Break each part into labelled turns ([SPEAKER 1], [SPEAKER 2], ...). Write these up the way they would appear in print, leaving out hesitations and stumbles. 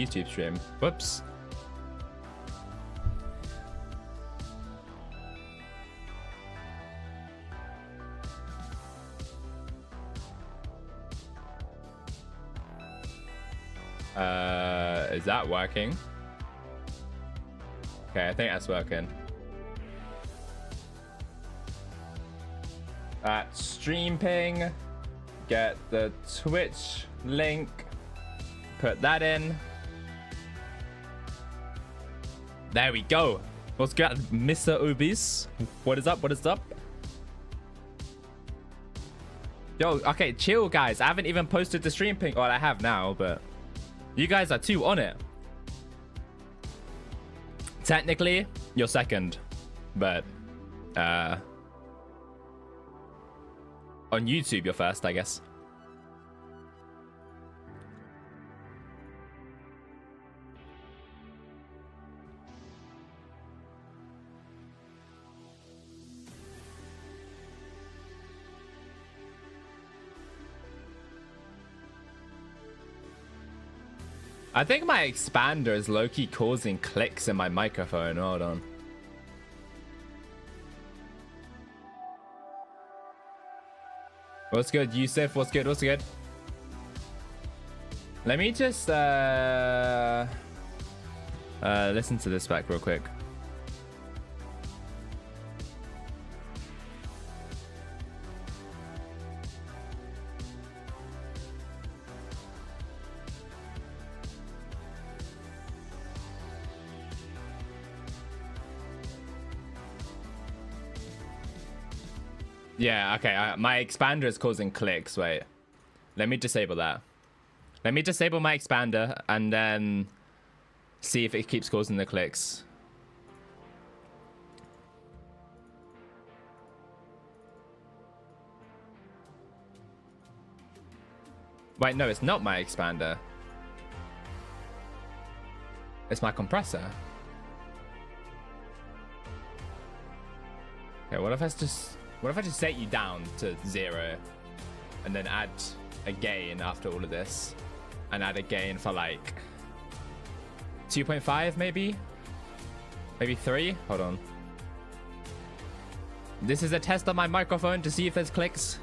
[SPEAKER 1] YouTube stream. Whoops. Is that working? Okay, I think that's working. Stream ping. Get the Twitch link. Put that in. There we go. What's good, Mr. Obese? What is up? What is up? Yo, okay, chill, guys. I haven't even posted the stream ping. Well, I have now, but you guys are too on it. Technically, you're second, but on YouTube, you're first, I guess. I think my expander is low-key causing clicks in my microphone. Hold on. What's good, Yusuf? What's good? What's good? Let me just listen to this back real quick. Yeah, okay, my expander is causing clicks. Wait, let me disable that. Let me disable my expander and then see if it keeps causing the clicks. Wait, no, it's not my expander. It's my compressor. Okay, what if I just set you down to 0 and then add a gain after all of this and add a gain for like 2.5 maybe 3. Hold on, this is a test on my microphone to see if there's clicks.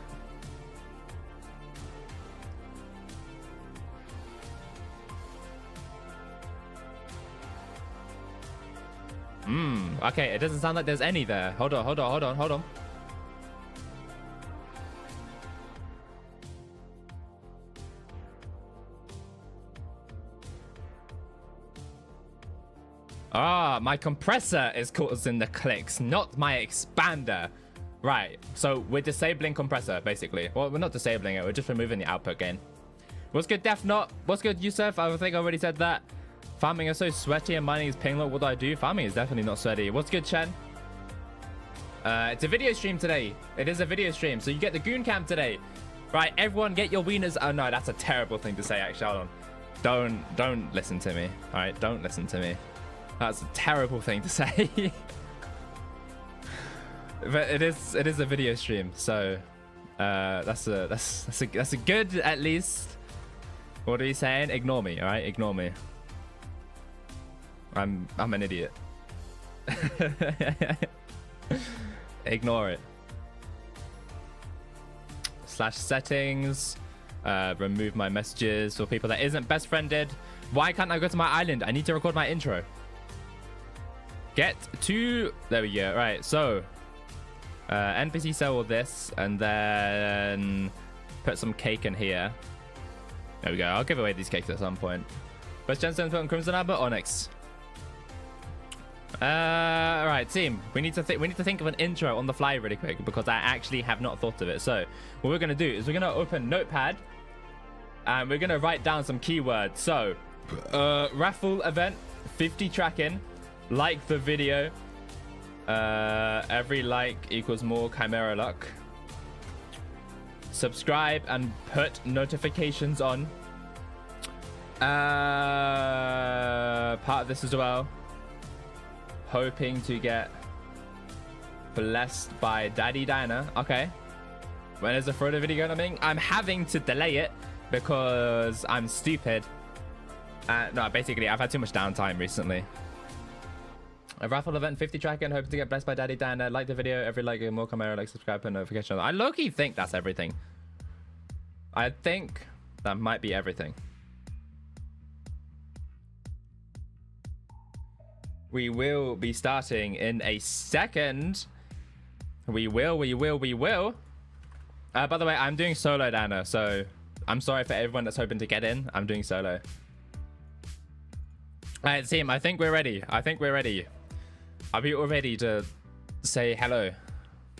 [SPEAKER 1] Okay, it doesn't sound like there's any there. Hold on. Ah, my compressor is causing the clicks, not my expander. Right, so we're disabling compressor, basically. Well, we're not disabling it, we're just removing the output gain. What's good, Def Not? What's good, Yusuf? I think I already said that. Farming is so sweaty and mining is pinglock. What do I do? Farming is definitely not sweaty. What's good, Chen? It's a video stream today. It is a video stream, so you get the goon cam today. Right, everyone get your wieners. Oh no, that's a terrible thing to say, actually. Hold on. Don't listen to me. All right, don't listen to me. That's a terrible thing to say. But it is a video stream, so that's a good, at least. What are you saying? Ignore me, all right? Ignore me. I'm an idiot. Ignore it. /settings. Remove my messages for people that isn't best friended. Why can't I go to my island? I need to record my intro. Get to... There we go. Right, so... NPC sell all this, and then... Put some cake in here. There we go. I'll give away these cakes at some point. West Jensen from Crimson Amber Onyx. Right, team. We need to think of an intro on the fly really quick because I actually have not thought of it. So what we're gonna do is we're gonna open Notepad and we're gonna write down some keywords. So raffle event, 50 tracking, like the video, every like equals more Chimera luck, subscribe and put notifications on, part of this as well. Hoping to get blessed by Daddy Diner. Okay. When is the Frodo video going to be? I'm having to delay it because I'm stupid. No, basically, I've had too much downtime recently. A raffle event, 50 tracking, hoping to get blessed by Daddy Dan. Like the video, every like, more camera, like, subscribe, and notification. I low-key think that's everything. I think that might be everything. We will be starting in a second. We will. By the way, I'm doing solo, Dana, so I'm sorry for everyone that's hoping to get in. I'm doing solo. All right, team, I think we're ready. Are we all ready to say hello?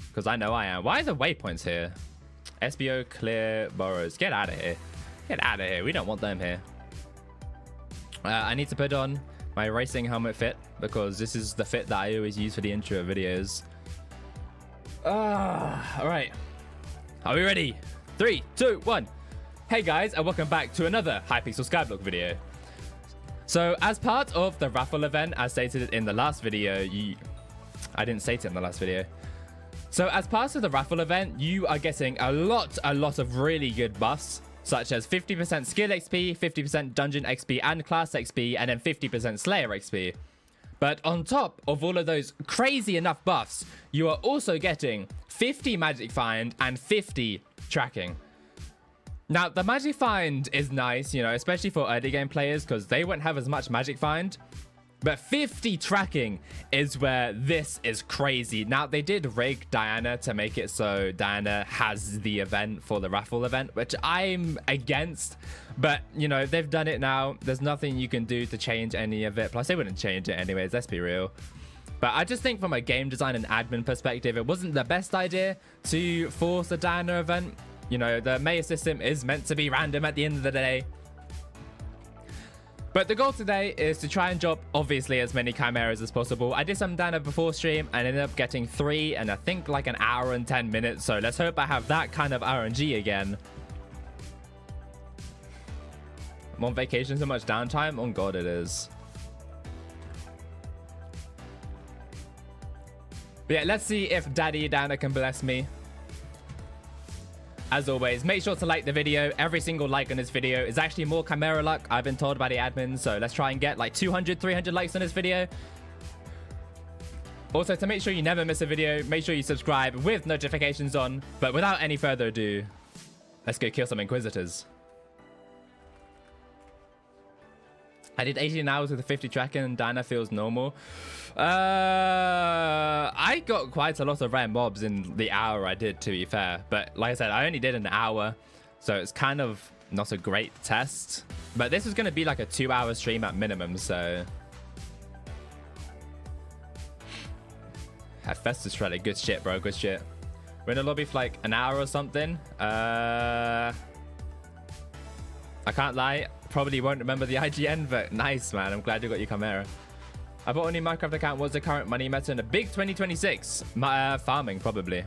[SPEAKER 1] Because I know I am. Why are the waypoints here? SBO clear borrows. Get out of here. Get out of here. We don't want them here. I need to put on my racing helmet fit because this is the fit that I always use for the intro videos. All right. Are we ready? 3, 2, 1. Hey guys, and welcome back to another Hypixel Skyblock video. So as part of the raffle event, as stated in the last video, I didn't state it in the last video. So as part of the raffle event, you are getting a lot of really good buffs, such as 50% skill XP, 50% dungeon XP and class XP, and then 50% Slayer XP. But on top of all of those crazy enough buffs, you are also getting 50 magic find and 50 tracking. Now, the magic find is nice, you know, especially for early game players because they won't have as much magic find. But 50 tracking is where this is crazy. Now, they did rig Diana to make it so Diana has the event for the raffle event, which I'm against. But, you know, they've done it now. There's nothing you can do to change any of it. Plus, they wouldn't change it anyways, let's be real. But I just think from a game design and admin perspective, it wasn't the best idea to force a Diana event. You know, the Maya system is meant to be random at the end of the day. But the goal today is to try and drop, obviously, as many chimeras as possible. I did some Diana before stream and ended up getting 3 and I think like an hour and 10 minutes. So let's hope I have that kind of RNG again. I'm on vacation, so much downtime. Oh God, it is. But yeah, let's see if Daddy Diana can bless me. As always, make sure to like the video. Every single like on this video is actually more chimera luck, I've been told by the admin. So let's try and get like 200, 300 likes on this video. Also, to make sure you never miss a video, make sure you subscribe with notifications on. But without any further ado, let's go kill some Inquisitors. I did 18 hours with a 50 tracking and Diana feels normal. I got quite a lot of rare mobs in the hour I did, to be fair. But like I said, I only did an hour. So it's kind of not a great test. But this is going to be like a 2-hour stream at minimum, so... Have Festus Shredder. Good shit, bro. Good shit. We're in the lobby for like an hour or something. I can't lie. Probably won't remember the IGN, but nice, man. I'm glad you got your Chimera. I bought a new Minecraft account. What's the current money meta in a big 2026? Farming, probably.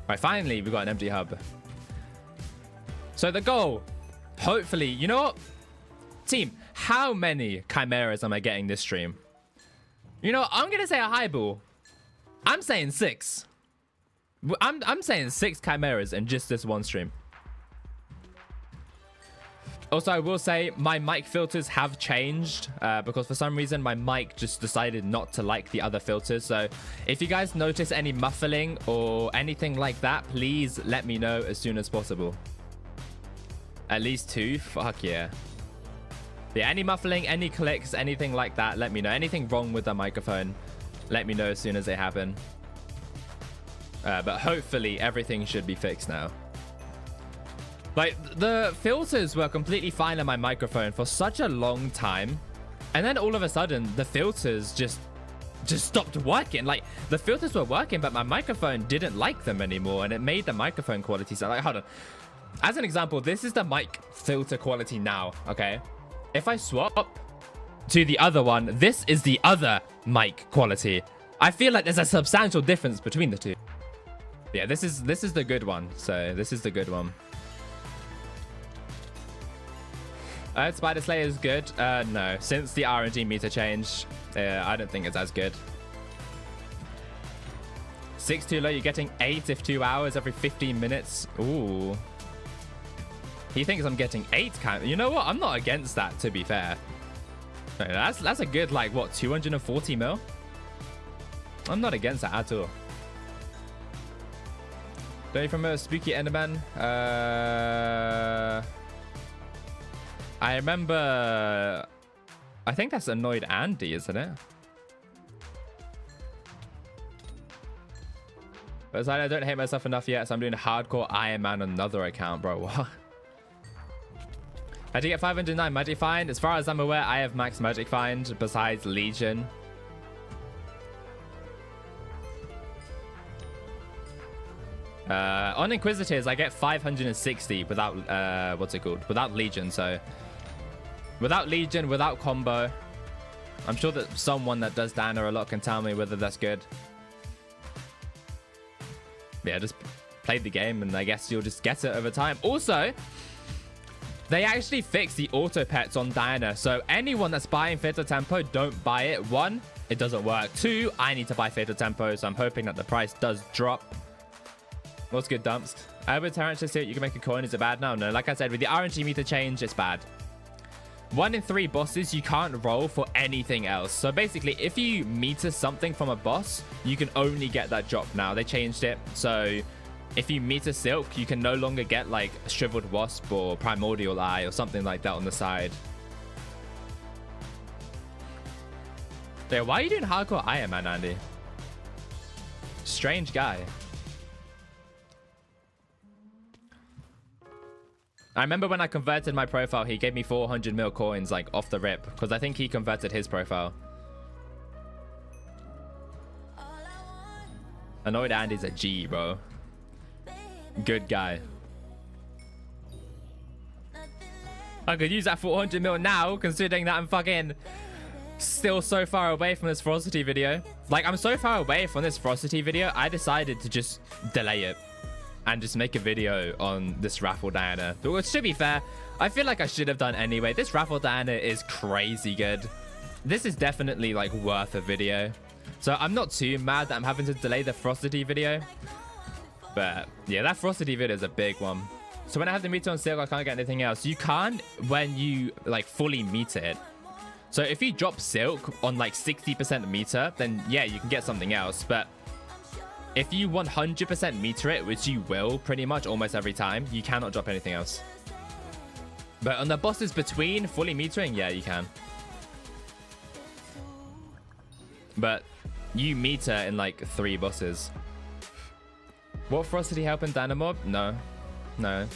[SPEAKER 1] Right, finally, we got an empty hub. So the goal, hopefully, you know what? Team, how many Chimeras am I getting this stream? You know, I'm going to say a highball. I'm saying 6. I'm saying 6 Chimeras in just this one stream. Also, I will say my mic filters have changed because for some reason my mic just decided not to like the other filters. So if you guys notice any muffling or anything like that, please let me know as soon as possible. At least 2? Fuck yeah. Yeah, any muffling, any clicks, anything like that, let me know. Anything wrong with the microphone, let me know as soon as they happen. But hopefully everything should be fixed now. Like, the filters were completely fine on my microphone for such a long time. And then all of a sudden, the filters just stopped working. Like, the filters were working, but my microphone didn't like them anymore. And it made the microphone quality sound like, hold on. As an example, this is the mic filter quality now, okay? If I swap to the other one, this is the other mic quality. I feel like there's a substantial difference between the two. Yeah, this is the good one. So this is the good one. Spider Slayer is good. No, since the RNG meter changed, I don't think it's as good. 6 too low. You're getting 8 if 2 hours every 15 minutes. Ooh. He thinks I'm getting 8 count. You know what? I'm not against that, to be fair. That's a good, like, what, 240 mil? I'm not against that at all. Don't you from a spooky Enderman? I remember... I think that's Annoyed Andy, isn't it? But I don't hate myself enough yet, so I'm doing hardcore Iron Man on another account, bro. What? How do you get 509 Magic Find? As far as I'm aware, I have max Magic Find besides Legion. On Inquisitors, I get 560 without, what's it called? Without Legion, so... Without Legion, without combo. I'm sure that someone that does Diana a lot can tell me whether that's good. Yeah, just play the game and I guess you'll just get it over time. Also, they actually fixed the auto pets on Diana. So anyone that's buying Fatal Tempo, don't buy it. 1, it doesn't work. 2, I need to buy Fatal Tempo, so I'm hoping that the price does drop. What's good, Dumpst? With Tarantula Suit, you can make a coin. Is it bad? No. Like I said, with the RNG meter change, it's bad. 1 in 3 bosses, you can't roll for anything else. So basically, if you meter something from a boss, you can only get that drop now. They changed it. So if you meter Silk, you can no longer get like Shriveled Wasp or Primordial Eye or something like that on the side. Yeah, why are you doing hardcore Iron Man, Andy? Strange guy. I remember when I converted my profile, he gave me 400 mil coins, like, off the rip. Because I think he converted his profile. Annoyed Andy's a G, bro. Good guy. I could use that 400 mil now, considering that I'm fucking still so far away from this Ferocity video. Like, I'm so far away from this Ferocity video, I decided to just delay it. And just make a video on this Raffle Diana. Which, to be fair, I feel like I should have done anyway. This Raffle Diana is crazy good. This is definitely, like, worth a video. So I'm not too mad that I'm having to delay the Ferocity video. But, yeah, that Ferocity video is a big one. So when I have the meter on Silk, I can't get anything else. You can't when you, like, fully meter it. So if you drop Silk on, like, 60% meter, then, yeah, you can get something else. But if you 100% meter it, which you will pretty much almost every time, you cannot drop anything else. But on the bosses between fully metering, yeah, you can. But you meter in like 3 bosses. What Ferocity help in Dynamo? No. No.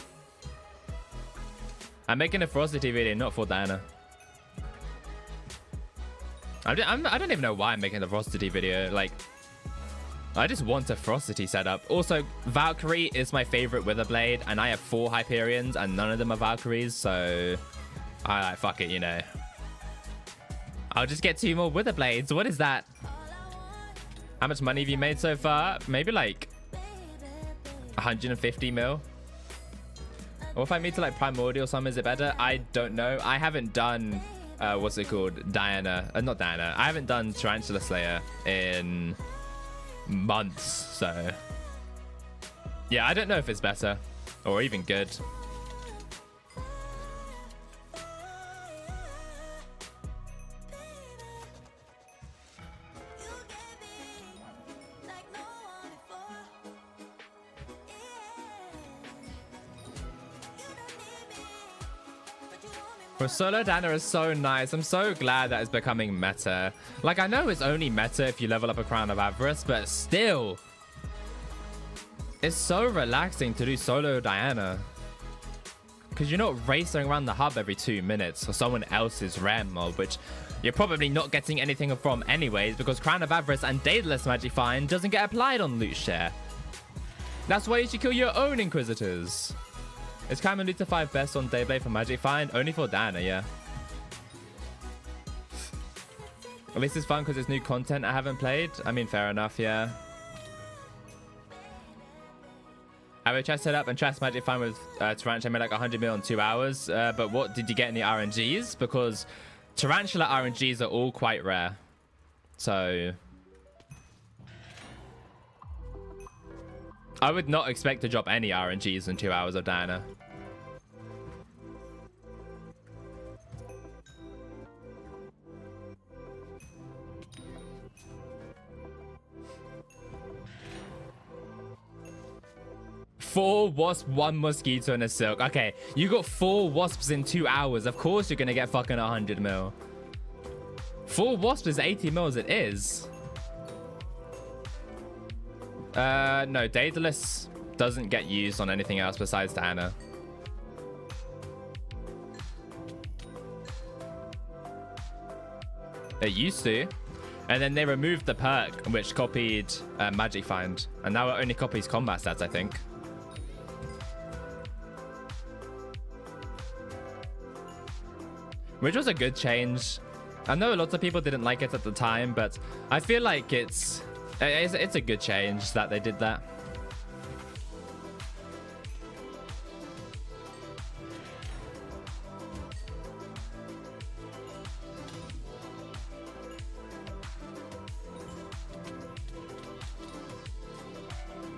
[SPEAKER 1] I'm making a Ferocity video, not for Diana. I don't even know why I'm making a Ferocity video. Like, I just want a Ferocity setup. Also, Valkyrie is my favorite Witherblade, and I have 4 Hyperions, and none of them are Valkyries, so fuck it, you know. I'll just get 2 more Witherblades. What is that? How much money have you made so far? Maybe like 150 mil. Or if I meet to like Primordial some, is it better? I don't know. I haven't done what's it called? Diana. Not Diana. I haven't done Tarantula Slayer in months, so yeah, I don't know if it's better or even good. For solo Diana is so nice. I'm so glad that it's becoming meta. Like, I know it's only meta if you level up a Crown of Avarice, but still, it's so relaxing to do solo Diana. Because you're not racing around the hub every 2 minutes for someone else's rare mob, which you're probably not getting anything from anyways, because Crown of Avarice and Daedalus Magic Find doesn't get applied on loot share. That's why you should kill your own Inquisitors. Is Cameron Luther 5 best on Dayblade for Magic Find? Only for Diana, yeah. At least it's fun because it's new content I haven't played. I mean, fair enough, yeah. I would try set up and try Magic Find with Tarantula. I made like 100 mil in 2 hours. But what did you get in the RNGs? Because Tarantula RNGs are all quite rare. So I would not expect to drop any RNGs in 2 hours of Diana. 4 wasps, 1 mosquito, and a silk. Okay, you got 4 wasps in 2 hours. Of course you're gonna get fucking 100 mil. 4 wasps is 80 mils. It is. No, Daedalus doesn't get used on anything else besides Diana. It used to. And then they removed the perk, which copied Magic Find. And now it only copies combat stats, I think. Which was a good change. I know a lot of people didn't like it at the time, but I feel like it's a good change that they did that.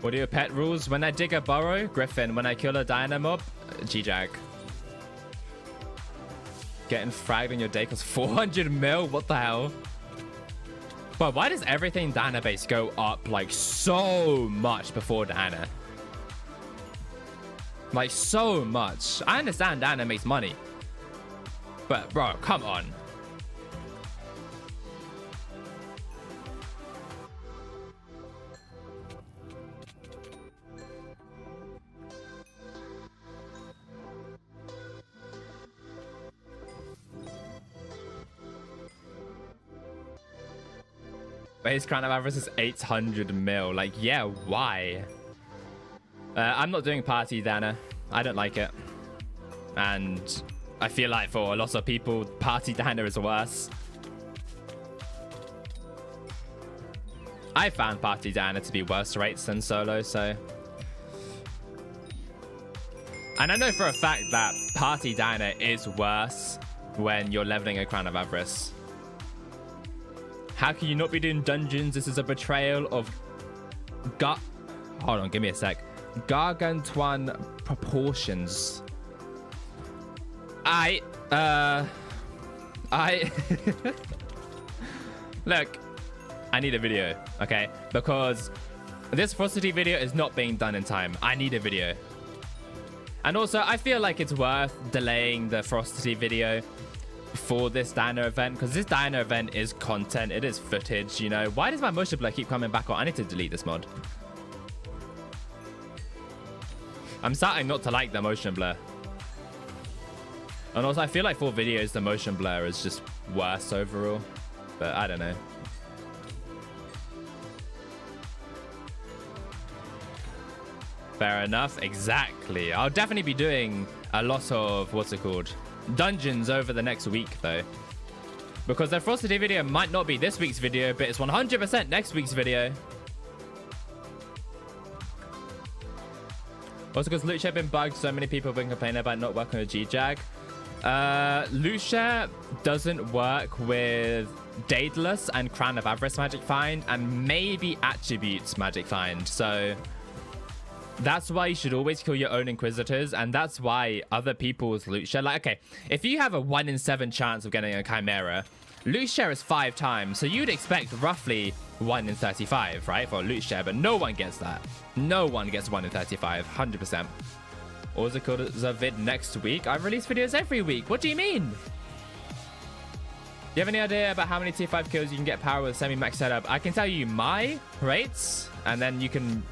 [SPEAKER 1] What are your pet rules? When I dig a burrow, Griffin. When I kill a Diana mob, G-Jag. Getting fragged on your day costs 400 mil? What the hell? But why does everything Diana base go up like so much before Diana? Like so much. I understand Diana makes money. But bro, come on. Base crown of avarice is 800 mil. Like, yeah, why? I'm not doing party Diana. I don't like it. And I feel like for a lot of people, party Diana is worse. I found party Diana to be worse rates than solo, so. And I know for a fact that party Diana is worse when you're leveling a crown of avarice. How can you not be doing dungeons? This is a betrayal of hold on, give me a sec. Gargantuan proportions. Look, I need a video, okay? Because this Frosty video is not being done in time. I need a video. And also, I feel like it's worth delaying the Frosty video for this Dino event, because this Dino event is content. It is footage, you know. Why does my motion blur keep coming back on? I need to delete this mod. I'm starting not to like the motion blur. And also, I feel like for videos, the motion blur is just worse overall. But I don't know. Fair enough. Exactly. I'll definitely be doing a lot of, what's it called? Dungeons over the next week, though. Because the Frosty video might not be this week's video, but it's 100% next week's video. Also, because loot share been bugged, so many people have been complaining about not working with G-Jag. Loot share doesn't work with Daedalus and Crown of Avarice Magic Find, and maybe Attributes Magic Find. So that's why you should always kill your own Inquisitors, and that's why other people's loot share, like, okay, if you have a 1 in 7 chance of getting a Chimera, loot share is 5 times, so you'd expect roughly 1 in 35, right, for loot share, but no one gets that. No one gets 1 in 35, 100%. AusaCausa vid next week? I release videos every week. What do you mean? Do you have any idea about how many tier 5 kills you can get power with semi-max setup? I can tell you my rates, and then you can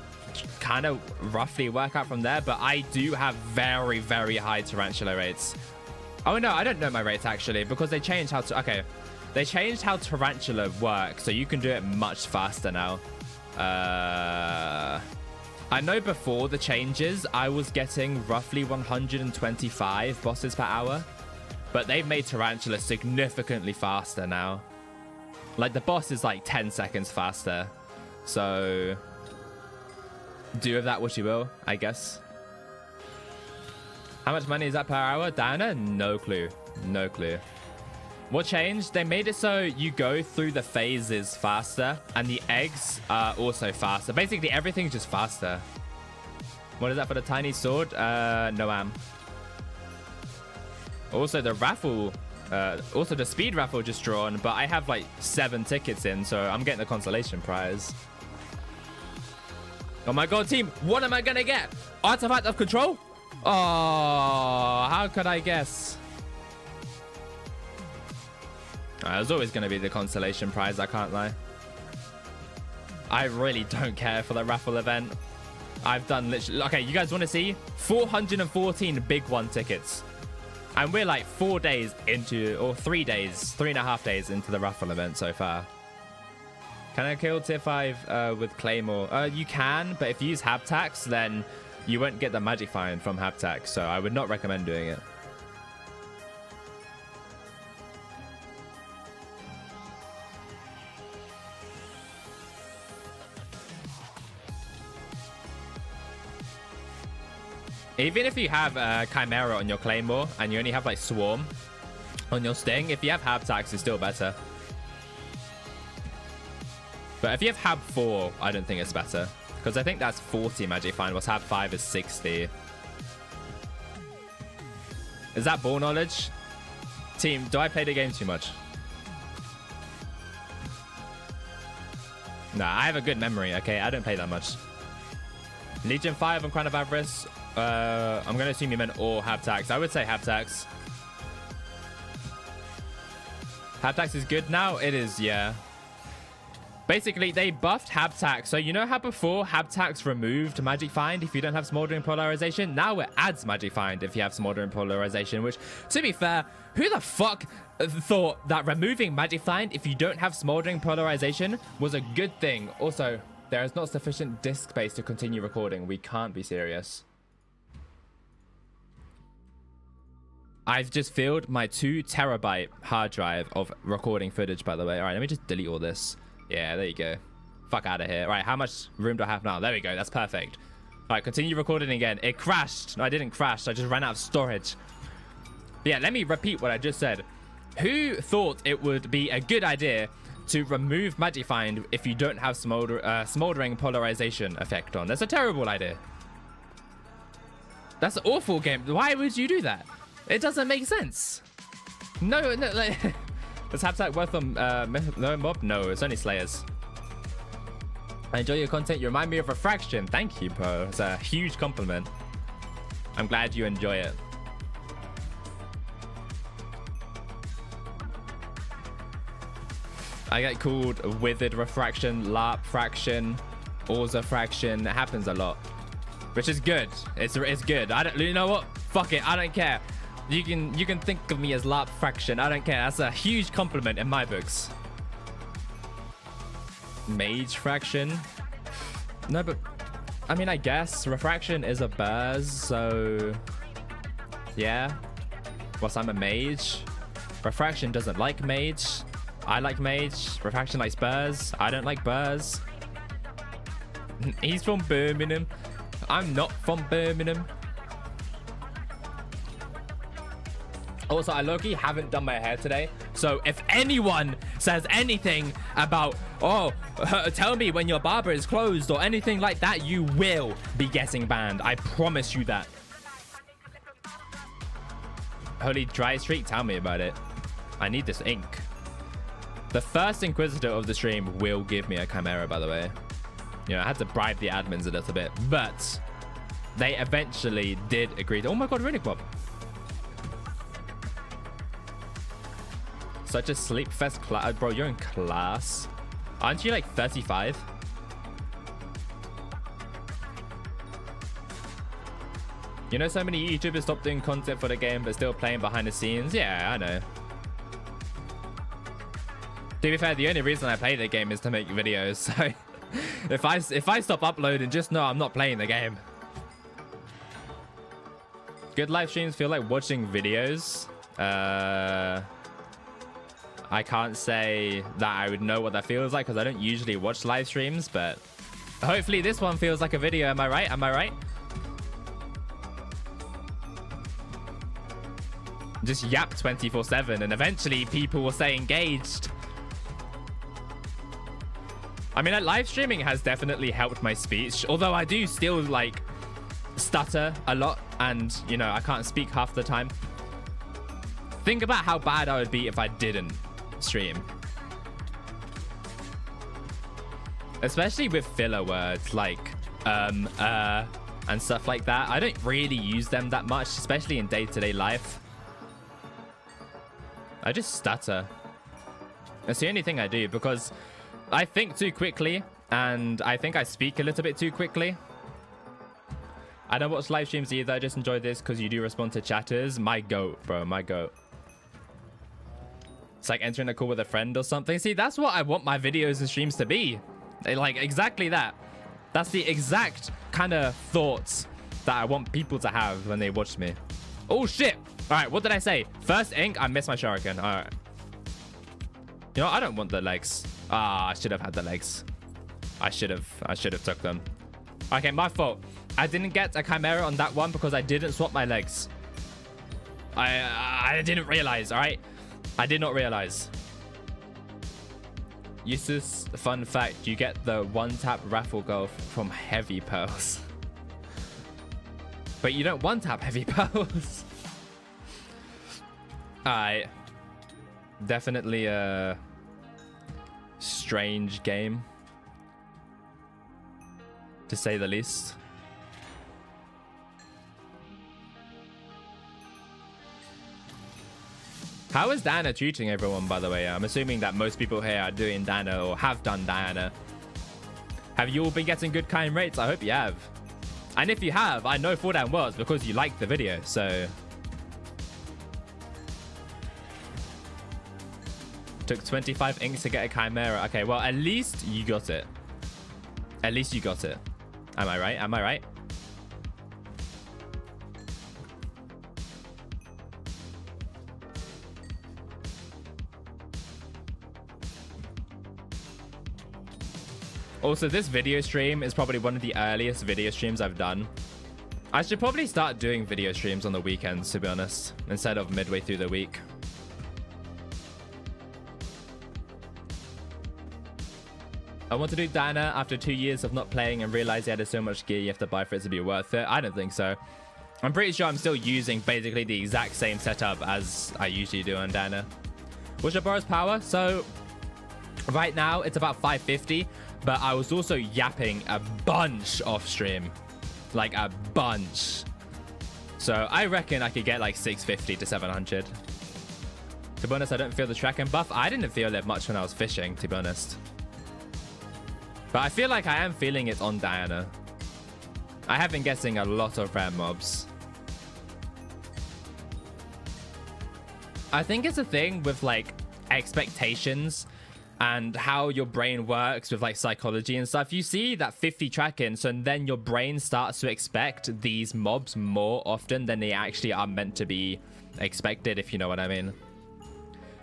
[SPEAKER 1] kind of roughly work out from there, but I do have very, very high tarantula rates. Oh no, I don't know my rates actually, because they changed how to, okay, they changed how tarantula works, so you can do it much faster now. I know before the changes I was getting roughly 125 bosses per hour, but they've made tarantula significantly faster now. Like the boss is like 10 seconds faster, so do with that what you will, I guess. How much money is that per hour? Diana? No clue. No clue. What changed? They made it so you go through the phases faster, and the eggs are also faster. Basically, everything's just faster. What is that for the tiny sword? No am. Also, the raffle, also the speed raffle just drawn, but I have like 7 tickets in, so I'm getting the consolation prize. Oh my god, team. What am I going to get? Artifact of Control? Oh, how could I guess? There's always going to be the consolation prize, I can't lie. I really don't care for the raffle event. I've done literally... Okay, you guys want to see? 414 big one tickets. And we're like 4 days into... Or 3 days, 3.5 days into the raffle event so far. Can I kill tier 5 with Claymore? You can, but if you use Haptax, then you won't get the magic find from Haptax. So I would not recommend doing it. Even if you have Chimera on your Claymore and you only have like Swarm on your Sting, if you have Haptax, it's still better. But if you have Hab 4, I don't think it's better. Because I think that's 40 magic find, whilst Hab 5 is 60. Is that ball knowledge? Team, do I play the game too much? Nah, I have a good memory, okay? I don't play that much. Legion 5 on Crown of Avarice. I'm going to assume you meant all Haptax. I would say Haptax. Haptax is good now? It is, yeah. Basically, they buffed Haptax. So you know how before Haptax removed Magic Find if you don't have Smoldering Polarization? Now it adds Magic Find if you have Smoldering Polarization, which, to be fair, who the fuck thought that removing Magic Find if you don't have Smoldering Polarization was a good thing? Also, there is not sufficient disk space to continue recording. We can't be serious. I've just filled my 2 terabyte hard drive of recording footage, by the way. All right, let me just delete all this. Yeah, there you go. Fuck out of here. All right, how much room do I have now? There we go. That's perfect. All right, continue recording again. It crashed. No, I didn't crash. I just ran out of storage. But yeah, let me repeat what I just said. Who thought it would be a good idea to remove Magic Find if you don't have Smoldering Polarization effect on? That's a terrible idea. That's an awful game. Why would you do that? It doesn't make sense. No, like, does Haptax worth on no mob? No, it's only Slayers. I enjoy your content. You remind me of Refraction. Thank you, bro. It's a huge compliment. I'm glad you enjoy it. I get called Withered Refraction, LARP Fraction, Ausa Fraction. It happens a lot, which is good. It's good. I don't. You know what? Fuck it. I don't care. You can think of me as LARP Fraction. I don't care. That's a huge compliment in my books. Mage Fraction. No, but I mean, I guess Refraction is a burst, so yeah. Whilst I'm a mage, Refraction doesn't like mage. I like mage. Refraction likes burrs. I don't like burrs. He's from Birmingham. I'm not from Birmingham. Also, I low-key haven't done my hair today. So if anyone says anything about, oh, tell me when your barber is closed or anything like that, you will be getting banned. I promise you that. Holy dry streak, tell me about it. I need this ink. The first Inquisitor of the stream will give me a Chimera, by the way. You know, I had to bribe the admins a little bit, but they eventually did agree to... Oh my god, Runic Mob. Such a sleep fest class. Bro, you're in class. Aren't you like 35? You know, so many YouTubers stop doing content for the game but still playing behind the scenes. Yeah, I know. To be fair, the only reason I play the game is to make videos. So if I stop uploading, just know I'm not playing the game. Good live streams feel like watching videos. I can't say that I would know what that feels like because I don't usually watch live streams, but hopefully this one feels like a video. Am I right? Am I right? Just yap 24/7 and eventually people will stay engaged. I mean, like, live streaming has definitely helped my speech, although I do still like stutter a lot and, you know, I can't speak half the time. Think about how bad I would be if I didn't stream. Especially with filler words like and stuff like that. I don't really use them that much, especially in day-to-day life. I just stutter. That's the only thing I do, because I think too quickly, and I think I speak a little bit too quickly. I don't watch live streams either. I just enjoy this because you do respond to chatters. My goat, bro. My goat. It's like entering a call with a friend or something. See, that's what I want my videos and streams to be. Like, exactly that. That's the exact kind of thoughts that I want people to have when they watch me. Oh, shit. All right, what did I say? First ink, I missed my shuriken. All right. You know, I don't want the legs. Ah, I should have had the legs. I should have took them. Okay, my fault. I didn't get a chimera on that one because I didn't swap my legs. I didn't realize, all right? I did not realize. Useless fun fact, you get the one-tap raffle golf from heavy pearls. But you don't one-tap heavy pearls. Alright. Definitely a strange game, to say the least. How is Diana treating everyone, by the way? I'm assuming that most people here are doing Diana or have done Diana. Have you all been getting good kind rates? I hope you have. And if you have, I know for damn well it's because you liked the video, so... Took 25 inks to get a chimera. Okay, well, at least you got it. At least you got it. Am I right? Am I right? Also, this video stream is probably one of the earliest video streams I've done. I should probably start doing video streams on the weekends, to be honest, instead of midway through the week. I want to do Diana after 2 years of not playing and realize there's so much gear you have to buy for it to be worth it. I don't think so. I'm pretty sure I'm still using basically the exact same setup as I usually do on Diana. What's your Boros power? So right now it's about 550, but I was also yapping a bunch off stream. Like a bunch. So I reckon I could get like 650 to 700. To be honest, I don't feel the tracking buff. I didn't feel it much when I was fishing, to be honest. But I feel like I am feeling it on Diana. I have been getting a lot of rare mobs. I think it's a thing with like expectations and how your brain works with like psychology and stuff. You see that 50 tracking, so then your brain starts to expect these mobs more often than they actually are meant to be expected, if you know what I mean.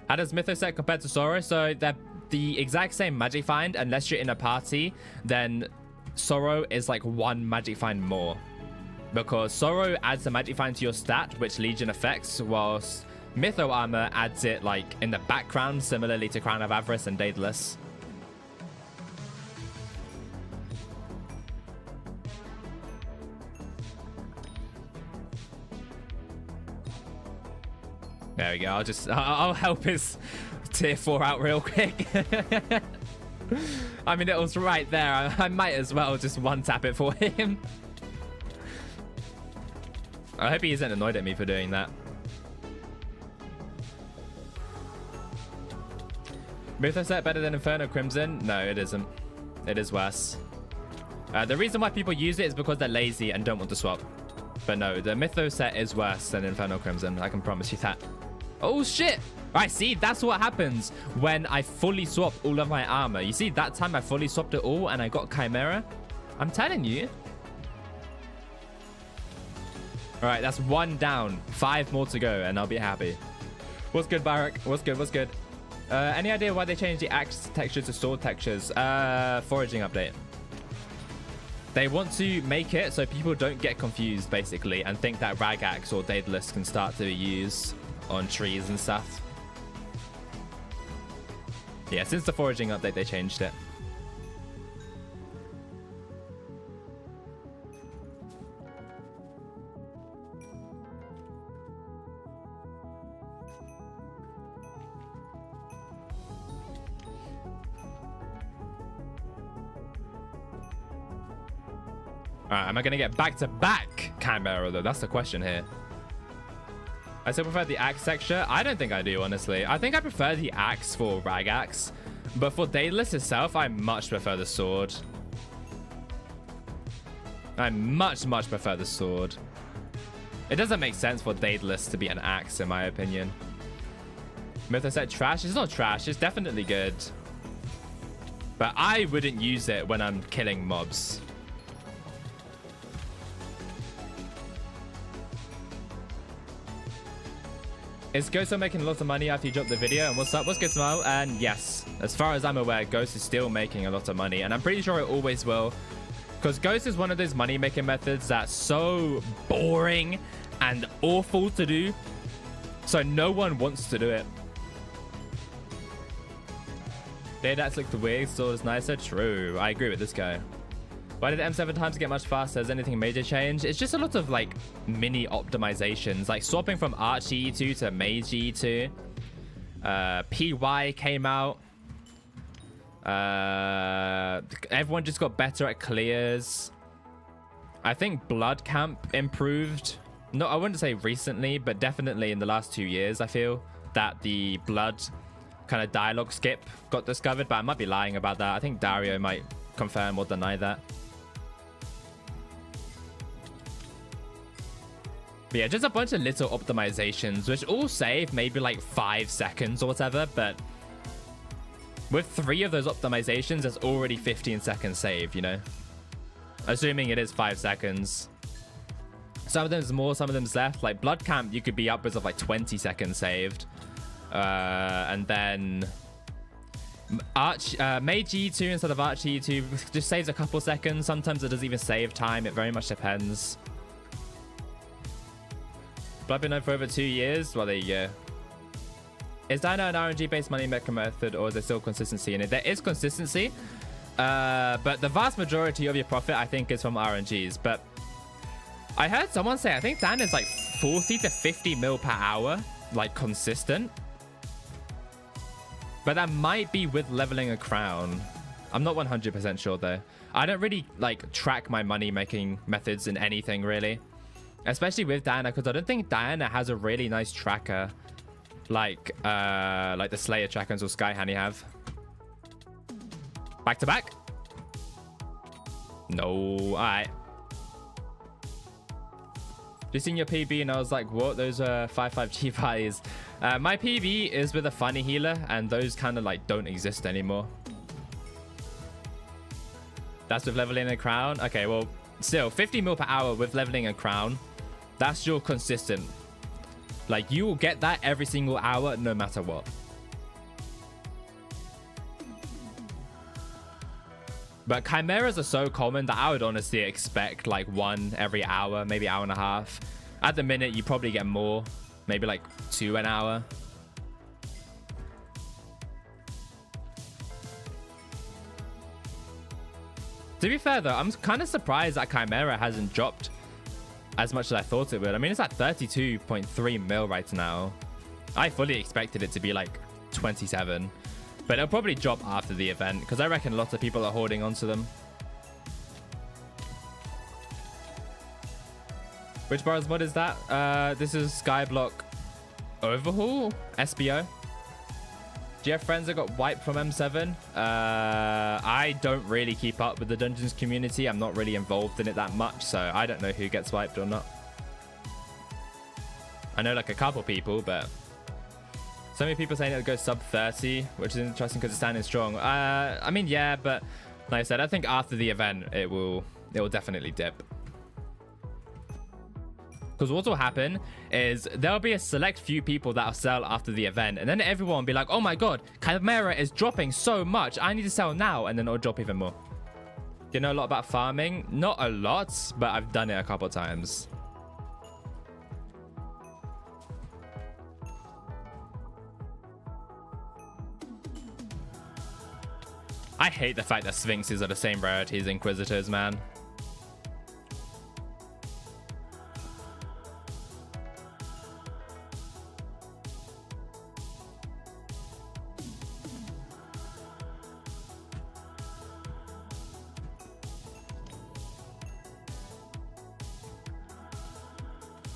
[SPEAKER 1] How does Mythos set compare to Sorrow? So they're the exact same magic find. Unless you're in a party, then Sorrow is like one magic find more, because Sorrow adds the magic find to your stat, which Legion affects, whilst Mytho Armor adds it like in the background, similarly to Crown of Avarice and Daedalus. There we go. I'll help his tier 4 out real quick. I mean, it was right there. I might as well just one tap it for him. I hope he isn't annoyed at me for doing that. Mythos set better than Inferno Crimson? No, it isn't. It is worse. The reason why people use it is because they're lazy and don't want to swap. But no, the Mythos set is worse than Inferno Crimson. I can promise you that. Oh, shit. All right, see, that's what happens when I fully swap all of my armor. You see, that time I fully swapped it all and I got Chimera. I'm telling you. All right, that's 1 down. 5 more to go and I'll be happy. What's good, Barak? What's good? What's good? Any idea why they changed the axe texture to sword textures? Foraging update. They want to make it so people don't get confused, basically, and think that Rag Axe or Daedalus can start to be used on trees and stuff. Yeah, since the foraging update, they changed it. Alright, am I going to get back-to-back Chimera, though? That's the question here. I still prefer the axe texture. I don't think I do, honestly. I think I prefer the axe for Rag Axe. But for Daedalus itself, I much prefer the sword. I much prefer the sword. It doesn't make sense for Daedalus to be an axe, in my opinion. Mythoset trash? It's not trash. It's definitely good. But I wouldn't use it when I'm killing mobs. Is Ghost still making lots of money after you dropped the video? And what's up? What's good, Smile? And yes, as far as I'm aware, Ghost is still making a lot of money. And I'm pretty sure it always will. Because Ghost is one of those money-making methods that's so boring and awful to do. So no one wants to do it. Daedax looked weird, so it's nicer. True. I agree with this guy. Why did M7 times get much faster? Has anything major changed? It's just a lot of like mini optimizations, like swapping from Archie E2 to Mage E2. PY came out. Everyone just got better at clears. I think Blood Camp improved. No, I wouldn't say recently, but definitely in the last 2 years, I feel that the Blood kind of dialogue skip got discovered, but I might be lying about that. I think Dario might confirm or deny that. But yeah, just a bunch of little optimizations, which all save maybe like 5 seconds or whatever. But with 3 of those optimizations, there's already 15 seconds saved, you know? Assuming it is 5 seconds. Some of them's more, some of them's less. Like Blood Camp, you could be upwards of like 20 seconds saved. And then Mage E2 instead of Arch E2 just saves a couple seconds. Sometimes it doesn't even save time. It very much depends. Blood been known for over 2 years. Well, there you go. Is Dino an RNG-based money maker method, or is there still consistency in it? There is consistency, but the vast majority of your profit, I think, is from RNGs. But I heard someone say, I think Dan is like 40 to 50 mil per hour, like consistent. But that might be with leveling a crown. I'm not 100% sure though. I don't really like track my money making methods in anything really. Especially with Diana, because I don't think Diana has a really nice tracker like the Slayer trackers or Skyhanny have. Back to back? No. Alright. Just seen your PB and I was like, what? Those are 5.5 GPIs. My PB is with a funny healer, and those kind of like don't exist anymore. That's with leveling a crown. Okay, well, still 50 mil per hour with leveling a crown. That's your consistent. Like, you will get that every single hour, no matter what. But chimeras are so common that I would honestly expect like 1 every hour, maybe hour and a half. At the minute, you probably get more, maybe like 2 an hour. To be fair though, I'm kind of surprised that Chimera hasn't dropped as much as I thought it would. I mean, it's at 32.3 mil right now. I fully expected it to be like 27. But it'll probably drop after the event, because I reckon lots of people are holding onto them. Which Bar's mod is that? This is Skyblock Overhaul? SBO? Do you have friends that got wiped from M7? I don't really keep up with the Dungeons community. I'm not really involved in it that much, so I don't know who gets wiped or not. I know like a couple people, but so many people saying it'll go sub 30, which is interesting because it's standing strong. I mean, yeah, but like I said, I think after the event, it will definitely dip. Because what will happen is there'll be a select few people that'll sell after the event, and then everyone will be like, oh my god, Chimera is dropping so much, I need to sell now, and then it'll drop even more. Do you know a lot about farming? Not a lot, but I've done it a couple times. I hate the fact that Sphinxes are the same rarity as Inquisitors, man.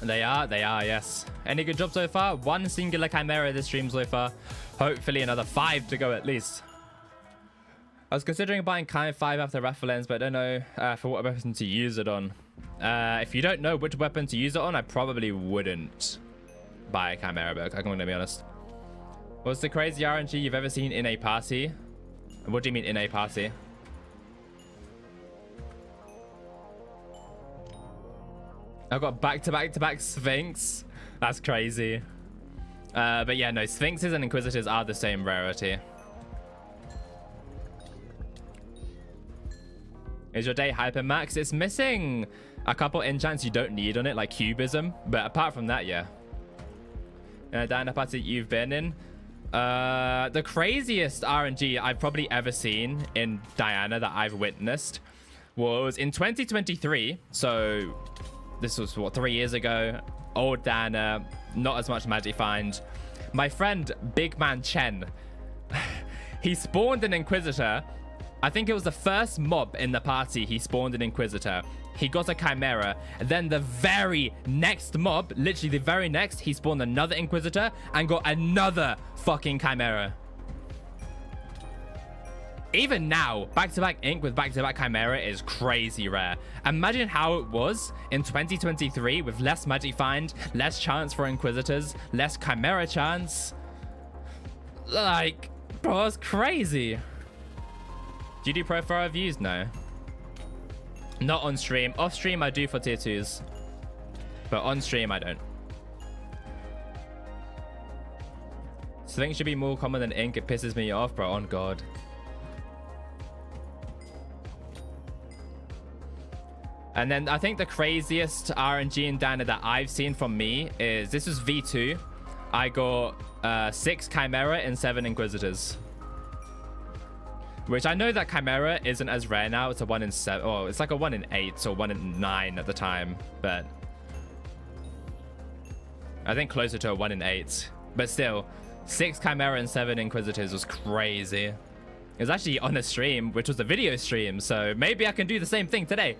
[SPEAKER 1] They are, yes. Any good job so far? 1 singular chimera this stream so far. Hopefully another 5 to go at least. I was considering buying Chime 5 after Raffle ends, but I don't know for what weapon to use it on. If you don't know which weapon to use it on, I probably wouldn't buy a Chimera book. I'm going to be honest. What's the crazy RNG you've ever seen in a party? What do you mean in a party? I've got back-to-back Sphinx. That's crazy. But yeah, no, Sphinxes and Inquisitors are the same rarity. Is your day Hypermax? It's missing a couple enchants you don't need on it, like Cubism. But apart from that, yeah. Diana party you've been in? The craziest RNG I've probably ever seen in Diana that I've witnessed was in 2023. So this was, what, 3 years ago. Old Diana, not as much magic find. My friend, Big Man Chen, he spawned an Inquisitor. I think it was the first mob in the party he spawned an Inquisitor. He got a Chimera. And then the very next mob, literally the very next, he spawned another Inquisitor and got another fucking Chimera. Even now, back-to-back Ink with back-to-back Chimera is crazy rare. Imagine how it was in 2023 with less magic find, less chance for Inquisitors, less Chimera chance. Like, bro, that's crazy. Do you do profile reviews? No. Not on stream. Off stream, I do for tier 2s. But on stream, I don't. Sphinx should be more common than Ink. It pisses me off, bro. On God. And then I think the craziest RNG in Dana that I've seen from me is, this is V2. I got 6 Chimera and 7 Inquisitors. Which I know that Chimera isn't as rare now. It's a 1 in 7. Oh, it's like a 1 in 8 or 1 in 9 at the time. But I think closer to a 1 in 8. But still, 6 Chimera and 7 Inquisitors was crazy. It was actually on a stream, which was a video stream. So maybe I can do the same thing today.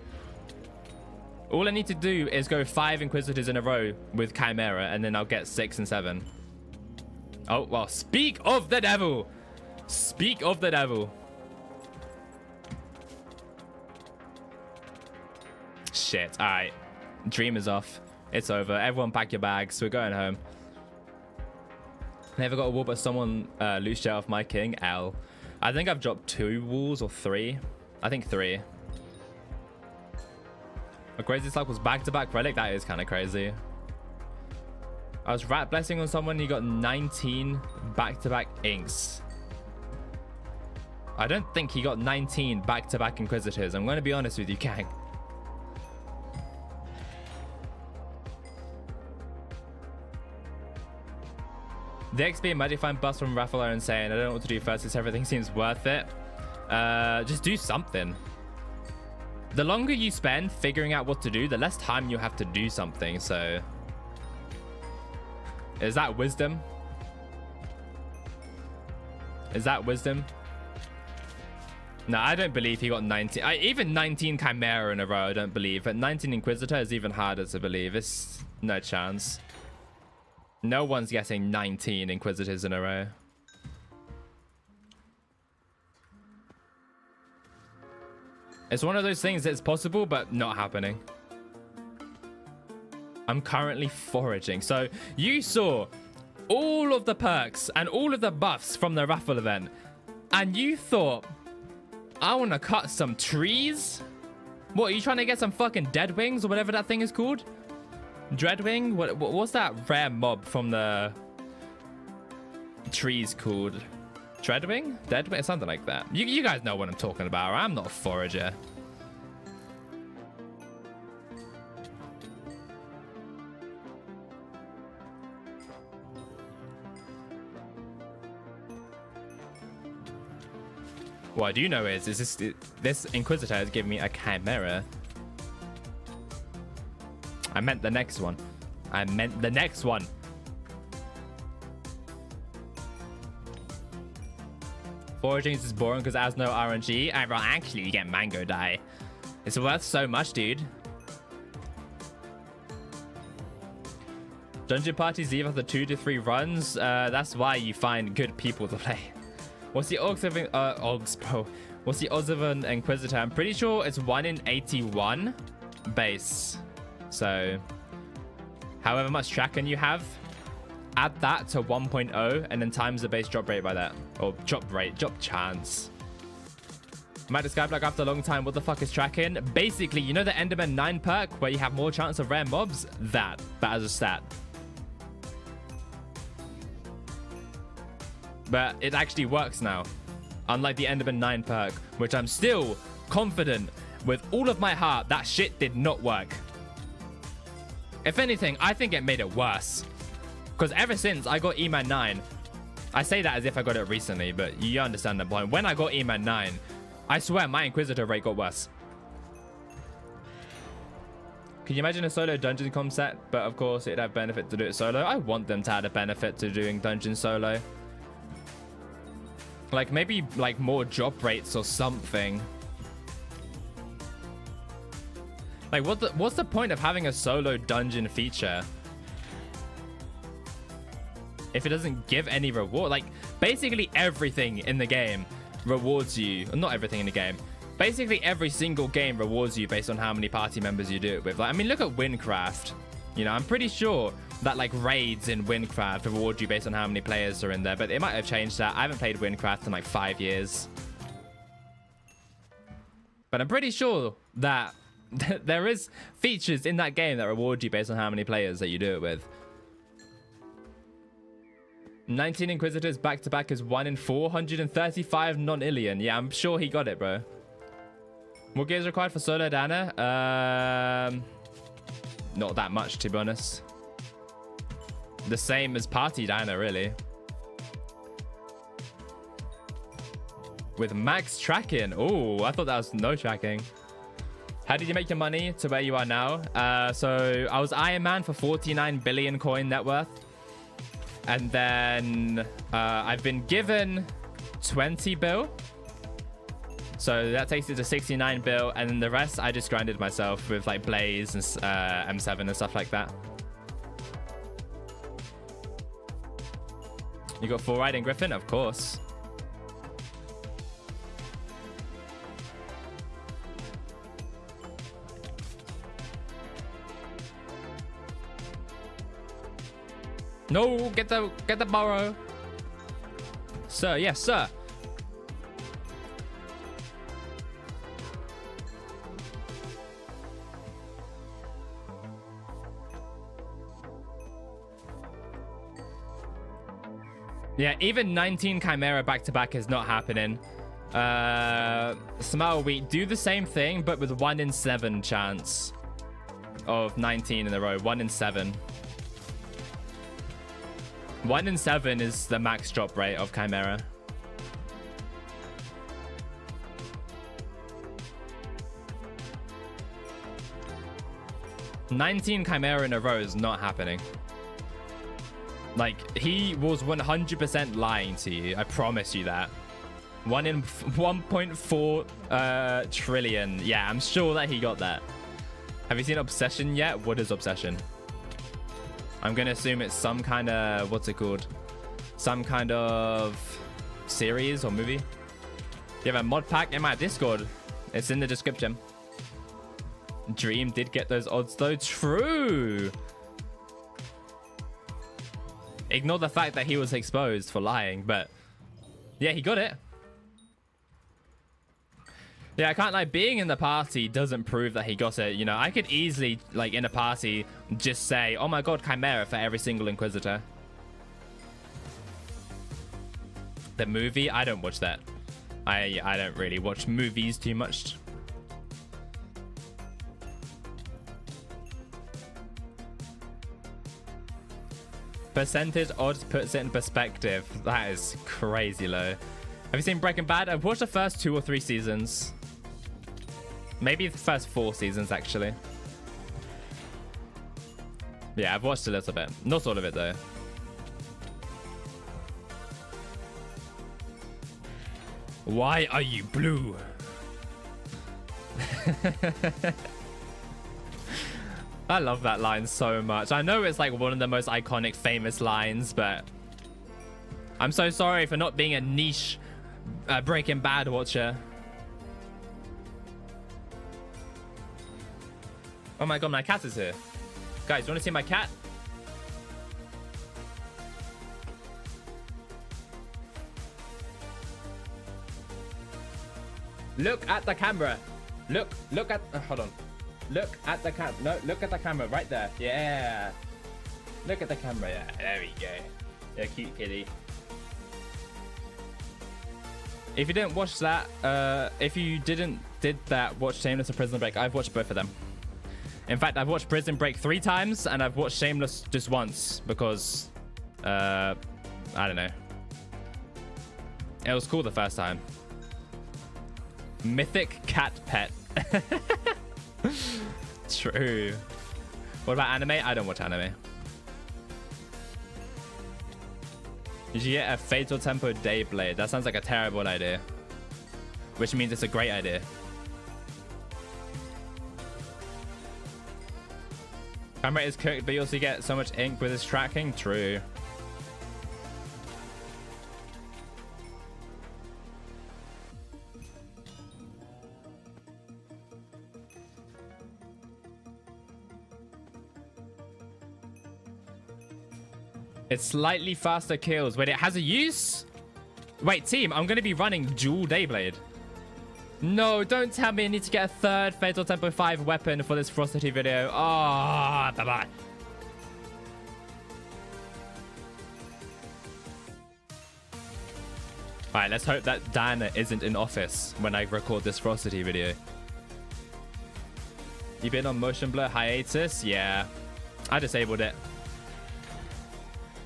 [SPEAKER 1] All I need to do is go 5 Inquisitors in a row with Chimera, and then I'll get 6 and 7. Oh, well, speak of the devil. Speak of the devil. Shit. All right. Dream is off. It's over. Everyone pack your bags. We're going home. Never got a wall, but someone loose jet off my king. L. I think I've dropped 2 walls or 3. I think 3. A craziest luck was back-to-back relic. That is kind of crazy. I was rat blessing on someone. He got 19 back-to-back inks. I don't think he got 19 back-to-back Inquisitors. I'm going to be honest with you, gang. The XP and Magic Find bust from Raffle are insane. I don't know what to do first because everything seems worth it. Just do something. The longer you spend figuring out what to do, the less time you have to do something. So, is that wisdom? Is that wisdom? No, I don't believe he got 19. Even 19 Chimera in a row, I don't believe. But 19 Inquisitor is even harder to believe. It's no chance. No one's getting 19 Inquisitors in a row. It's one of those things that's possible, but not happening. I'm currently foraging. So you saw all of the perks and all of the buffs from the raffle event. And you thought, I want to cut some trees? What, are you trying to get some fucking Deadwings or whatever that thing is called? Dreadwing? What's that rare mob from the trees called? Dreadwing? Deadwing? Something like that. You guys know what I'm talking about. I'm not a forager. What I do know is this Inquisitor is giving me a Chimera. I meant the next one. I meant the next one. Foraging is boring because it has no RNG. Well, actually, you get mango dye. It's worth so much, dude. Dungeon parties either the 2 to 3 runs. That's why you find good people to play. What's the odds of What's the odds of an Inquisitor? I'm pretty sure it's 1 in 81 base. So however much tracking you have, add that to 1.0 and then times the base drop rate by that. Or drop chance. Might the Skyblock after a long time. What the fuck is tracking? Basically, you know the Enderman 9 perk where you have more chance of rare mobs? That, but as a stat. But it actually works now. Unlike the Enderman 9 perk, which I'm still confident with all of my heart that shit did not work. If anything, I think it made it worse. Because ever since I got E-Man 9, I say that as if I got it recently, but you understand the point. When I got E-Man 9, I swear my Inquisitor rate got worse. Can you imagine a solo dungeon concept? But of course, it'd have benefit to do it solo. I want them to add a benefit to doing dungeon solo. Like maybe like more drop rates or something. Like what's the point of having a solo dungeon feature if it doesn't give any reward? Like basically everything in the game rewards you. Not everything in the game. Basically every single game rewards you based on how many party members you do it with. Like, I mean, look at Windcraft. You know, I'm pretty sure that like raids in Windcraft reward you based on how many players are in there, but it might have changed that. I haven't played Windcraft in like 5 years. But I'm pretty sure that there is features in that game that reward you based on how many players that you do it with. 19 Inquisitors back to back is 1 in 435 non-Ilian. Yeah, I'm sure he got it, bro. What gear is required for solo Dana? Not that much, to be honest. The same as party Dana, really. With max tracking. Oh, I thought that was no tracking. How did you make your money to where you are now? So I was Iron Man for 49 billion coin net worth. And then I've been given 20 bill. So that takes it to 69 bill. And then the rest, I just grinded myself with like Blaze and M7 and stuff like that. You got full riding Griffin? Of course. No, get the burrow. Sir, yes, sir. Yeah, even 19 Chimera back-to-back is not happening. Smile Wheat, do the same thing, but with 1 in 7 chance of 19 in a row. 1 in 7. 1 in 7 is the max drop rate of Chimera. $19 Chimera in a row is not happening. Like, he was 100% lying to you. I promise you that. 1 in 1.4 trillion. Yeah, I'm sure that he got that. Have you seen Obsession yet? What is Obsession? I'm going to assume it's some kind of... What's it called? Some kind of series or movie. You have a mod pack in my Discord. It's in the description. Dream did get those odds though. True. Ignore the fact that he was exposed for lying, but yeah, he got it. Yeah, I can't lie. Being in the party doesn't prove that he got it. You know, I could easily, like, in a party, just say, oh my god, Chimera for every single Inquisitor. The movie? I don't watch that. I don't really watch movies too much. Percentage odds puts it in perspective. That is crazy low. Have you seen Breaking Bad? I've watched the first 2 or 3 seasons. Maybe the first 4 seasons, actually. Yeah, I've watched a little bit. Not all of it, though. Why are you blue? I love that line so much. I know it's like one of the most iconic, famous lines, but I'm so sorry for not being a niche Breaking Bad watcher. Oh my god, my cat is here. Guys, you want to see my cat? Look at the camera. Look at, hold on. Look at the camera. No, look at the camera right there. Yeah. Look at the camera. Yeah, there we go. Yeah, cute kitty. If you didn't watch that, watch Shameless or Prison Break. I've watched both of them. In fact, I've watched Prison Break 3 times and I've watched Shameless just once because, I don't know. It was cool the first time. Mythic cat pet. True. What about anime? I don't watch anime. Did you get a Fatal Tempo Dayblade? That sounds like a terrible idea. Which means it's a great idea. Camera is cooked, but you also get so much ink with its tracking. True. It's slightly faster kills. Wait, it has a use? Wait, team, I'm going to be running dual Dayblade. No, don't tell me I need to get a third Fatal Tempo 5 weapon for this Frostity video. Oh, bye-bye. Alright, let's hope that Diana isn't in office when I record this Frostity video. You been on motion blur hiatus? Yeah, I disabled it.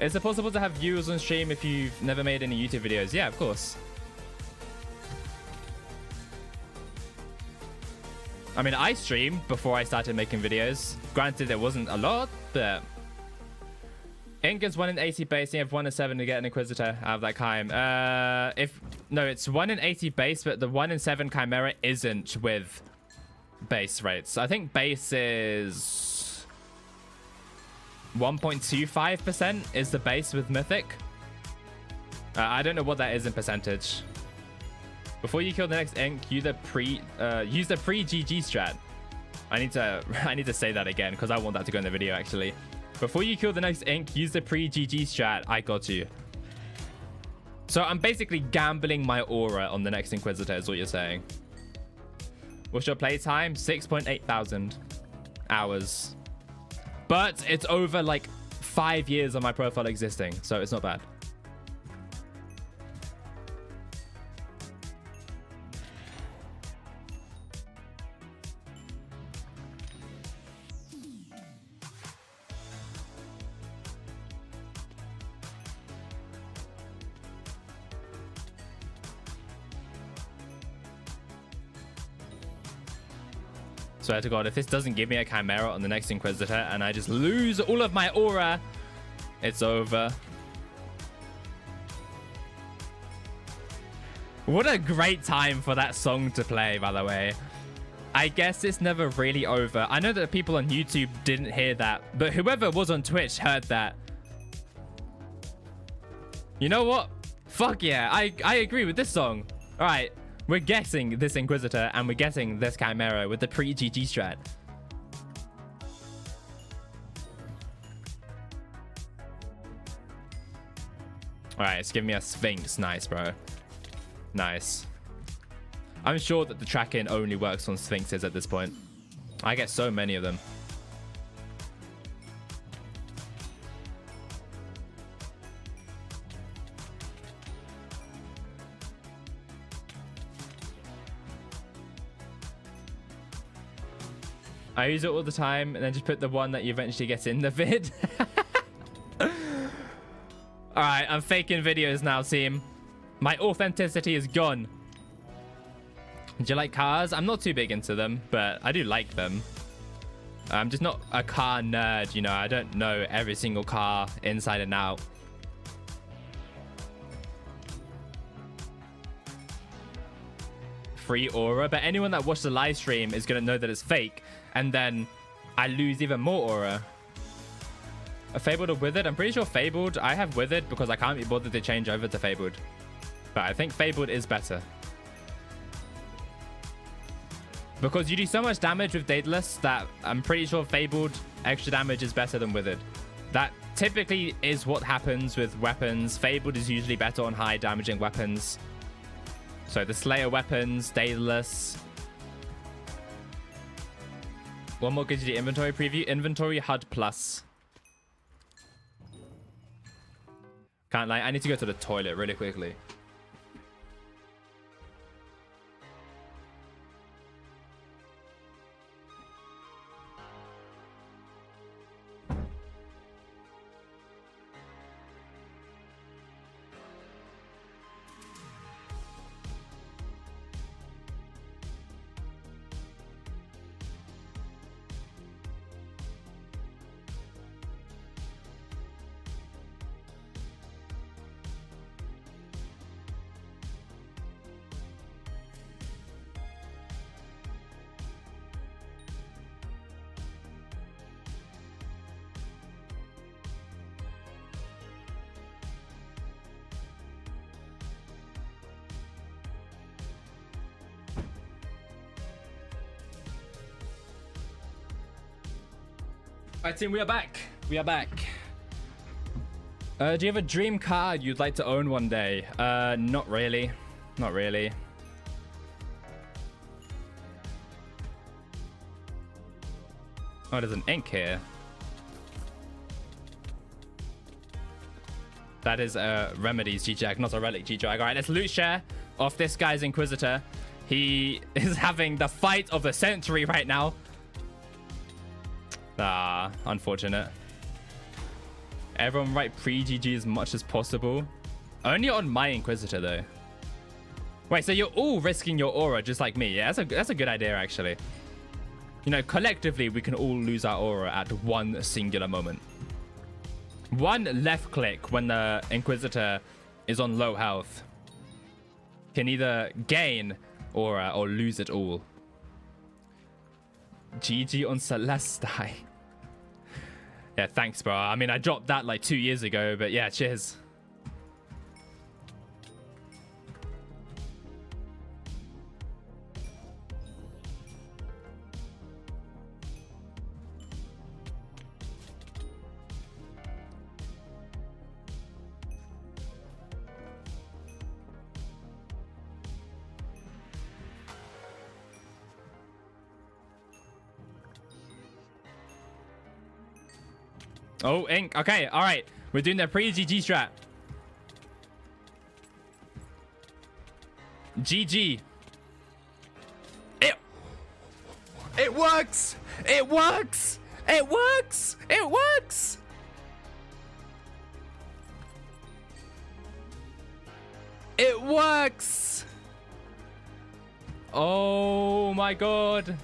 [SPEAKER 1] Is it possible to have viewers on stream if you've never made any YouTube videos? Yeah, of course. I mean, I streamed before I started making videos. Granted, it wasn't a lot, but... Ink is 1 in 80 base, and you have 1 in 7 to get an Inquisitor out of that Chime. No, it's 1 in 80 base, but the 1 in 7 Chimera isn't with base rates. I think base is... 1.25% is the base with Mythic. I don't know what that is in percentage. Before you kill the next ink, use the pre-GG strat. I need to say that again because I want that to go in the video actually. Before you kill the next ink, use the pre-GG strat. I got you. So I'm basically gambling my aura on the next Inquisitor is what you're saying. What's your playtime? 6.8 thousand hours. But it's over like 5 years of my profile existing, so it's not bad. Swear to God, if this doesn't give me a Chimera on the next Inquisitor and I just lose all of my aura, it's over. What a great time for that song to play, by the way. I guess it's never really over. I know that people on YouTube didn't hear that, but whoever was on Twitch heard that. You know what? Fuck yeah, I agree with this song. All right. We're guessing this Inquisitor and we're guessing this Chimera with the pre-GG strat. Alright, it's giving me a Sphinx. Nice, bro. Nice. I'm sure that the tracking only works on Sphinxes at this point. I get so many of them. I use it all the time and then just put the one that you eventually get in the vid. Alright, I'm faking videos now, team. My authenticity is gone. Do you like cars? I'm not too big into them, but I do like them. I'm just not a car nerd, you know. I don't know every single car inside and out. Free aura, but anyone that watched the live stream is going to know that it's fake. And then I lose even more aura. A Fabled or Withered? I'm pretty sure Fabled. I have Withered because I can't be bothered to change over to Fabled. But I think Fabled is better. Because you do so much damage with Daedalus that I'm pretty sure Fabled extra damage is better than Withered. That typically is what happens with weapons. Fabled is usually better on high damaging weapons. So the Slayer weapons, Daedalus. One more gives you the inventory preview. Inventory HUD plus. Can't lie, I need to go to the toilet really quickly. Alright team, we are back. We are back. Do you have a dream card you'd like to own one day? Not really. Not really. Oh, there's an ink here. That is Remedies G-Jag, not a Relic G-Jag. Alright, let's loot share off this guy's Inquisitor. He is having the fight of the century right now. Ah, unfortunate. Everyone write pre-GG as much as possible. Only on my Inquisitor, though. Wait, so you're all risking your aura just like me. Yeah, that's a good idea, actually. You know, collectively, we can all lose our aura at one singular moment. One left click when the Inquisitor is on low health can either gain aura or lose it all. GG on Celestai. Yeah, thanks, bro. I mean, I dropped that like 2 years ago, but yeah, cheers. Oh, ink. Okay, all right. We're doing the pre-GG strat. GG. It works. It works. It works. It works. It works. Oh my God.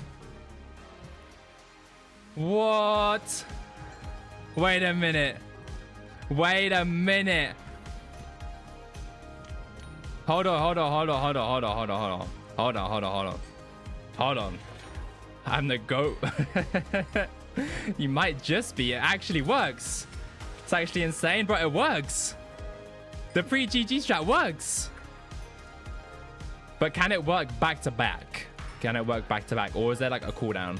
[SPEAKER 1] What? Wait a minute. Wait a minute. Hold on, hold on, hold on, hold on, hold on, hold on, hold on. Hold on, hold on, hold on. Hold on. I'm the GOAT. You might just be. It actually works. It's actually insane, but it works. The pre-GG strat works. But can it work back to back? Can it work back to back? Or is there like a cooldown?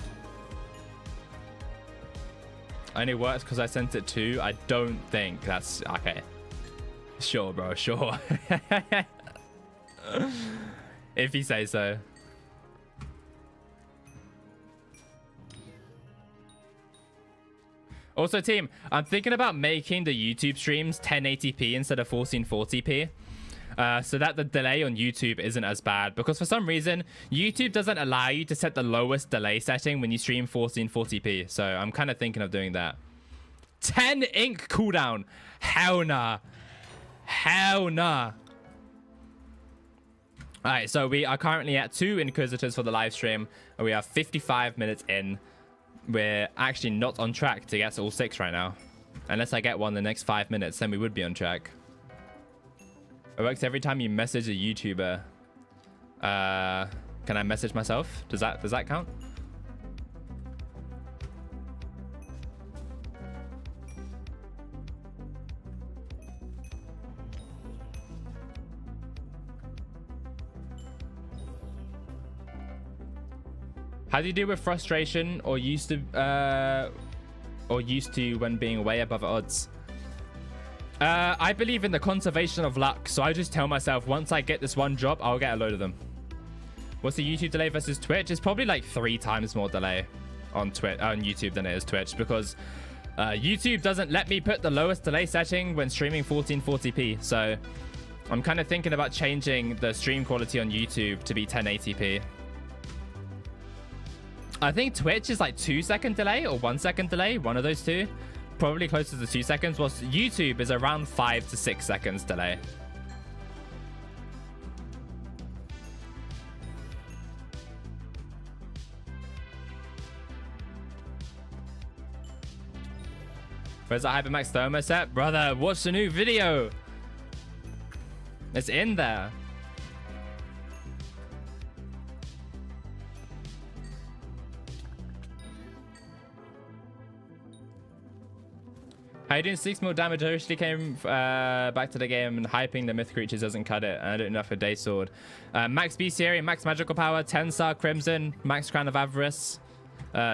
[SPEAKER 1] Only works because I sent it to. I don't think that's okay. Sure, bro. Sure. If you say so. Also, team, I'm thinking about making the YouTube streams 1080p instead of 1440p. So that the delay on YouTube isn't as bad, because for some reason YouTube doesn't allow you to set the lowest delay setting when you stream 1440p. So I'm kind of thinking of doing that. 10 ink cooldown. Hell nah. Hell nah. All right, so we are currently at 2 Inquisitors for the live stream, and we are 55 minutes in. We're actually not on track to get to all 6 right now. Unless I get one in the next 5 minutes, then we would be on track. It works every time you message a YouTuber. Can I message myself? Does that count? How do you deal with frustration or used to when being way above odds? I believe in the conservation of luck, so I just tell myself once I get this one job, I'll get a load of them. What's the YouTube delay versus Twitch? It's probably like 3 times more delay on YouTube than it is Twitch, because YouTube doesn't let me put the lowest delay setting when streaming 1440p. So I'm kind of thinking about changing the stream quality on YouTube to be 1080p. I think Twitch is like 2-second delay or 1-second delay, one of those two. Probably closer to 2 seconds, whilst YouTube is around 5 to 6 seconds delay. Where's that Hypermax thermo set? Brother, watch the new video. It's in there. How you doing? 6 more damage. I recently came back to the game and hyping the myth creatures doesn't cut it. I don't know for Day Sword. Max Bestiary, Max Magical Power, 10-star Crimson, Max Crown of Avarice,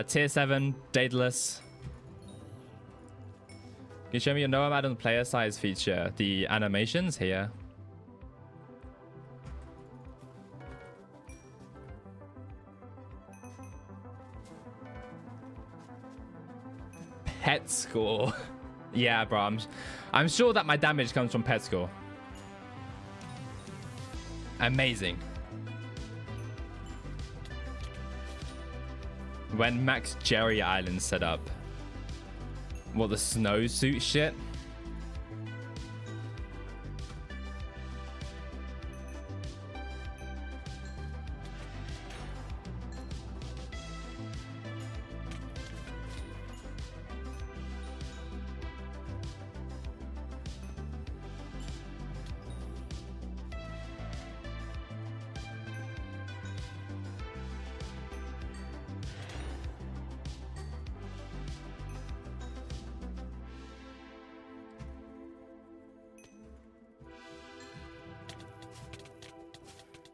[SPEAKER 1] Tier 7, Daedalus. Can you show me your Nomad on player size feature? The animations here. Pet score. Yeah, bro. I'm sure that my damage comes from pet score. Amazing. When Max Jerry Island set up. What, the snowsuit shit?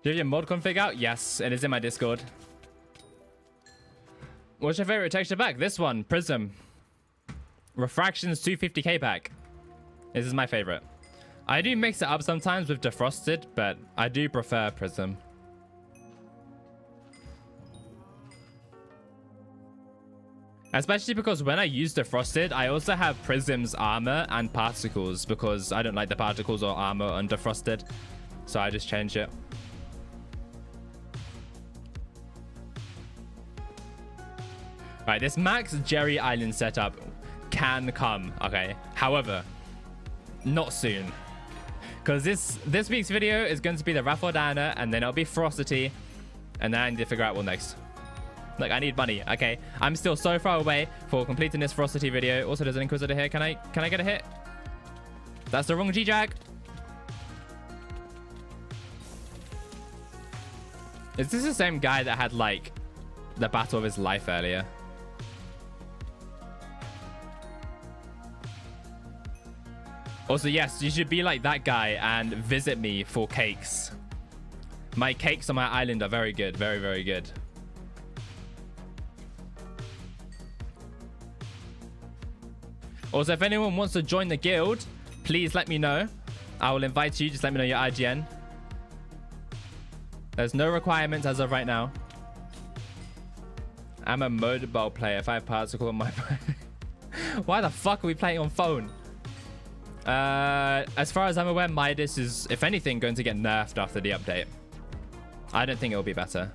[SPEAKER 1] Do you have your mod config out? Yes, it is in my Discord. What's your favorite texture pack? This one, Prism. Refractions 250k pack. This is my favorite. I do mix it up sometimes with Defrosted, but I do prefer Prism. Especially because when I use Defrosted, I also have Prism's armor and particles, because I don't like the particles or armor on Defrosted. So I just change it. Right, this Max Jerry Island setup can come, okay? However, not soon. Because this week's video is going to be the Raffordana, and then it'll be Ferocity, and then I need to figure out what next. Like, I need money, okay? I'm still so far away for completing this Ferocity video. Also, there's an Inquisitor here. Can I get a hit? That's the wrong G-Jag. Is this the same guy that had, like, the battle of his life earlier? Also, yes, you should be like that guy and visit me for cakes. My cakes on my island are very good. Very, very good. Also, if anyone wants to join the guild, please let me know. I will invite you. Just let me know your IGN. There's no requirements as of right now. I'm a mobile player. If I have particle on my... Why the fuck are we playing on phone? As far as I'm aware, Midas is, if anything, going to get nerfed after the update. I don't think it'll be better.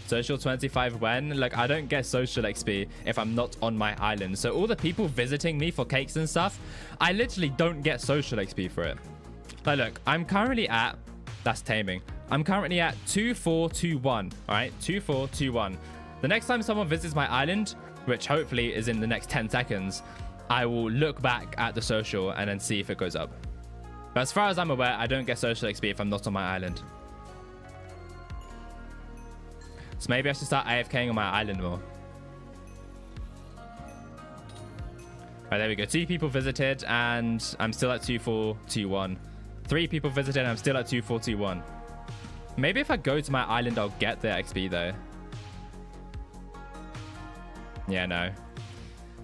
[SPEAKER 1] Social 25 when? Like, I don't get social XP if I'm not on my island. So all the people visiting me for cakes and stuff, I literally don't get social XP for it. Like, look, I'm currently at... That's taming. I'm currently at 2421. All right, 2421. The next time someone visits my island, which hopefully is in the next 10 seconds, I will look back at the social and then see if it goes up. But as far as I'm aware, I don't get social XP if I'm not on my island. So maybe I should start AFKing on my island more. Right, there we go. 2 people visited and I'm still at 2421. 3 people visited and I'm still at 2421. Maybe if I go to my island, I'll get the XP though. Yeah, no.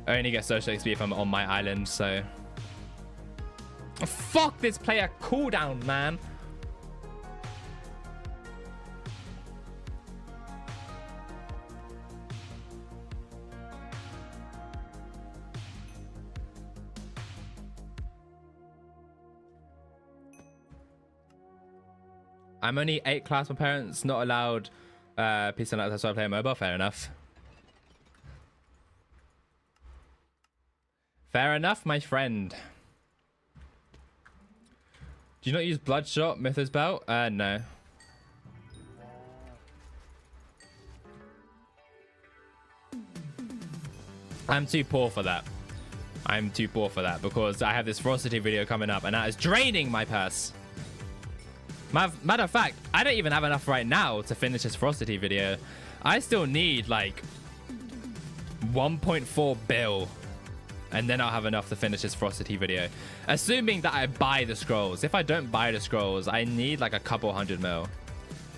[SPEAKER 1] I only get social XP if I'm on my island, so... Oh, fuck this player cooldown, man. I'm only 8 class. My parents not allowed PC and that's why I play mobile. Fair enough. Fair enough, my friend. Do you not use Bloodshot, Mythos Belt? No. I'm too poor for that. I'm too poor for that because I have this Ferocity video coming up and that is draining my purse. Matter of fact, I don't even have enough right now to finish this Ferocity video. I still need like 1.4 bill and then I'll have enough to finish this Ferocity video. Assuming that I buy the scrolls. If I don't buy the scrolls, I need like a couple 100 mil.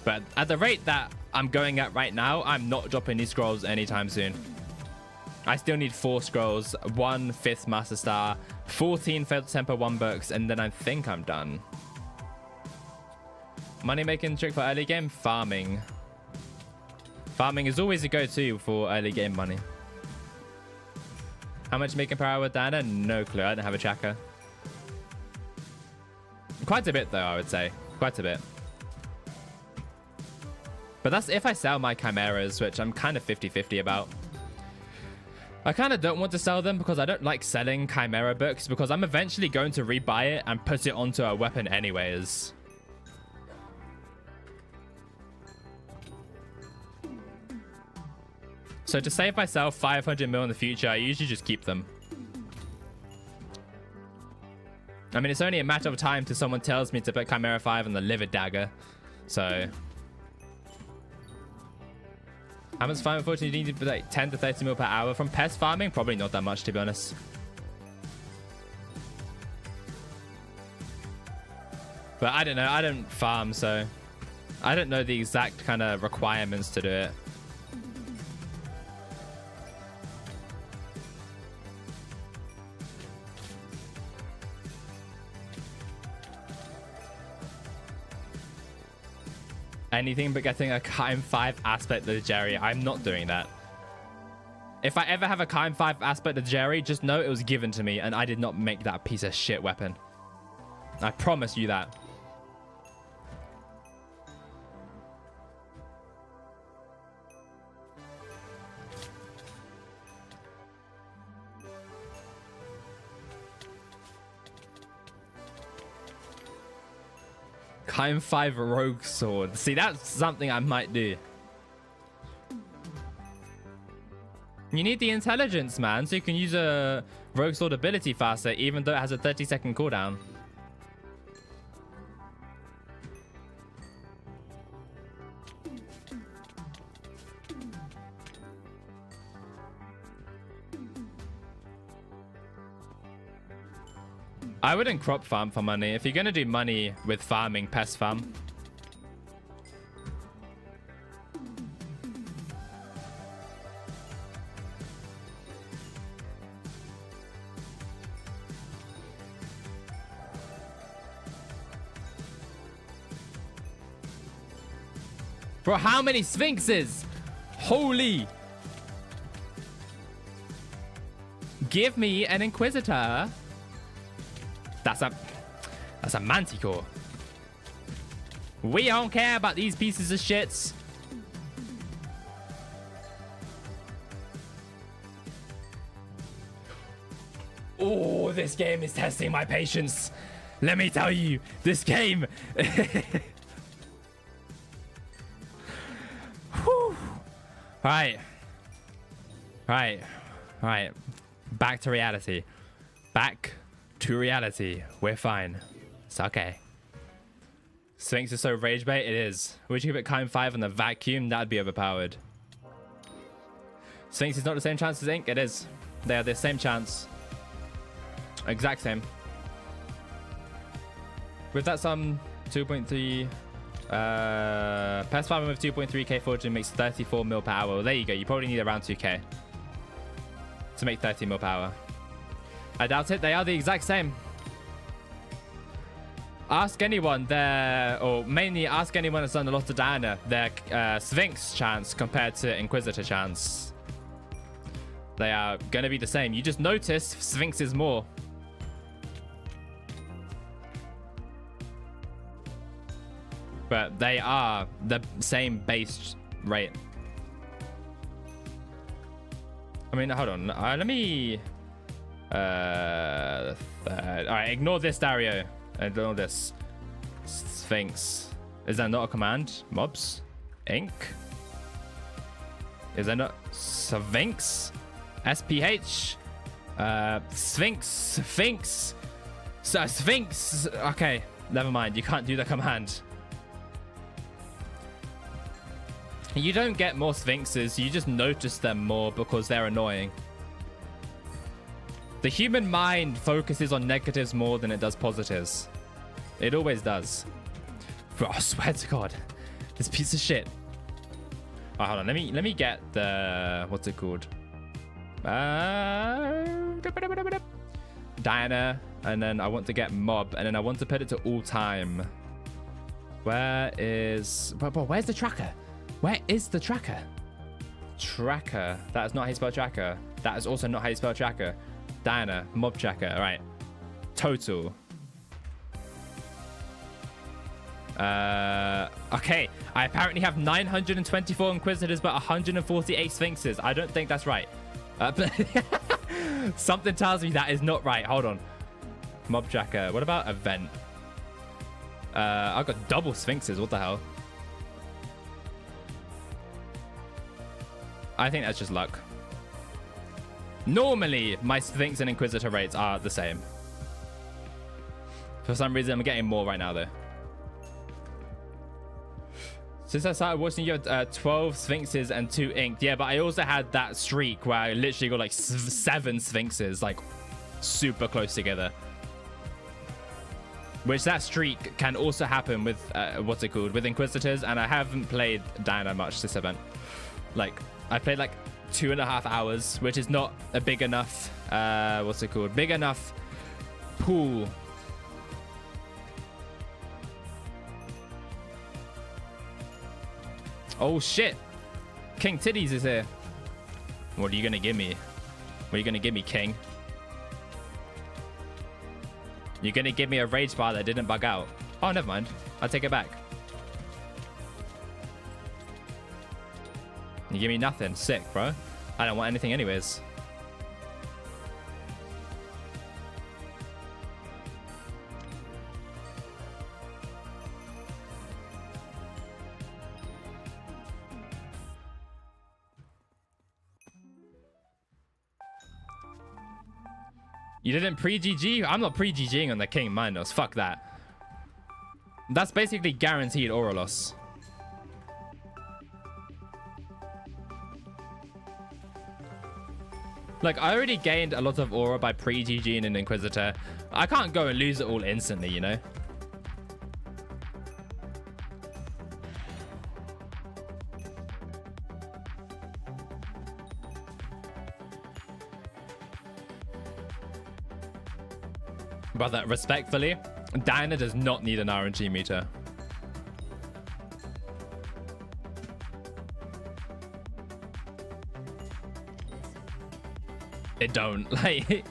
[SPEAKER 1] But at the rate that I'm going at right now, I'm not dropping these scrolls anytime soon. I still need 4 scrolls, 1 5th Master Star, 14 Fatal Temper 1 books, and then I think I'm done. Money making trick for early game? Farming. Farming is always a go-to for early game money. How much making per hour with Dana? No clue. I don't have a tracker. Quite a bit though, I would say. Quite a bit. But that's if I sell my chimeras, which I'm kind of 50-50 about. I kind of don't want to sell them because I don't like selling chimera books because I'm eventually going to rebuy it and put it onto a weapon anyways. So to say if I sell 500 mil in the future, I usually just keep them. I mean, it's only a matter of time till someone tells me to put Chimera 5 on the Livid Dagger. So... How much farming fortune do you need to like 10 to 30 mil per hour? From pest farming? Probably not that much, to be honest. But I don't know. I don't farm, so... I don't know the exact kind of requirements to do it. Anything but getting a Kime 5 aspect of the Jerry. I'm not doing that. If I ever have a Kime 5 aspect of the Jerry, just know it was given to me and I did not make that piece of shit weapon. I promise you that. Kime 5 Rogue Sword. See, that's something I might do. You need the intelligence, man, so you can use a Rogue Sword ability faster, even though it has a 30-second cooldown. I wouldn't crop farm for money. If you're going to do money with farming, pest farm. Bro, how many Sphinxes? Holy. Give me an Inquisitor. That's a Manticore. We don't care about these pieces of shits. Oh, this game is testing my patience. Let me tell you, this game. Right. Back to reality. Back to reality. We're fine. It's okay. Sphinx is so rage bait. It is. Would you give it Kime 5 on the vacuum? That'd be overpowered. Sphinx is not the same chance as Ink. It is. They are the same chance. Exact same. With that sum, 2.3 Pest farming with 2.3k fortune makes 34 mil per hour. Well, there you go. You probably need around 2k to make 30 mil per hour. I doubt it. They are the exact same. Ask anyone there, or mainly ask anyone that's done a lot of Diana, their Sphinx chance compared to Inquisitor chance. They are going to be the same. You just notice Sphinx is more. But they are the same base rate. I mean, hold on. Let me... All right, ignore this, Dario. Ignore this. Sphinx. Is that not a command? Mobs? Ink? Is that not... Sphinx? SPH? Sphinx? Sphinx? Sphinx? Okay, never mind. You can't do the command. You don't get more Sphinxes, you just notice them more because they're annoying. The human mind focuses on negatives more than it does positives. It always does. Bro, I swear to God. This piece of shit. Oh, hold on, let me get the... What's it called? Diana, and then I want to get mob, and then I want to put it to all time. Where is... Bro, where's the tracker? Where is the tracker? Tracker. That is not how you spell tracker. That is also not how you spell tracker. Diana, mob tracker. All right. Total. Okay. I apparently have 924 Inquisitors, but 148 Sphinxes. I don't think that's right. Something tells me that is not right. Hold on. Mob tracker. What about event? I've got double Sphinxes. What the hell? I think that's just luck. Normally, my Sphinx and Inquisitor rates are the same. For some reason, I'm getting more right now, though. Since I started watching you, 12 Sphinxes and 2 inked. Yeah, but I also had that streak where I literally got like 7 Sphinxes, like super close together. Which that streak can also happen with, what's it called, with Inquisitors. And I haven't played Diana much this event. Like... I played like 2.5 hours, which is not a big enough, what's it called? Big enough pool. Oh shit. King Titties is here. What are you gonna give me? What are you gonna give me, King? You're gonna give me a rage bar that didn't bug out. Oh, never mind. I'll take it back. You give me nothing. Sick, bro. I don't want anything anyways. You didn't pre-GG? I'm not pre-GGing on the King Minos. Fuck that. That's basically guaranteed aura loss. Like, I already gained a lot of aura by pre-GGing an Inquisitor. I can't go and lose it all instantly, you know? Brother, respectfully, Diana does not need an RNG meter. It don't. Like,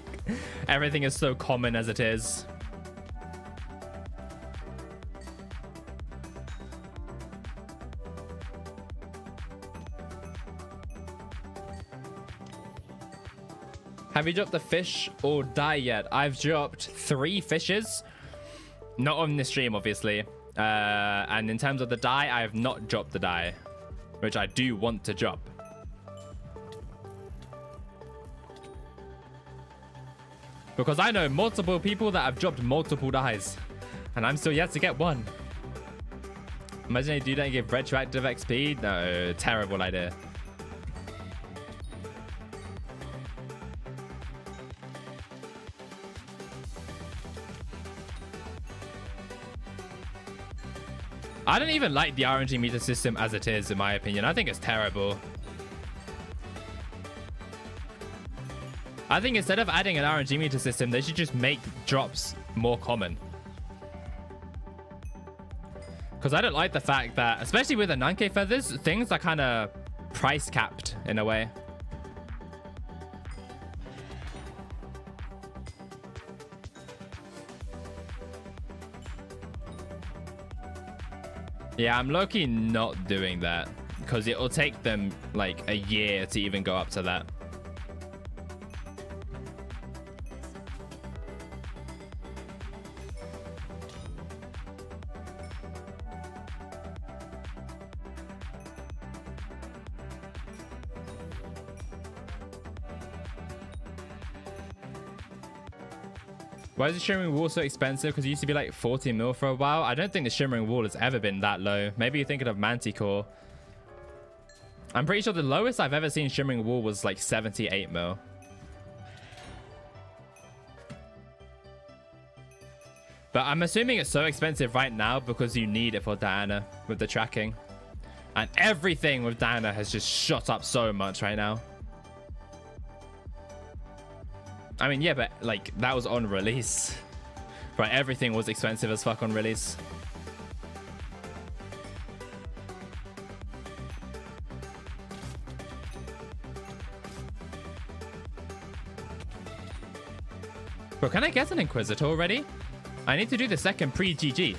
[SPEAKER 1] everything is so common as it is. Have you dropped the fish or die yet? I've dropped 3 fishes. Not on this stream, obviously. And in terms of the die, I have not dropped the die, which I do want to drop. Because I know multiple people that have dropped multiple dies. And I'm still yet to get one. Imagine they do that and give retroactive XP. No, terrible idea. I don't even like the RNG meter system as it is, in my opinion. I think it's terrible. I think instead of adding an RNG meter system, they should just make drops more common. Because I don't like the fact that, especially with the 9k feathers, things are kind of price capped in a way. Yeah, I'm low-key not doing that because it'll take them like a year to even go up to that. Why is the shimmering wall so expensive? Because it used to be like 40 mil for a while. I don't think the shimmering wall has ever been that low. Maybe you're thinking of Manticore. I'm pretty sure the lowest I've ever seen shimmering wall was like 78 mil. But I'm assuming it's so expensive right now because you need it for Diana with the tracking. And everything with Diana has just shot up so much right now. I mean, yeah, but like that was on release. Right, everything was expensive as fuck on release. Bro, can I get an Inquisitor already? I need to do the second pre-GG.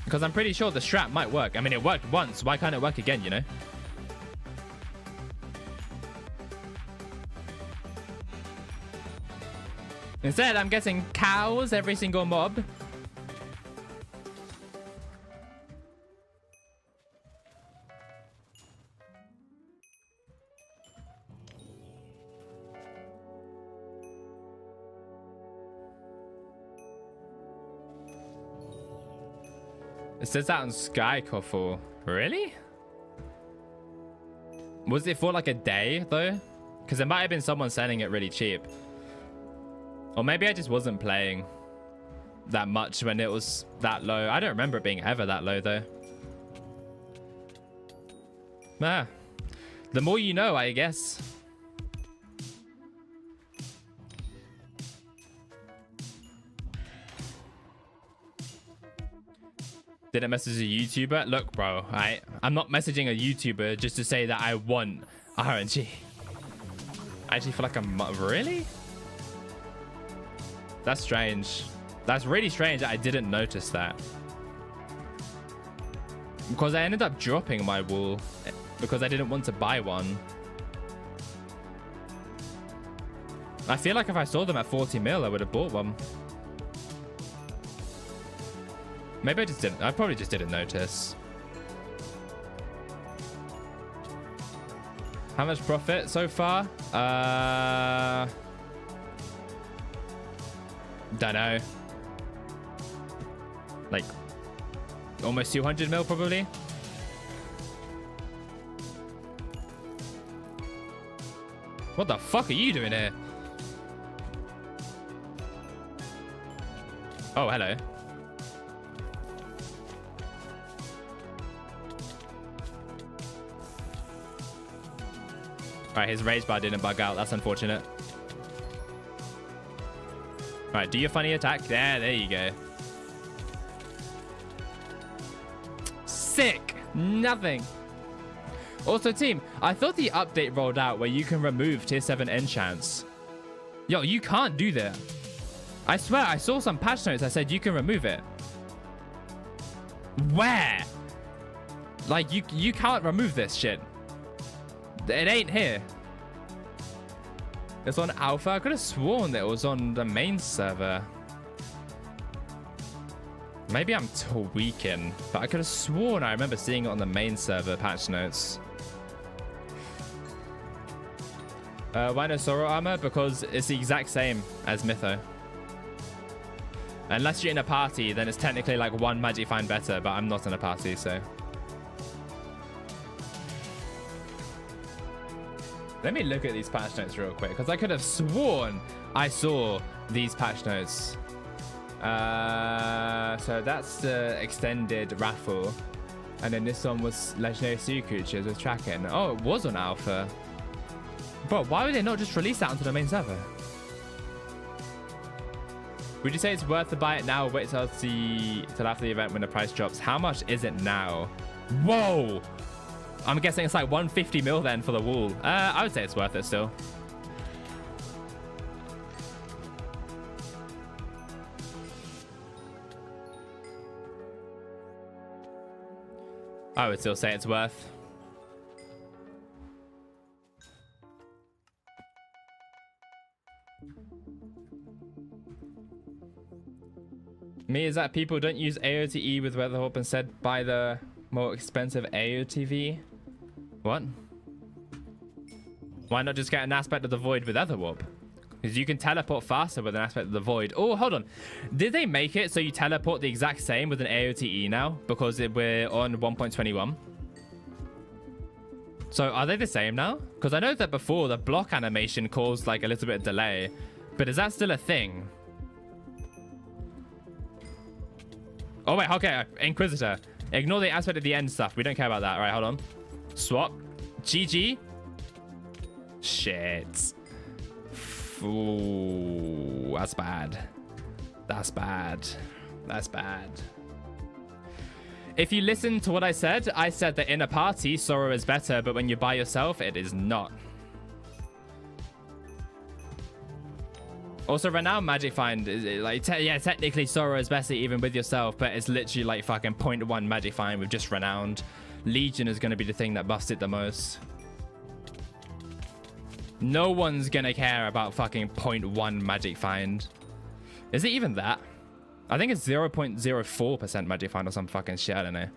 [SPEAKER 1] Because I'm pretty sure the strat might work. I mean, it worked once. Why can't it work again, you know? Instead, I'm getting cows every single mob. It says that on Skyblock. Really? Was it for like a day though? Because there might have been someone selling it really cheap. Or maybe I just wasn't playing that much when it was that low. I don't remember it being ever that low though. Ah, the more you know, I guess. Didn't message a YouTuber? Look, bro, I'm not messaging a YouTuber just to say that I want RNG. I actually feel like I'm... Really? That's strange. That's really strange that I didn't notice that. Because I ended up dropping my wool because I didn't want to buy one. I feel like if I saw them at 40 mil, I would have bought one. Maybe I just didn't. I probably just didn't notice. How much profit so far? Don't know. Like almost 200 mil probably. What the fuck are you doing here? Oh, hello. Alright, his rage bar didn't bug out. That's unfortunate. Alright, do your funny attack. There you go. Sick. Nothing. Also, team, I thought the update rolled out where you can remove tier 7 enchants. Yo, you can't do that. I swear, I saw some patch notes that said you can remove it. Where? Like, you can't remove this shit. It ain't here. It's on alpha. I could have sworn that it was on the main server. Maybe I'm tweaking, but I could have sworn I remember seeing it on the main server patch notes. Why no Soro armor? Because it's the exact same as Mytho. Unless you're in a party, then it's technically like one magic find better, but I'm not in a party, so. Let me look at these patch notes real quick, because I could have sworn I saw these patch notes. So that's the extended raffle. And then this one was legendary sea creatures with tracking. Oh, it was on alpha. Bro, why would they not just release that onto the main server? Would you say it's worth to buy it now or wait till after the event when the price drops? How much is it now? Whoa! I'm guessing it's like 150 mil then for the wool. I would say it's worth it still. I would still say it's worth. Me is that people don't use AOTE with Weatherwarp, instead buy the more expensive AOTV. What? Why not just get an aspect of the void with Weatherwarp? Because you can teleport faster with an aspect of the void. Oh, hold on. Did they make it so you teleport the exact same with an AOTE now? Because we're on 1.21. So are they the same now? Because I know that before the block animation caused like a little bit of delay. But is that still a thing? Oh, wait. Okay. Inquisitor. Ignore the aspect of the end stuff. We don't care about that. All right, hold on. Swap. GG. Shit. Ooh, that's bad. That's bad. That's bad. If you listen to what I said that in a party, Sorrow is better, but when you're by yourself, it is not. Also, Renowned Magic Find is like, yeah, technically Sorrow is better even with yourself, but it's literally like fucking 0.1 Magic Find with just Renowned. Legion is going to be the thing that buffs it the most. No one's going to care about fucking 0.1 Magic Find. Is it even that? I think it's 0.04% Magic Find or some fucking shit, I don't know.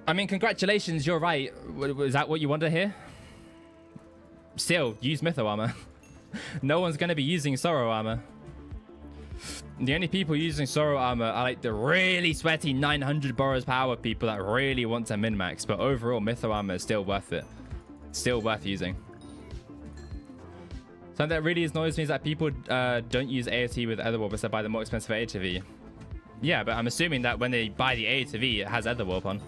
[SPEAKER 1] I mean, congratulations, you're right. Is that what you want to hear? Still, use Mytho Armor. No one's going to be using Sorrow Armor. The only people using Sorrow Armor are like the really sweaty 900 Boros power people that really want to min-max. But overall, Mytho Armor is still worth it. Still worth using. Something that really annoys me is that people don't use AOT with Etherwarp instead buy the more expensive AOTV. Yeah, but I'm assuming that when they buy the AOTV, it has Etherwarp on.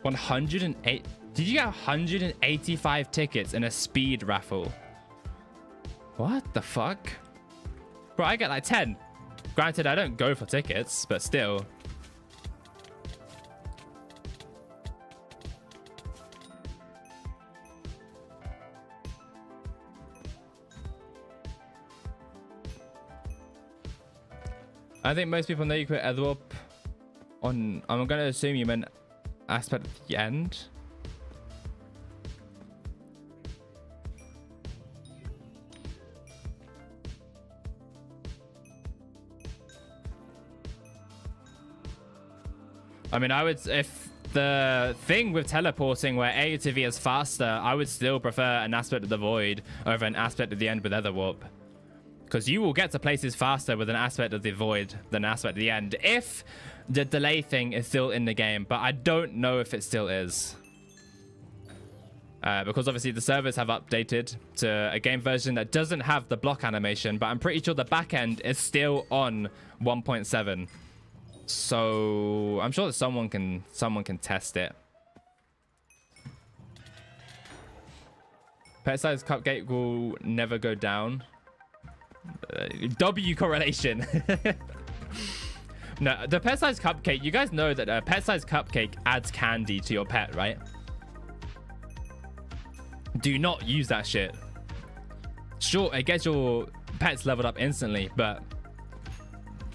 [SPEAKER 1] $108. Did you get 185 tickets in a speed raffle? What the fuck? Bro, I get like 10. Granted, I don't go for tickets, but still. I think most people know you quit Etherwarp on... I'm going to assume you meant aspect at the end. I mean, I would, if the thing with teleporting where A to V is faster, I would still prefer an aspect of the void over an aspect of the end with Etherwarp. Because you will get to places faster with an aspect of the void than an aspect of the end if the delay thing is still in the game, but I don't know if it still is. Because obviously the servers have updated to a game version that doesn't have the block animation, but I'm pretty sure the backend is still on 1.7. So I'm sure that someone can test it. Pet size cupcake will never go down. W correlation. No, the pet size cupcake, you guys know that a pet size cupcake adds candy to your pet, right? Do not use that shit. Sure, it gets your pets leveled up instantly, but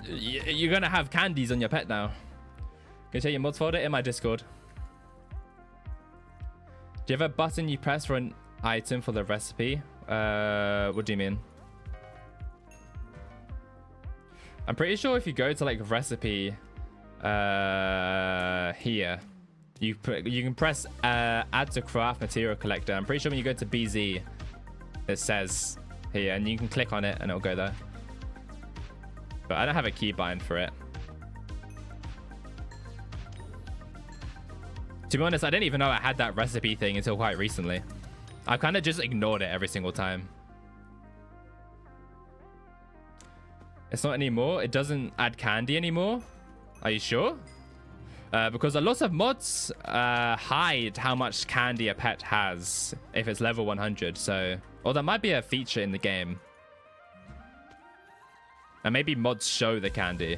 [SPEAKER 1] you're gonna have candies on your pet now. Can you check your mods folder in my Discord? Do you have a button you press for an item for the recipe? What do you mean? I'm pretty sure if you go to like recipe here, you can press add to craft material collector. I'm pretty sure when you go to BZ, it says here, and you can click on it and it'll go there. But I don't have a keybind for it. To be honest, I didn't even know I had that recipe thing until quite recently. I've kind of just ignored it every single time. It's not anymore. It doesn't add candy anymore. Are you sure? Because a lot of mods hide how much candy a pet has if it's level 100. So, or that might be a feature in the game. And maybe mods show the candy.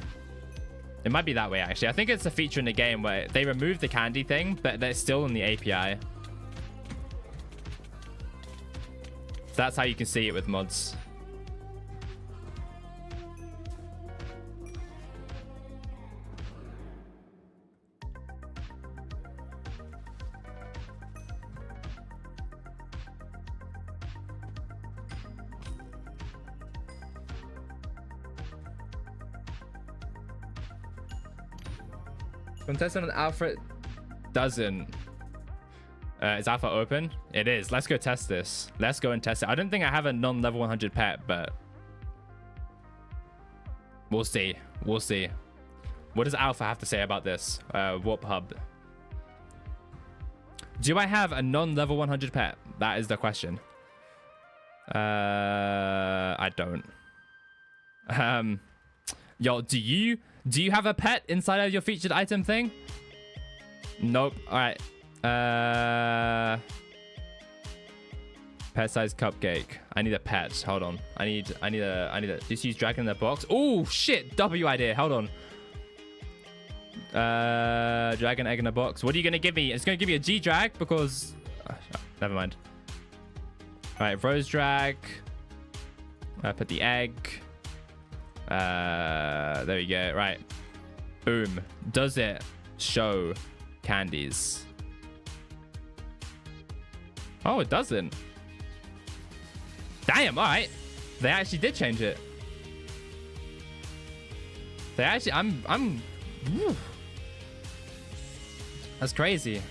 [SPEAKER 1] It might be that way, actually. I think it's a feature in the game where they remove the candy thing, but they're still in the API. So that's how you can see it with mods. Contestant on Alpha doesn't. Is Alpha open? It is. Let's go test this. Let's go and test it. I don't think I have a non-level 100 pet, but we'll see. We'll see. What does Alpha have to say about this? Warp Hub. Do I have a non-level 100 pet? That is the question. I don't. Yo, do you have a pet inside of your featured item thing? Nope. All right. Pet size cupcake. I need a pet. Hold on. I need a just use dragon in the box. Oh shit. W idea. Hold on. Dragon egg in a box. What are you gonna give me? It's gonna give me a G drag because never mind. All right, rose drag. Put the egg. There we go. Right. Boom. Does it show candies? Oh, it doesn't. Damn. All right. They actually did change it. They actually. I'm. Whew. That's crazy.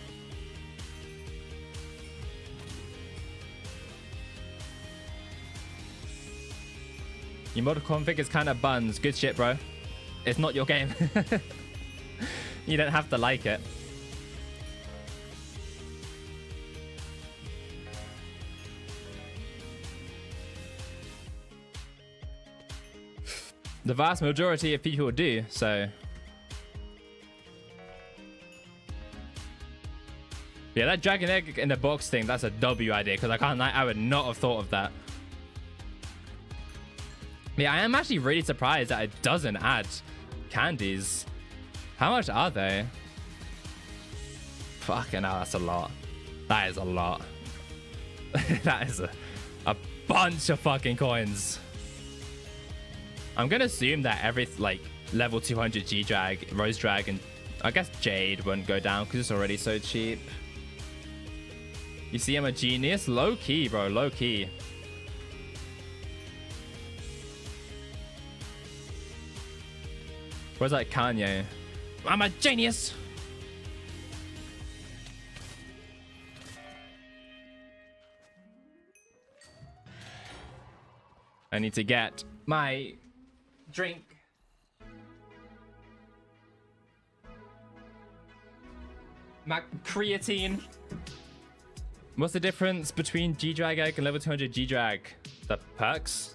[SPEAKER 1] Your mod config is kind of buns. Good shit, bro. It's not your game. You don't have to like it. The vast majority of people do, so. Yeah, that dragon egg in the box thing, that's a W idea, because I would not have thought of that. Yeah, I am actually really surprised that it doesn't add candies. How much are they? Fucking hell, that's a lot. That is a lot. That is a bunch of fucking coins. I'm gonna assume that every like level 200 G drag, Rose drag, and I guess Jade won't go down because it's already so cheap. You see, I'm a genius. Low key, bro. Low key. Where's like Kanye? I'm a genius. I need to get my drink. My creatine. What's the difference between G-Drag egg and level 200 G-Drag? The perks?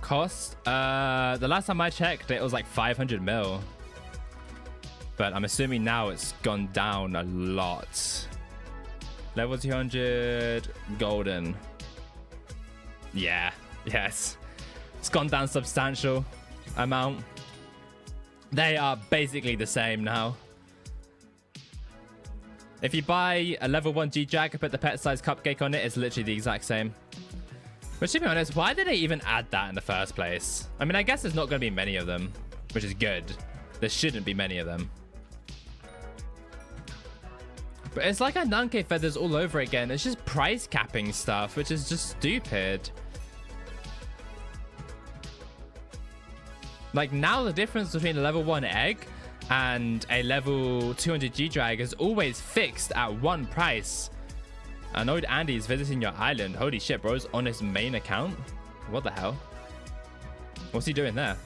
[SPEAKER 1] Cost? The last time I checked, it was like 500 mil. But I'm assuming now it's gone down a lot. Level 200 golden. Yeah, yes. It's gone down substantial amount. They are basically the same now. If you buy a level 1 G-Drag and put the pet size cupcake on it, it's literally the exact same. But to be honest, why did they even add that in the first place? I mean, I guess there's not going to be many of them, which is good. There shouldn't be many of them. But it's like a Nanke feathers all over again. It's just price capping stuff, which is just stupid. Like, now the difference between a level 1 egg and a level 200 G-Drag is always fixed at one price. Annoyed Andy is visiting your island. Holy shit, bro's on his main account? What the hell? What's he doing there?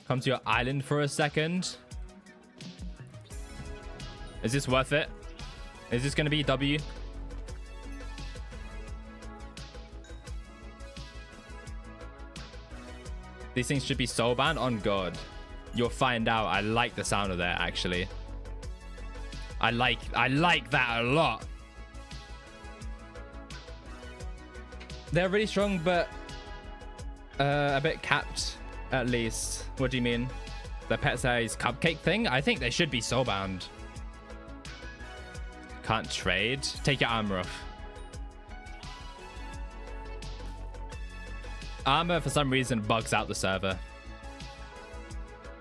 [SPEAKER 1] Come to your island for a second. Is this worth it? Is this going to be W? These things should be soul bound. On God, you'll find out. I like the sound of that, actually. I like that a lot. They're really strong, but a bit capped, at least. What do you mean? The pet size cupcake thing? I think they should be soul bound. Can't trade. Take your armor off. Armor, for some reason, bugs out the server.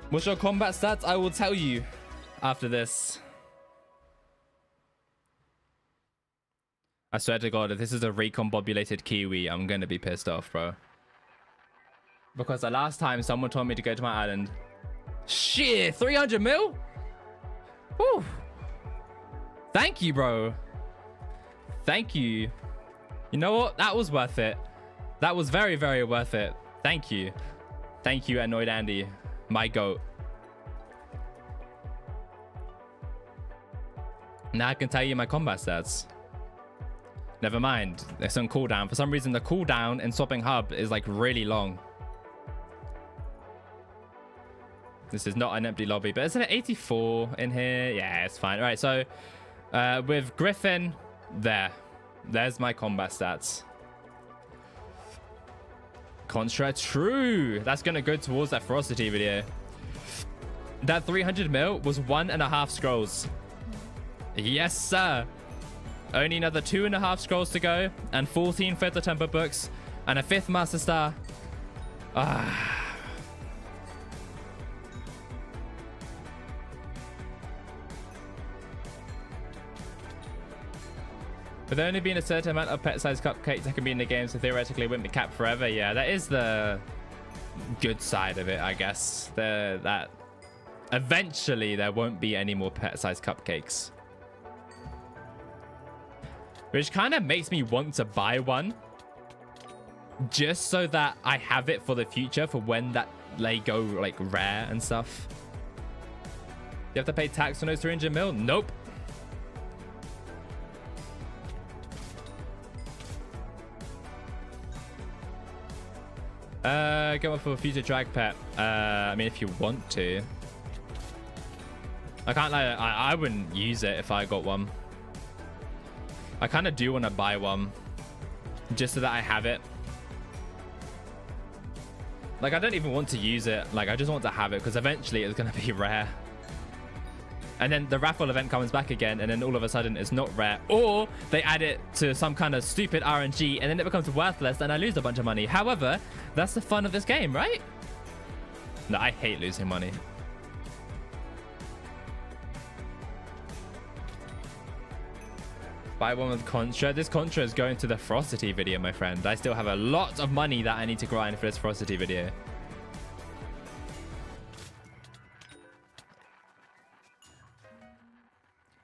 [SPEAKER 1] What's your combat stats? I will tell you after this. I swear to God, if this is a recombobulated Kiwi, I'm going to be pissed off, bro. Because the last time someone told me to go to my island. Shit, 300 mil? Whew. Thank you, bro. Thank you. You know what? That was worth it. That was very, very worth it. Thank you. Thank you, Annoyed Andy. My goat. Now I can tell you my combat stats. Never mind. It's on cooldown. For some reason, the cooldown in swapping hub is like really long. This is not an empty lobby, but isn't it 84 in here? Yeah, it's fine. All right, so with Griffin, there's my combat stats. Contra, true. That's going to go towards that ferocity video. That 300 mil was 1.5 scrolls. Yes, sir. Only another 2.5 scrolls to go, and 14 Feather Temper books, and a 5th Master Star. With there only being a certain amount of pet-sized cupcakes that can be in the game, so theoretically it wouldn't be capped forever. Yeah, that is the good side of it, I guess. That eventually there won't be any more pet-sized cupcakes. Which kind of makes me want to buy one. Just so that I have it for the future, for when that they go like rare and stuff. You have to pay tax on those 300 mil? Nope. Go up for a future drag pet. I mean, if you want to. I can't lie, I wouldn't use it if I got one. I kind of do want to buy one. Just so that I have it. Like, I don't even want to use it. Like, I just want to have it because eventually it's going to be rare. And then the raffle event comes back again, and then all of a sudden it's not rare. Or they add it to some kind of stupid RNG, and then it becomes worthless, and I lose a bunch of money. However, that's the fun of this game, right? No, I hate losing money. Buy one with Contra. This Contra is going to the ferocity video, my friend. I still have a lot of money that I need to grind for this ferocity video.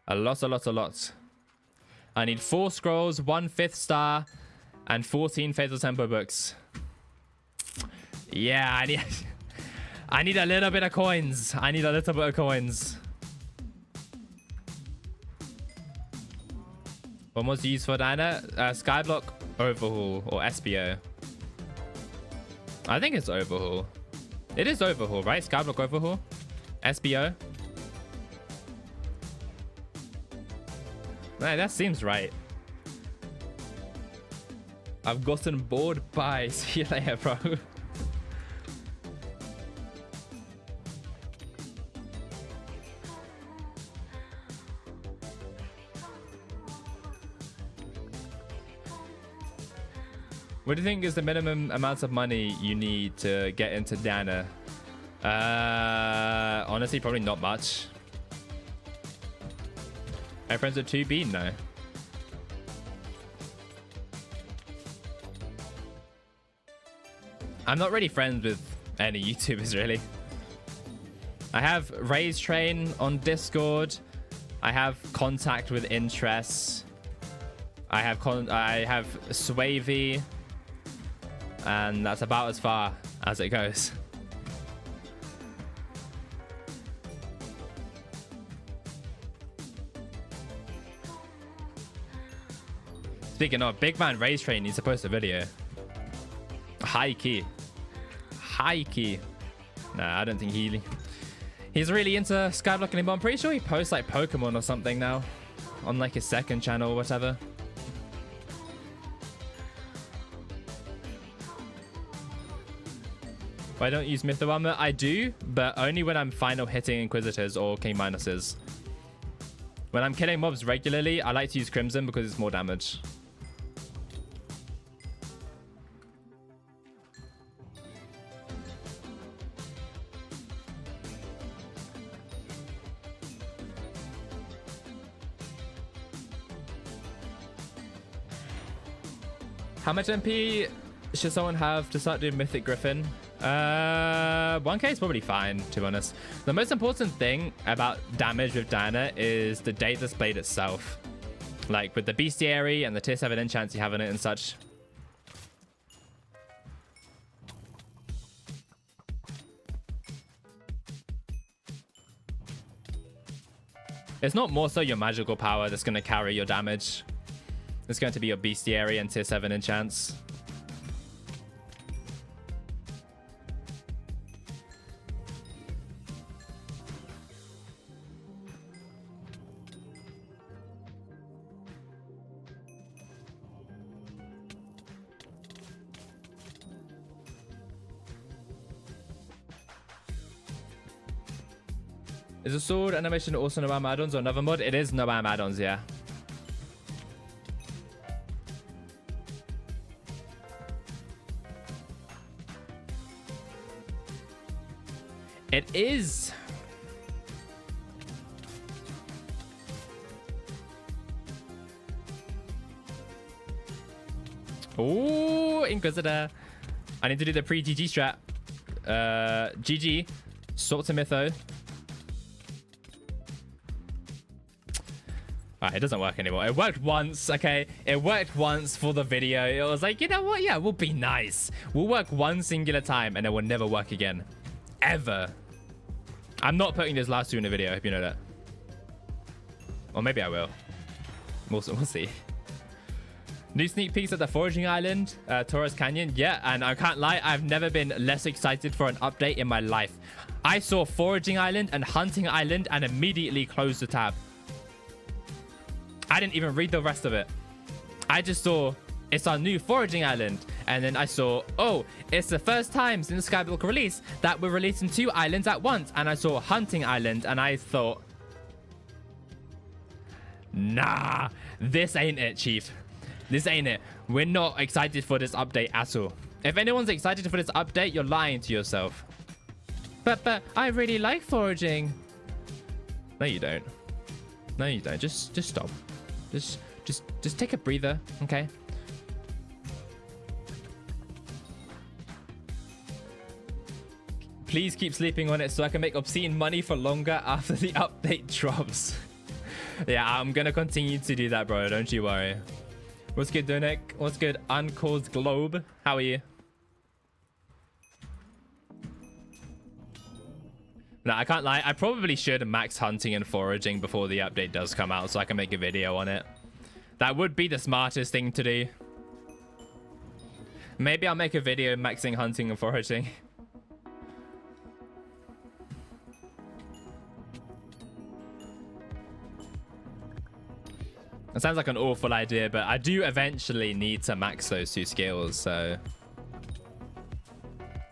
[SPEAKER 1] A lot. I need 4 scrolls, 1 5th star, and 14 Fatal Tempo books. Yeah, I need a little bit of coins. What was used for Diner? Skyblock Overhaul or SBO. I think it's Overhaul. It is Overhaul, right? Skyblock Overhaul. SBO. Nah, that seems right. I've gotten bored. Bye. See you later, bro. What do you think is the minimum amount of money you need to get into Dana? Honestly, probably not much. My friends are 2B? No. I'm not really friends with any YouTubers, really. I have Raise Train on Discord. I have Contact with Interests. I have Swavy. And that's about as far as it goes. Speaking of, Big Man Race Train needs to post a video. High key. High key. Nah, I don't think he's really into Skyblock anymore. I'm pretty sure he posts like Pokemon or something now. On like his second channel or whatever. I don't use Mytho Armor. I do, but only when I'm final hitting Inquisitors or King Minuses. When I'm killing mobs regularly, I like to use Crimson because it's more damage. How much MP should someone have to start doing Mythic Griffin? 1k is probably fine, to be honest. The most important thing about damage with Diana is the Dateless Blade itself. Like with the Bestiary and the tier 7 enchants you have in it and such. It's not more so your magical power that's going to carry your damage. It's going to be your Bestiary and tier 7 enchants. Is the sword animation also Noam add-ons or another mod? It is Noam add-ons, yeah. It is. Oh, Inquisitor. I need to do the pre-GG strat. GG. Swap to Mytho. Alright, it doesn't work anymore. It worked once, okay? It worked once for the video. It was like, you know what? Yeah, we'll be nice. We'll work one singular time and it will never work again. Ever. I'm not putting this last two in the video. I hope you know that. Or maybe I will. We'll see. New sneak peeks at the Foraging Island, Taurus Canyon. Yeah, and I can't lie, I've never been less excited for an update in my life. I saw Foraging Island and Hunting Island and immediately closed the tab. I didn't even read the rest of it. I just saw it's our new Foraging Island. And then I saw, oh, it's the first time since Skyblock release that we're releasing 2 islands at once. And I saw Hunting Island and I thought, nah, this ain't it, Chief. This ain't it. We're not excited for this update at all. If anyone's excited for this update, you're lying to yourself. But I really like foraging. No, you don't. No, you don't. Just stop. Just take a breather, okay? Please keep sleeping on it so I can make obscene money for longer after the update drops. Yeah, I'm gonna continue to do that, bro. Don't you worry. What's good, Donik? What's good, Uncaused Globe? How are you? No, I can't lie. I probably should max hunting and foraging before the update does come out so I can make a video on it. That would be the smartest thing to do. Maybe I'll make a video maxing hunting and foraging. It sounds like an awful idea, but I do eventually need to max those 2 skills, so...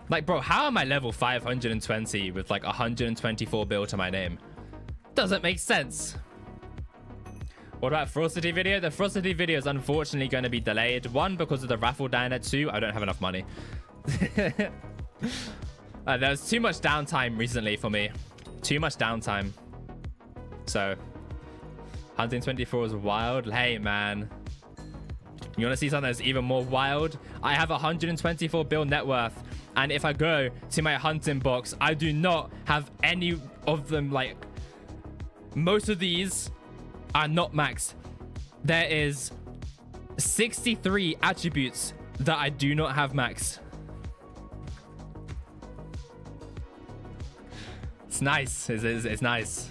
[SPEAKER 1] Like, bro, how am I level 520 with like 124 bill to my name? Doesn't make sense. What about Ferocity video? The Ferocity video is unfortunately going to be delayed. 1, because of the raffle diner. 2, I don't have enough money. There was too much downtime recently for me. Too much downtime. So, 124 is wild. Hey, man. You want to see something that's even more wild? I have 124 bill net worth. And if I go to my hunting box, I do not have any of them. Like, most of these are not maxed. There is 63 attributes that I do not have maxed. It's nice. It's nice.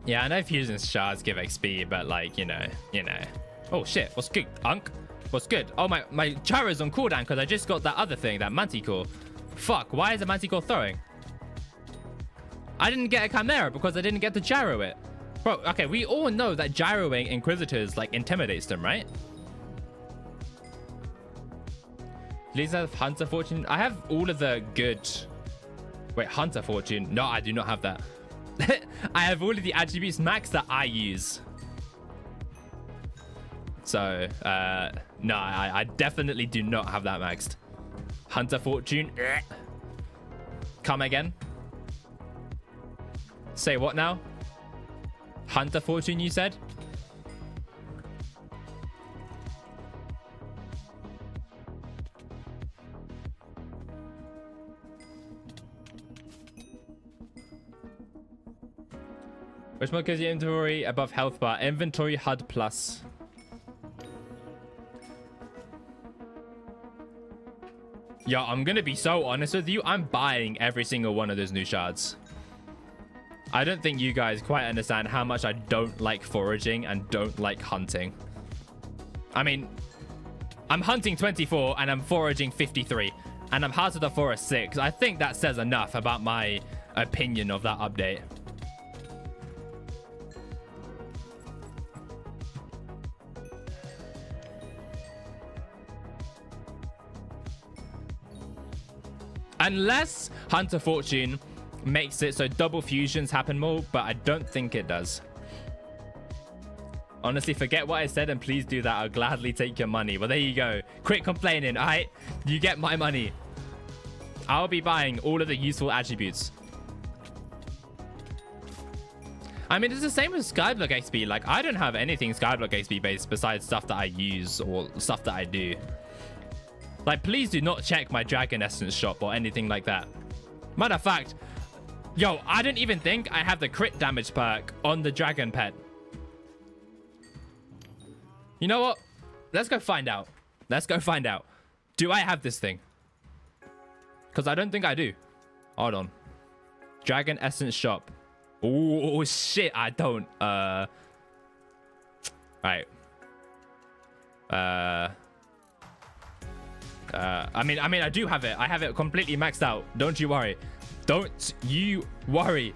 [SPEAKER 1] Yeah, I know fusion shards give XP, but like, you know. Oh shit, what's good, Unk? What's good? Oh, my Charo's on cooldown because I just got that other thing, that Manticore. Fuck, why is the Manticore throwing? I didn't get a Chimera because I didn't get to gyro it. Bro, okay, we all know that gyroing Inquisitors like intimidates them, right? Please have Hunter Fortune. I have all of the good... Wait, Hunter Fortune? No, I do not have that. I have all of the attributes max that I use. So, no, I definitely do not have that maxed. Hunter Fortune. Come again. Say what now? Hunter Fortune, you said? Which one gives you inventory above health bar? Inventory HUD plus. Yo, I'm gonna be so honest with you. I'm buying every single one of those new shards. I don't think you guys quite understand how much I don't like foraging and don't like hunting. I mean, I'm hunting 24 and I'm foraging 53. And I'm Heart of the Forest 6. I think that says enough about my opinion of that update. Unless Hunter Fortune makes it so double fusions happen more, but I don't think it does. Honestly, forget what I said and please do that. I'll gladly take your money. Well, there you go. Quit complaining, all right? You get my money. I'll be buying all of the useful attributes. I mean, it's the same with Skyblock XP. Like, I don't have anything Skyblock XP based besides stuff that I use or stuff that I do. Like, please do not check my Dragon Essence shop or anything like that. Matter of fact, yo, I don't even think I have the crit damage perk on the Dragon Pet. You know what? Let's go find out. Let's go find out. Do I have this thing? Because I don't think I do. Hold on. Dragon Essence shop. Oh, shit, I don't. Right. I mean, I do have it. I have it completely maxed out. Don't you worry. Don't you worry.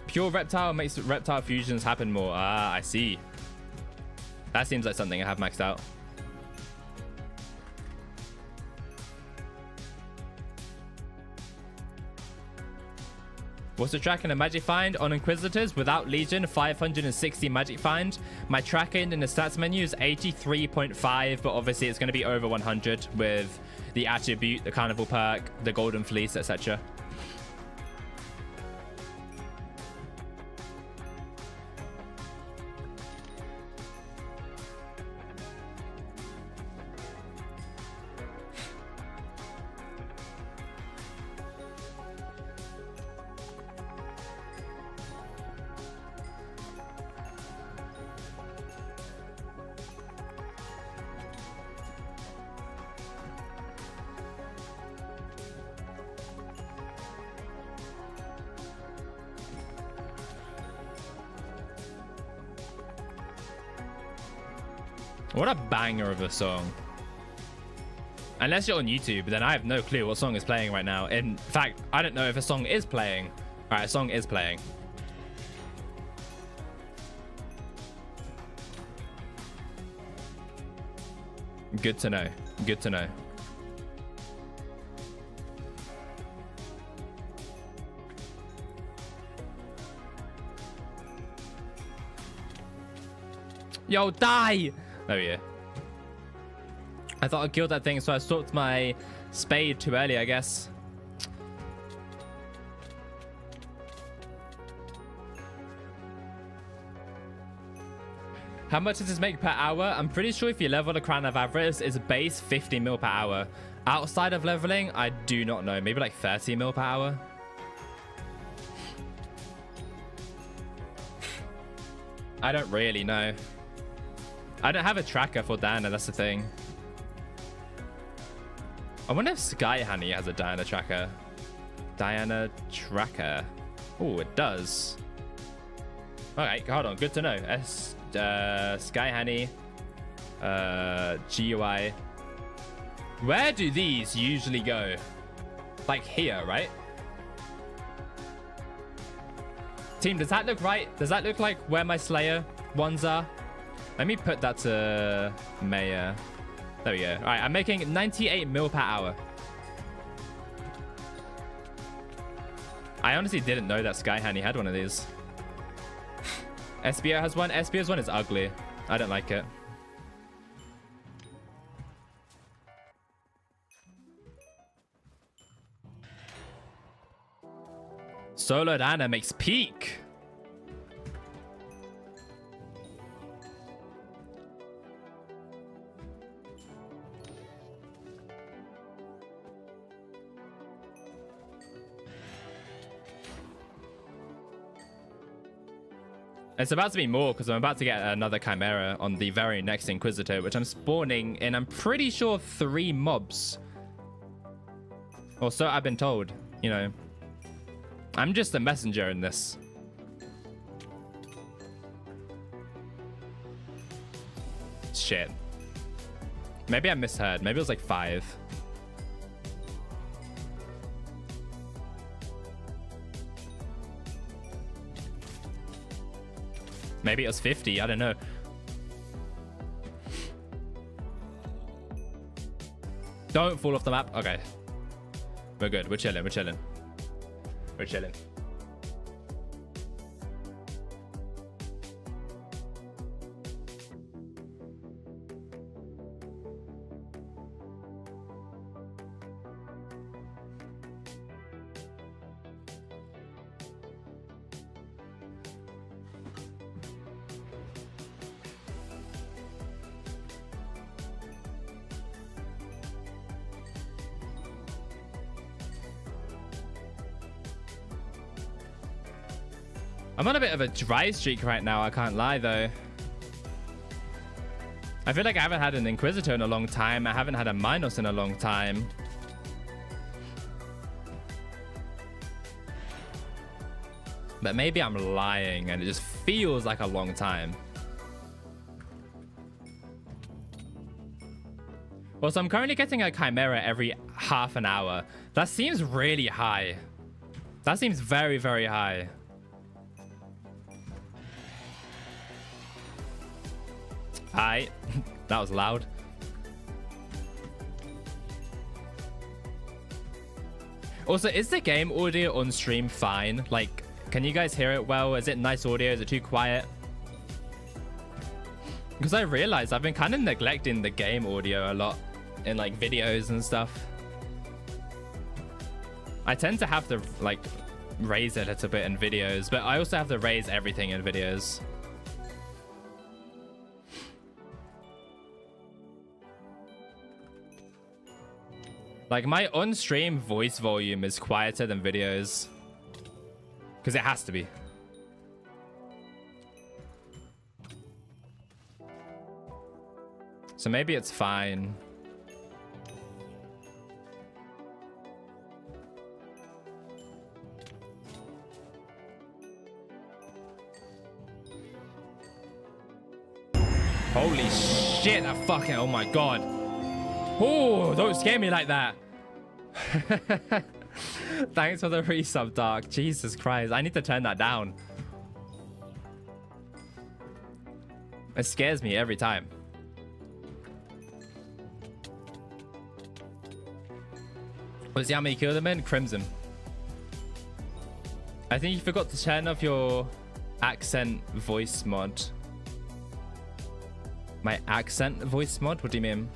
[SPEAKER 1] Pure Reptile makes reptile fusions happen more. Ah, I see. That seems like something I have maxed out. What's the tracking a magic find on Inquisitors without Legion? 560 magic find. My tracking in the stats menu is 83.5, but obviously it's going to be over 100 with the attribute, the carnival perk, the golden fleece, etc. What a banger of a song. Unless you're on YouTube, then I have no clue what song is playing right now. In fact, I don't know if a song is playing. All right, a song is playing. Good to know. Good to know. Yo, die! There we go. I thought I killed that thing, so I swapped my spade too early, I guess. How much does this make per hour? I'm pretty sure if you level the Crown of Avarice, it's base 50 mil per hour. Outside of leveling, I do not know. Maybe like 30 mil per hour. I don't really know. I don't have a tracker for Diana, that's the thing. I wonder if Sky Honey has a Diana tracker. Diana tracker. Oh, it does. Alright, hold on. Good to know. Sky Honey. GUI. Where do these usually go? Like here, right? Team, does that look right? Does that look like where my Slayer ones are? Let me put that to Maya. There we go. All right, I'm making 98 mil per hour. I honestly didn't know that Sky Honey had one of these. SBO has one. SBO's one is ugly. I don't like it. Solo Diana makes peak. It's about to be more because I'm about to get another Chimera on the very next Inquisitor, which I'm spawning in, I'm pretty sure 3 mobs. Or so I've been told, you know. I'm just a messenger in this. Shit. Maybe I misheard. Maybe it was like 5. Maybe it was 50. I don't know. Don't fall off the map. Okay. We're good. We're chilling. We're chilling. We're chilling. I'm on a bit of a dry streak right now, I can't lie though. I feel like I haven't had an Inquisitor in a long time. I haven't had a Minos in a long time. But maybe I'm lying and it just feels like a long time. Well, so I'm currently getting a Chimera every half an hour. That seems really high. That seems very, very high. Hi. That was loud. Also, is the game audio on stream fine? Like, can you guys hear it well? Is it nice audio? Is it too quiet? Because I realized I've been kind of neglecting the game audio a lot in like videos and stuff. I tend to have to like raise it a little bit in videos, but I also have to raise everything in videos. Like, my on-stream voice volume is quieter than videos. Because it has to be. So maybe it's fine. Holy shit, that fucking... Oh my god. Oh, don't scare me like that. Thanks for the resub, Dark. Jesus Christ. I need to turn that down. It scares me every time. Let's see how many kill them in. Crimson. I think you forgot to turn off your accent voice mod. My accent voice mod? What do you mean?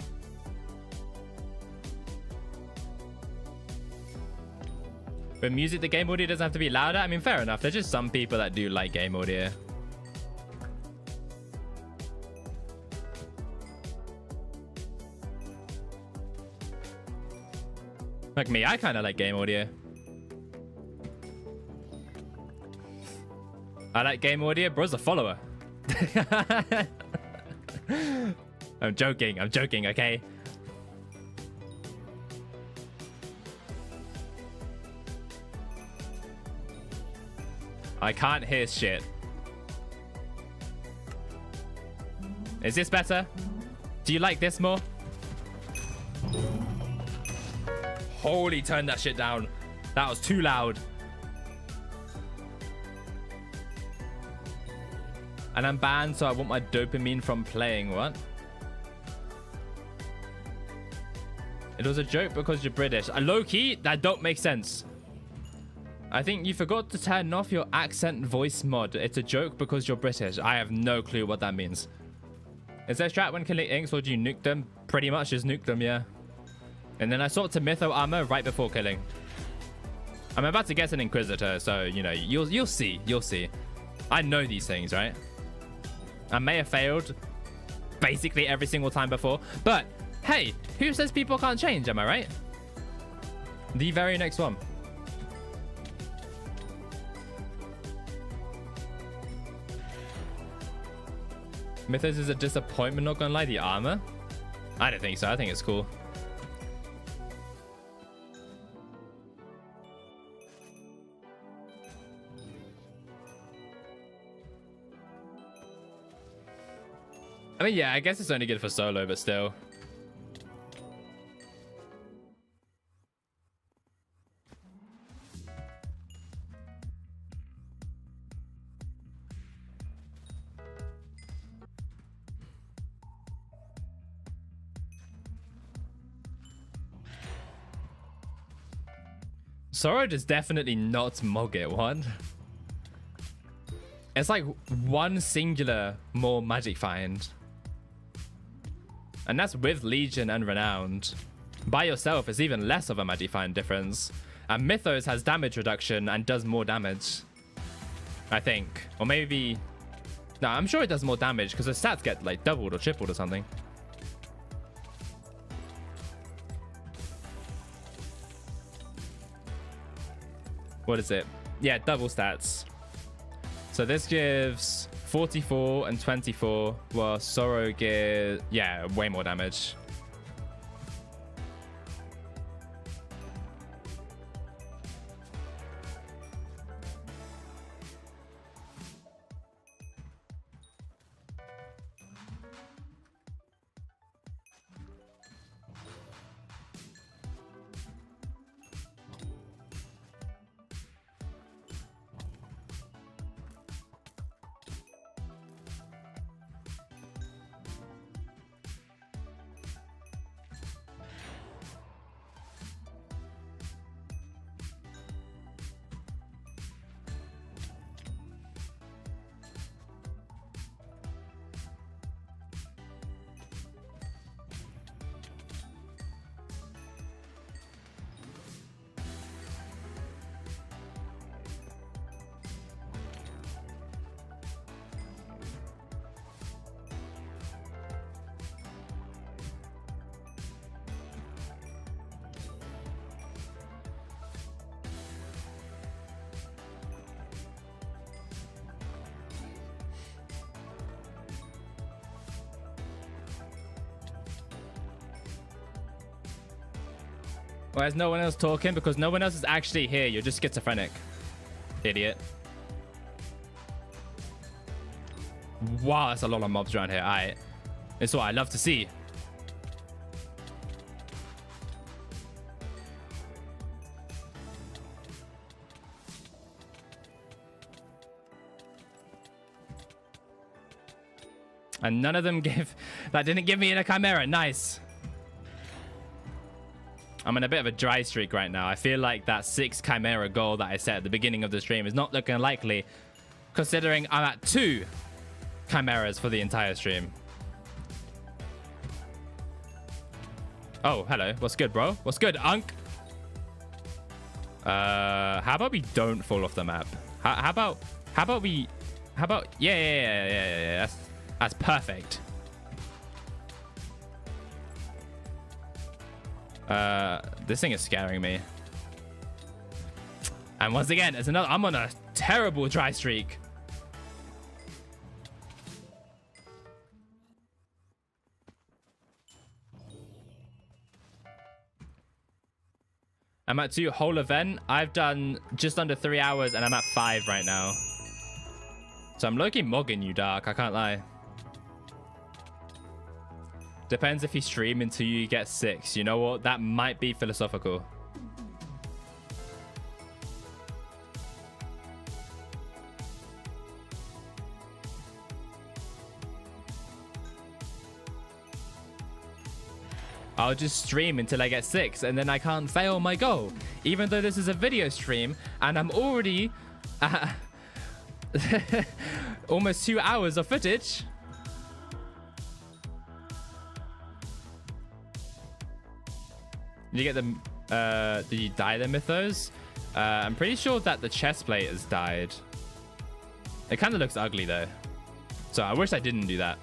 [SPEAKER 1] With music, the game audio doesn't have to be louder. I mean, fair enough. There's just some people that do like game audio. Like me, I kind of like game audio. I like game audio. Bro's a follower. I'm joking, okay? I can't hear shit. Is this better? Do you like this more? Holy, turn that shit down. That was too loud. And I'm banned, so I want my dopamine from playing. What? It was a joke because you're British. Low-key, that don't make sense. I think you forgot to turn off your accent voice mod. It's a joke because you're British. I have no clue what that means. Is there strat when killing inks, or do you nuke them? Pretty much just nuke them, yeah. And then I swapped to Mytho armor right before killing. I'm about to get an Inquisitor, so, you know, you'll see. You'll see. I know these things, right? I may have failed basically every single time before, but hey, who says people can't change? Am I right? The very next one. Mythos is a disappointment, not gonna lie. The armor? I don't think so. I think it's cool. I mean, yeah, I guess it's only good for solo, but still. Sora does definitely not mog it, what? It's like one singular more magic find. And that's with Legion and Renowned. By yourself, it's even less of a magic find difference. And Mythos has damage reduction and does more damage. I think. Or maybe... No, I'm sure it does more damage because the stats get like doubled or tripled or something. What is it? Yeah, double stats. So this gives 44 and 24, while Sorrow gives, yeah, way more damage. Why is no one else talking? Because no one else is actually here. You're just schizophrenic. Idiot. Wow, that's a lot of mobs around here. Alright. It's what I love to see. And none of them give... That didn't give me a Chimera. Nice. I'm in a bit of a dry streak right now. I feel like that 6 Chimera goal that I set at the beginning of the stream is not looking likely, considering I'm at 2 Chimeras for the entire stream. Oh, hello. What's good, bro? What's good, Unk? How about we don't fall off the map? How about yeah. That's perfect. This thing is scaring me. And once again, it's another. I'm on a terrible dry streak. I'm at 2 whole event. I've done just under 3 hours and I'm at 5 right now. So I'm low-key mogging you, Dark. I can't lie. Depends if you stream until you get 6. You know what? That might be philosophical. I'll just stream until I get 6 and then I can't fail my goal. Even though this is a video stream and I'm already almost 2 hours of footage. Did you get the did you dye the mythos? I'm pretty sure that the chest plate has died. It kind of looks ugly though. So I wish I didn't do that.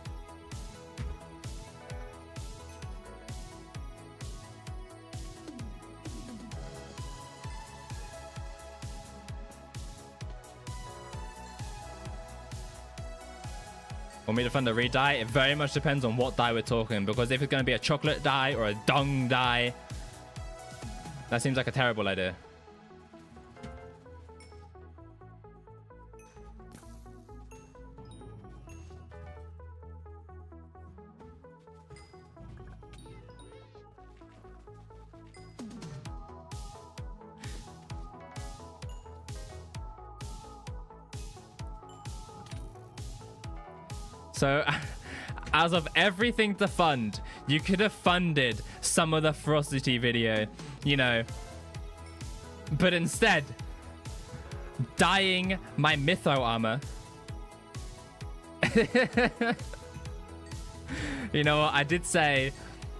[SPEAKER 1] Want me to fund the re-dye? It very much depends on what dye we're talking, because if it's going to be a chocolate dye or a dung dye, that seems like a terrible idea. So, as of everything to fund, you could have funded some of the Ferocity video, you know. But instead, dyeing my Mytho armor. You know what? I did say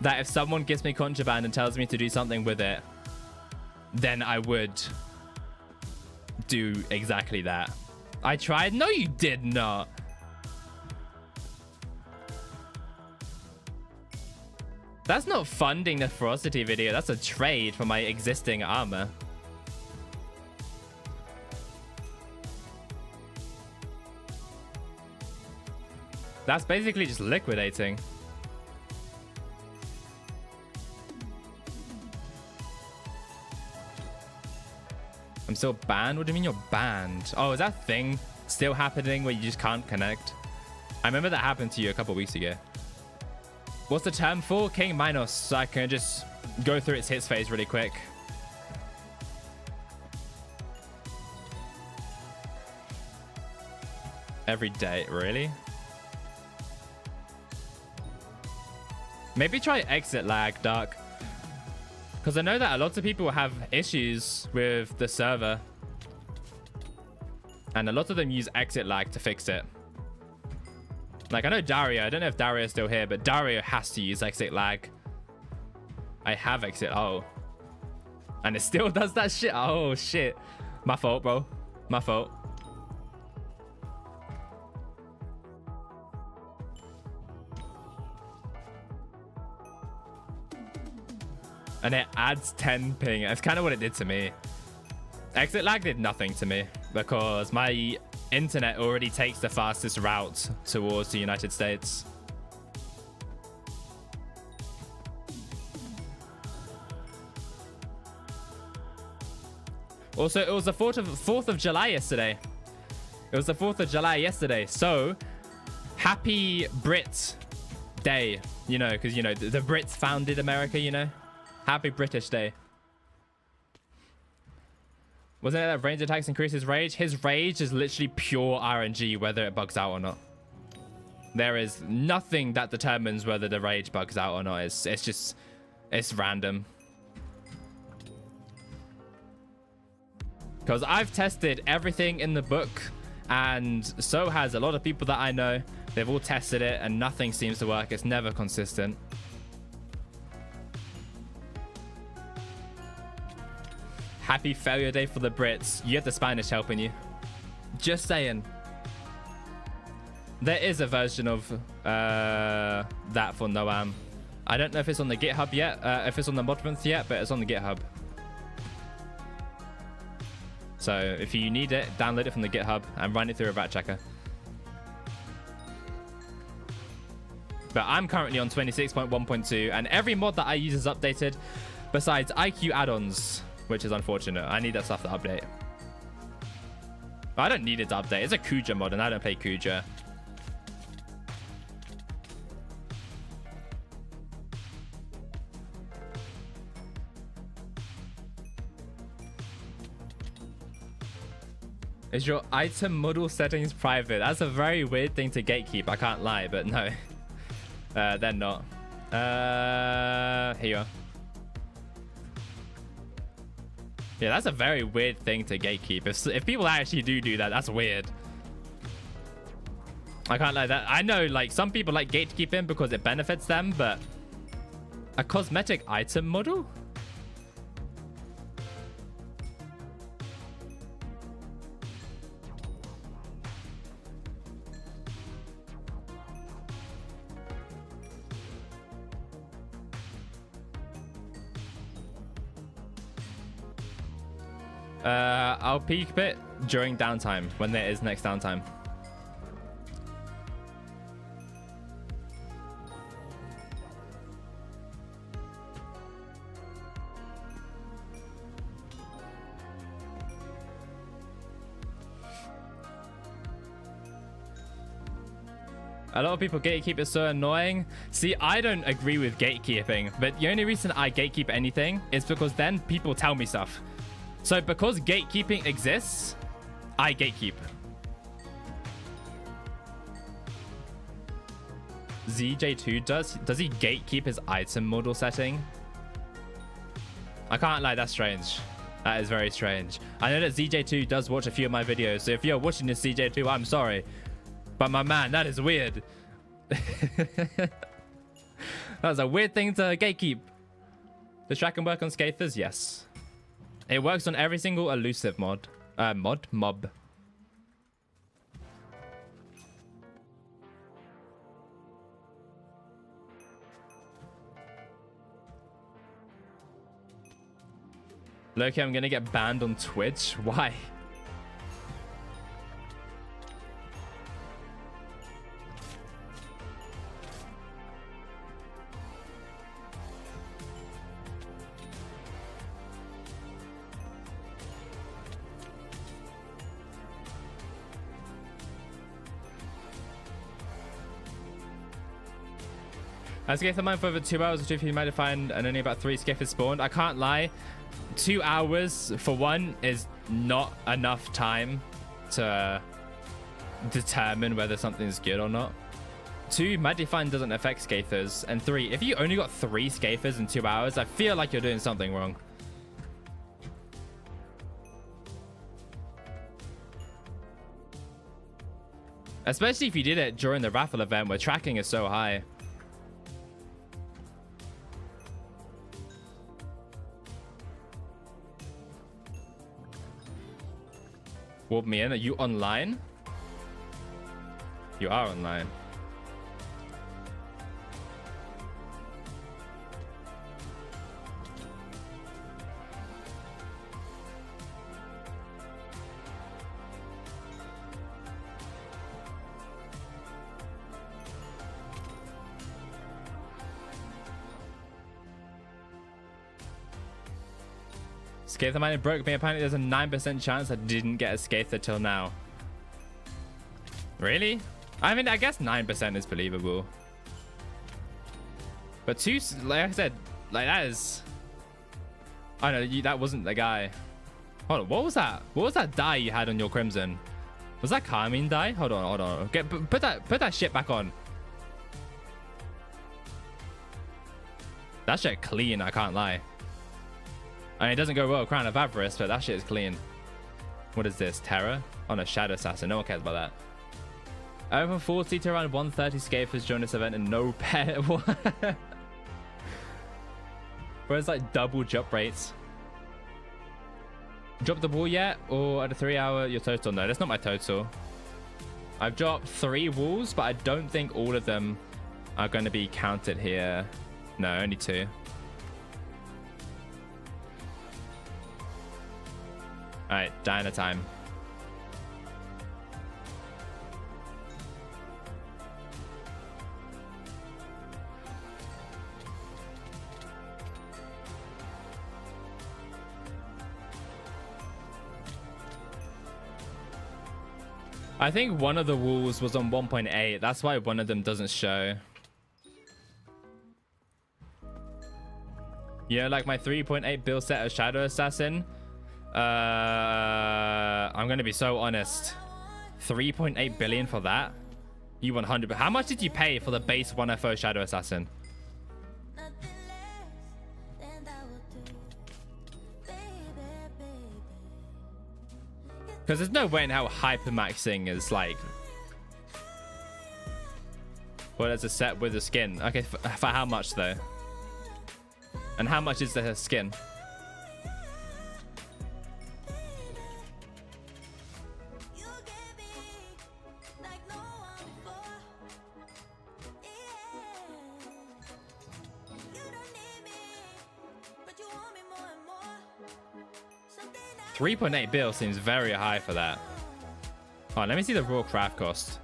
[SPEAKER 1] that if someone gives me contraband and tells me to do something with it, then I would do exactly that. I tried? No, you did not. That's not funding the Ferocity video. That's a trade for my existing armor. That's basically just liquidating. I'm still banned? What do you mean you're banned? Oh, is that thing still happening where you just can't connect? I remember that happened to you a couple weeks ago. What's the term for? King Minos, so I can just go through its hits phase really quick. Every day, really? Maybe try exit lag, Dark. Because I know that a lot of people have issues with the server. And a lot of them use exit lag to fix it. Like, I know Dario. I don't know if Dario's still here, but Dario has to use exit lag. I have exit. Oh. And it still does that shit. Oh, shit. My fault, bro. My fault. And it adds 10 ping. That's kind of what it did to me. Exit lag did nothing to me because my internet already takes the fastest route towards the United States. Also, it was the 4th of July yesterday. It was the 4th of July yesterday. So, happy Brit Day, you know, because, you know, the Brits founded America, you know. Happy British Day. Wasn't it that range attacks increase his rage? His rage is literally pure RNG, whether it bugs out or not. There is nothing that determines whether the rage bug's out or not. It's random. Because I've tested everything in the book, and so has a lot of people that I know. They've all tested it and nothing seems to work. It's never consistent. Happy failure day for the Brits. You have the Spanish helping you. Just saying. There is a version of that for Noam. I don't know if it's on the GitHub yet, if it's on the mod month yet, but it's on the GitHub. So if you need it, download it from the GitHub and run it through a rat checker. But I'm currently on 26.1.2, and every mod that I use is updated, besides IQ add-ons, which is unfortunate. I need that stuff to update. But I don't need it to update. It's a Kuja mod, and I don't play Kuja. Is your item model settings private? That's a very weird thing to gatekeep. I can't lie, but no. They're not. Here you are. Yeah, that's a very weird thing to gatekeep. If people actually do that, that's weird. I can't lie. That I know, like, some people like gatekeeping because it benefits them, but a cosmetic item model? I'll peek it during downtime, when there is next downtime. A lot of people gatekeep is so annoying. See, I don't agree with gatekeeping, but the only reason I gatekeep anything is because then people tell me stuff. So because gatekeeping exists, I gatekeep. ZJ2 does he gatekeep his item model setting? I can't lie, that's strange. That is very strange. I know that ZJ2 does watch a few of my videos, so if you're watching this ZJ2, I'm sorry. But my man, that is weird. That's a weird thing to gatekeep. Does Track work on Scathers? Yes. It works on every single elusive mob. Loki, I'm gonna get banned on Twitch. Why? I scathed the mine for over 2 hours, which if you might have found, and only about 3 scathers spawned. I can't lie. 2 hours for one is not enough time to determine whether something's good or not. 2, Magifine doesn't affect scathers. And 3, if you only got 3 scathers in 2 hours, I feel like you're doing something wrong. Especially if you did it during the raffle event where tracking is so high. Warp me in. Are you online? You are online. Scather mine broke me. Apparently there's a 9% chance I didn't get a Scather till now. Really? I mean, I guess 9% is believable. But 2, like I said, like that is... I don't know, that wasn't the guy. Hold on, what was that? What was that dye you had on your Crimson? Was that Carmine die? Hold on, hold on. Put that shit back on. That shit clean, I can't lie. I mean, it doesn't go well with Crown of Avarice, but that shit is clean. What is this? Terror? Oh no, Shadow Assassin. No one cares about that. Over 40 to around 130 scapers join this event and no pet. Where's like double jump rates? Drop the ball yet? Or at a 3 hour your total? No, that's not my total. I've dropped 3 walls, but I don't think all of them are going to be counted here. No, only 2. Alright, Diana time. I think one of the walls was on 1.8. That's why one of them doesn't show. Yeah, like my 3.8 bill set of Shadow Assassin. I'm gonna be so honest. 3.8 billion for that? You 100. How much did you pay for the base 1FO Shadow Assassin? Because there's no way in how hypermaxing is like. Well, there's a set with the skin. Okay, for how much though? And how much is the skin? $3.8 bill seems very high for that. Oh, let me see the raw craft cost.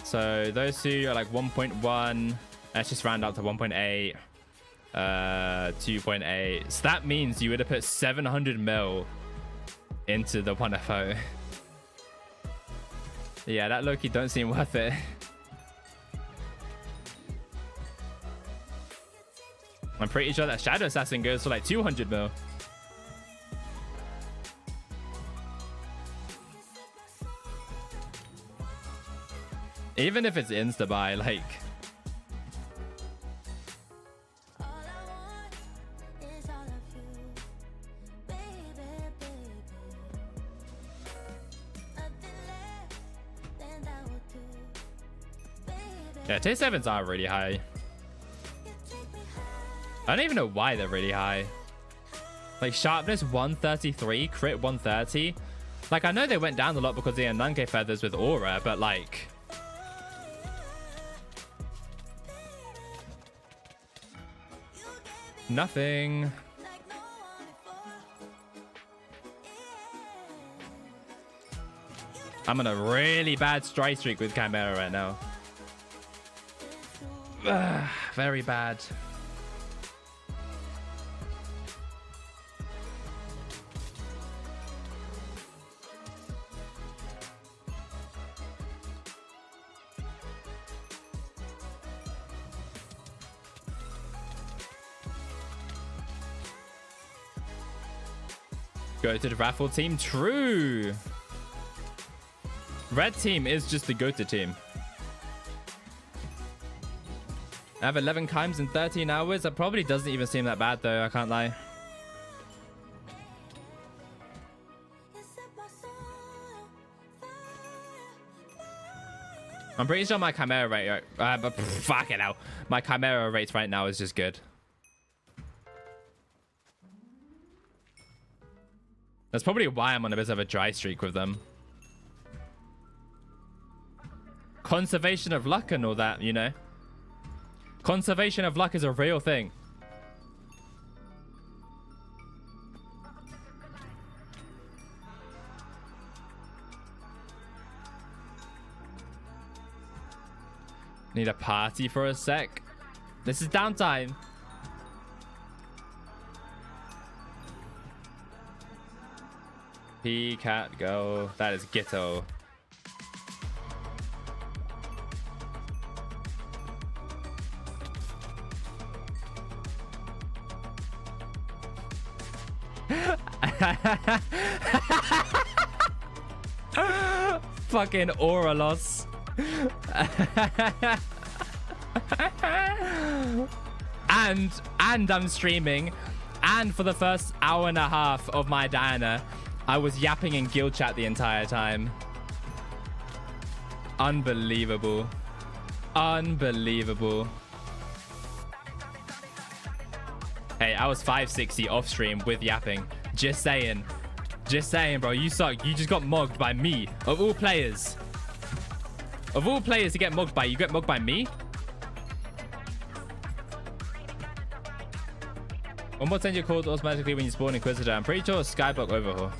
[SPEAKER 1] So those two are like 1.1. Let's just round up to 1.8. 2.8. So that means you would have put 700 mil into the 1FO. Yeah, that low-key don't seem worth it. I'm pretty sure that Shadow Assassin goes for like 200 mil. Even if it's insta-buy, like... Yeah, tier 7s are really high. I don't even know why they're really high. Like sharpness 133, crit 130. Like I know they went down a lot because they had Nunke feathers with aura, but like... Nothing. I'm on a really bad strike streak with Chimera right now. Very bad. Go to the raffle team. True. Red team is just the go-to team. I have 11 times in 13 hours. That probably doesn't even seem that bad though. I can't lie. I'm pretty sure my Chimera rate, fuck it out. My Chimera rate right now is just good. That's probably why I'm on a bit of a dry streak with them. Conservation of luck and all that, you know. Conservation of luck is a real thing. Need a party for a sec. This is downtime. P-cat go. That is ghetto. Fucking aura loss. and I'm streaming, and for the first hour and a half of my Diana, I was yapping in guild chat the entire time. Unbelievable. Unbelievable. Hey, I was 560 off stream with yapping. Just saying. Just saying, bro. You suck. You just got mugged by me. Of all players. Of all players to get mugged by, you get mugged by me? One more send your called automatically when you spawn Inquisitor. I'm pretty sure it's Skyblock overhaul.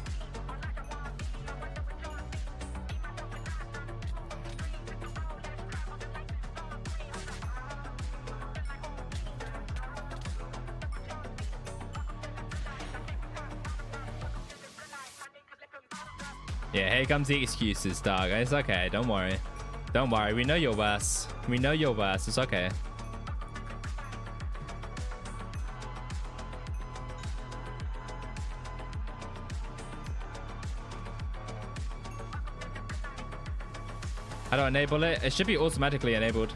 [SPEAKER 1] Yeah, here comes the excuses, dog. It's okay. Don't worry. Don't worry. We know you're worse. We know you're worse. It's okay. How do I enable it? It should be automatically enabled.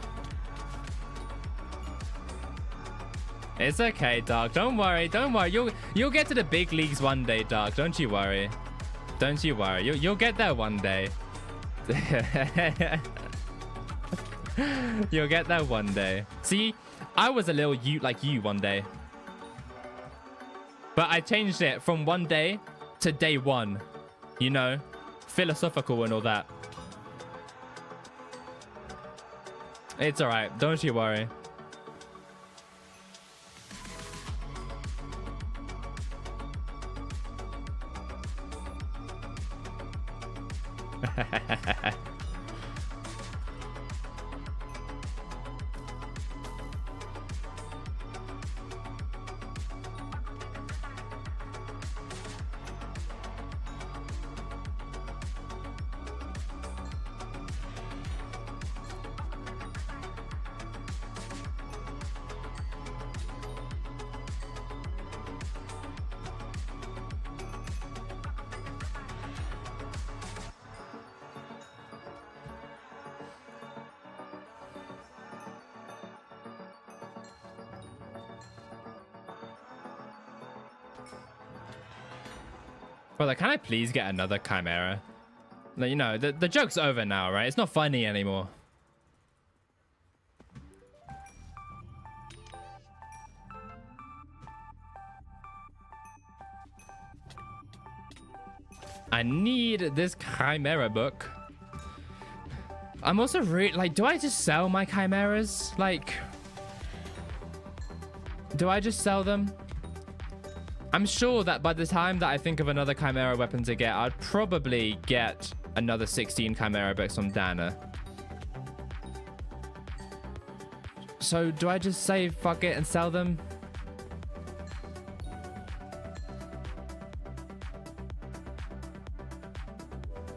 [SPEAKER 1] It's okay, dog. Don't worry. Don't worry. You'll get to the big leagues one day, dog. Don't you worry. Don't you worry. You'll get there one day. You'll get there one day. See, I was a little like you one day. But I changed it from one day to day one. You know, philosophical and all that. It's all right. Don't you worry. Brother, can I please get another Chimera? Like, you know, the joke's over now, right? It's not funny anymore. I need this Chimera book. I'm also really, like, do I just sell my Chimeras? Like, do I just sell them? I'm sure that by the time that I think of another Chimera weapon to get, I'd probably get another 16 Chimera books from Dana. So do I just say fuck it and sell them?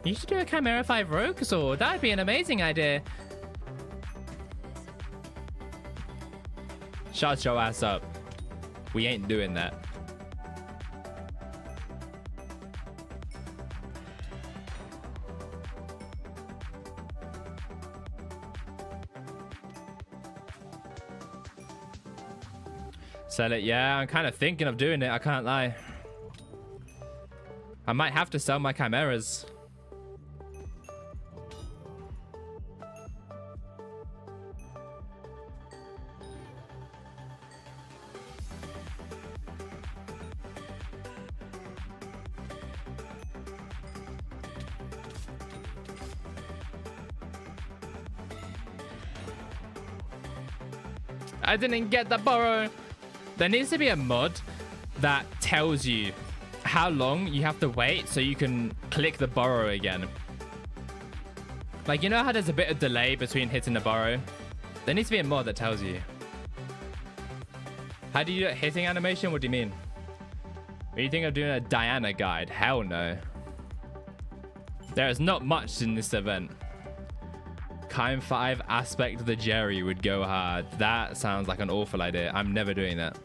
[SPEAKER 1] You should do a Chimera 5 Rogue Sword. That'd be an amazing idea. Shut your ass up. We ain't doing that. Sell it, yeah. I'm kind of thinking of doing it. I can't lie. I might have to sell my Chimeras. I didn't get the burrow. There needs to be a mod that tells you how long you have to wait so you can click the burrow again. Like, you know how there's a bit of delay between hitting the burrow? There needs to be a mod that tells you. How do you do hitting animation? What do you mean? What do you think of doing a Diana guide? Hell no. There is not much in this event. Chime 5 aspect of the Jerry would go hard. That sounds like an awful idea. I'm never doing that.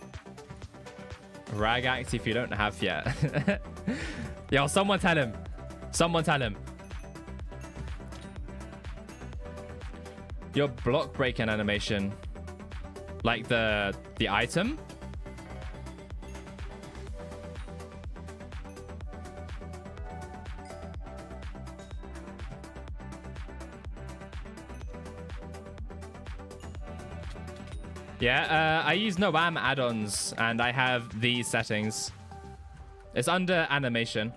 [SPEAKER 1] Rag axe if you don't have yet. Yo, someone tell him. Someone tell him. Your block breaking animation. Like the item? Yeah, I use Noam add-ons and I have these settings. It's under animation.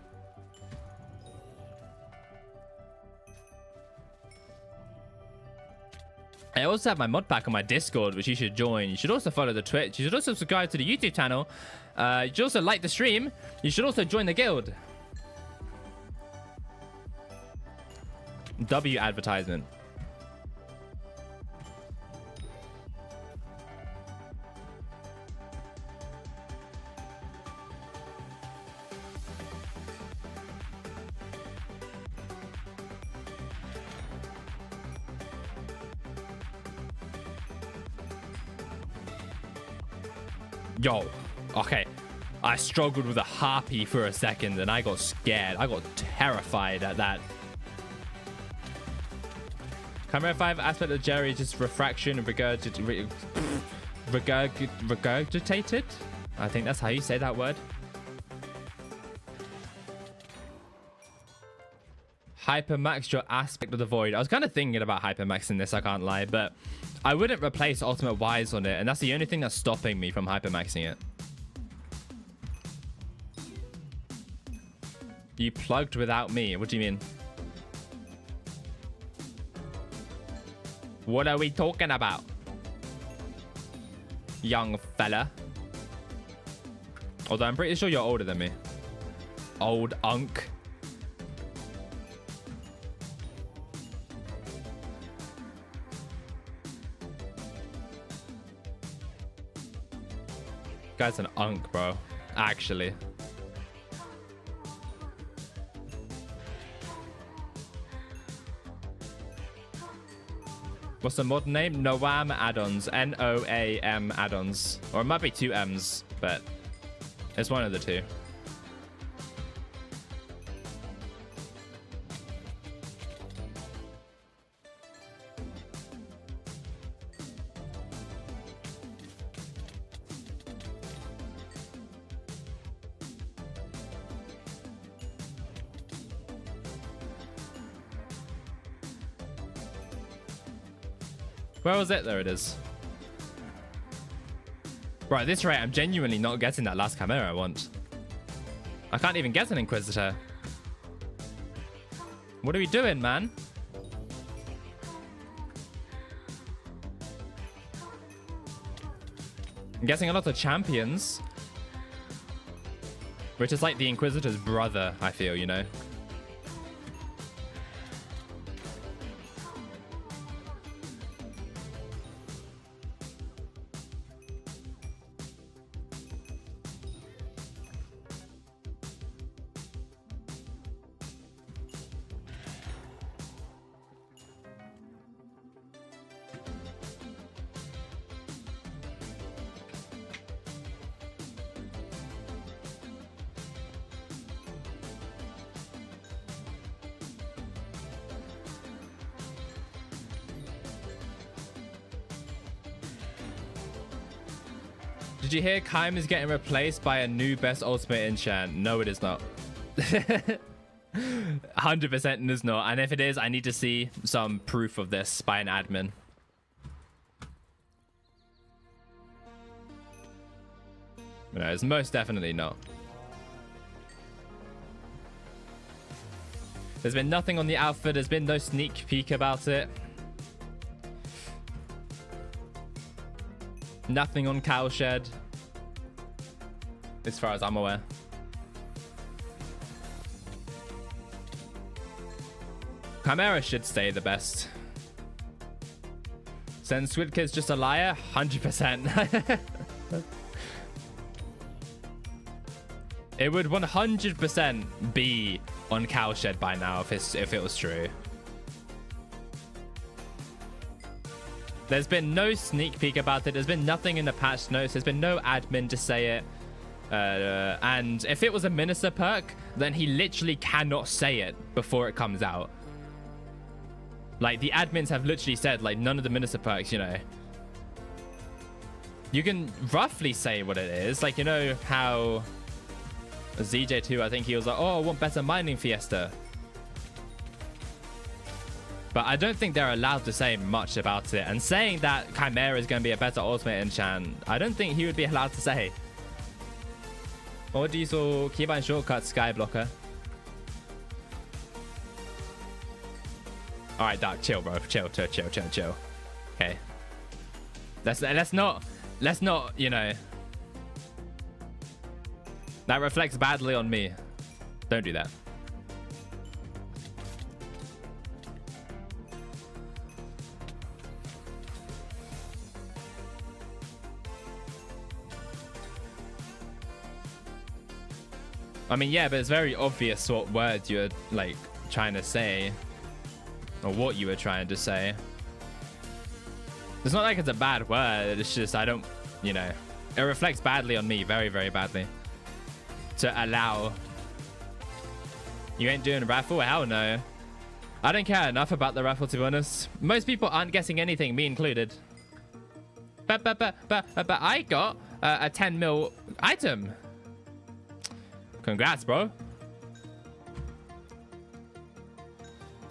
[SPEAKER 1] I also have my mod pack on my Discord, which you should join. You should also follow the Twitch. You should also subscribe to the YouTube channel. You should also like the stream. You should also join the guild. W advertisement. Yo, okay. I struggled with a harpy for a second and I got scared. I got terrified at that. Camera 5 aspect of Jerry is just refraction and regurgitated. I think that's how you say that word. Hypermax your aspect of the void. I was kind of thinking about hypermaxing this, I can't lie, but I wouldn't replace ultimate wise on it, and that's the only thing that's stopping me from hypermaxing it. You plugged without me. What do you mean? What are we talking about, young fella? Although I'm pretty sure you're older than me. Old unk. Guy's an unk, bro. Actually. What's the mod name? Noam add-ons. N-O-A-M add-ons. Or it might be 2 M's, but it's one of the two. Where was it? There it is. Right, at this rate, I'm genuinely not getting that last chimera I want. I can't even get an Inquisitor. What are we doing, man? I'm getting a lot of champions. Which is like the Inquisitor's brother, I feel, you know? Did you hear Kaim is getting replaced by a new best ultimate enchant? No, it is not. 100% is not. And if it is, I need to see some proof of this by an admin. No, it's most definitely not. There's been nothing on the outfit. There's been no sneak peek about it. Nothing on Cowshed, as far as I'm aware. Chimera should stay the best. Send Squid Kid's just a liar? 100%. It would 100% be on Cowshed by now if it was true. There's been no sneak peek about it. There's been nothing in the patch notes. There's been no admin to say it. And if it was a minister perk, then he literally cannot say it before it comes out. Like, the admins have literally said, like, none of the minister perks, you know. You can roughly say what it is. Like, you know how ZJ2, I think he was like, oh, I want better mining Fiesta. But I don't think they're allowed to say much about it. And saying that Chimera is going to be a better ultimate enchant, I don't think he would be allowed to say. Or do you saw keybind shortcut Skyblocker? All right, Dark, chill, bro. Chill. Okay. Let's not, you know. That reflects badly on me. Don't do that. I mean, yeah, but it's very obvious what words you're, like, trying to say. Or what you were trying to say. It's not like it's a bad word. It's just, I don't, you know. It reflects badly on me. Very, very badly. To allow. You ain't doing a raffle? Hell no. I don't care enough about the raffle, to be honest. Most people aren't guessing anything, me included. But I got a 10 mil item. Congrats, bro.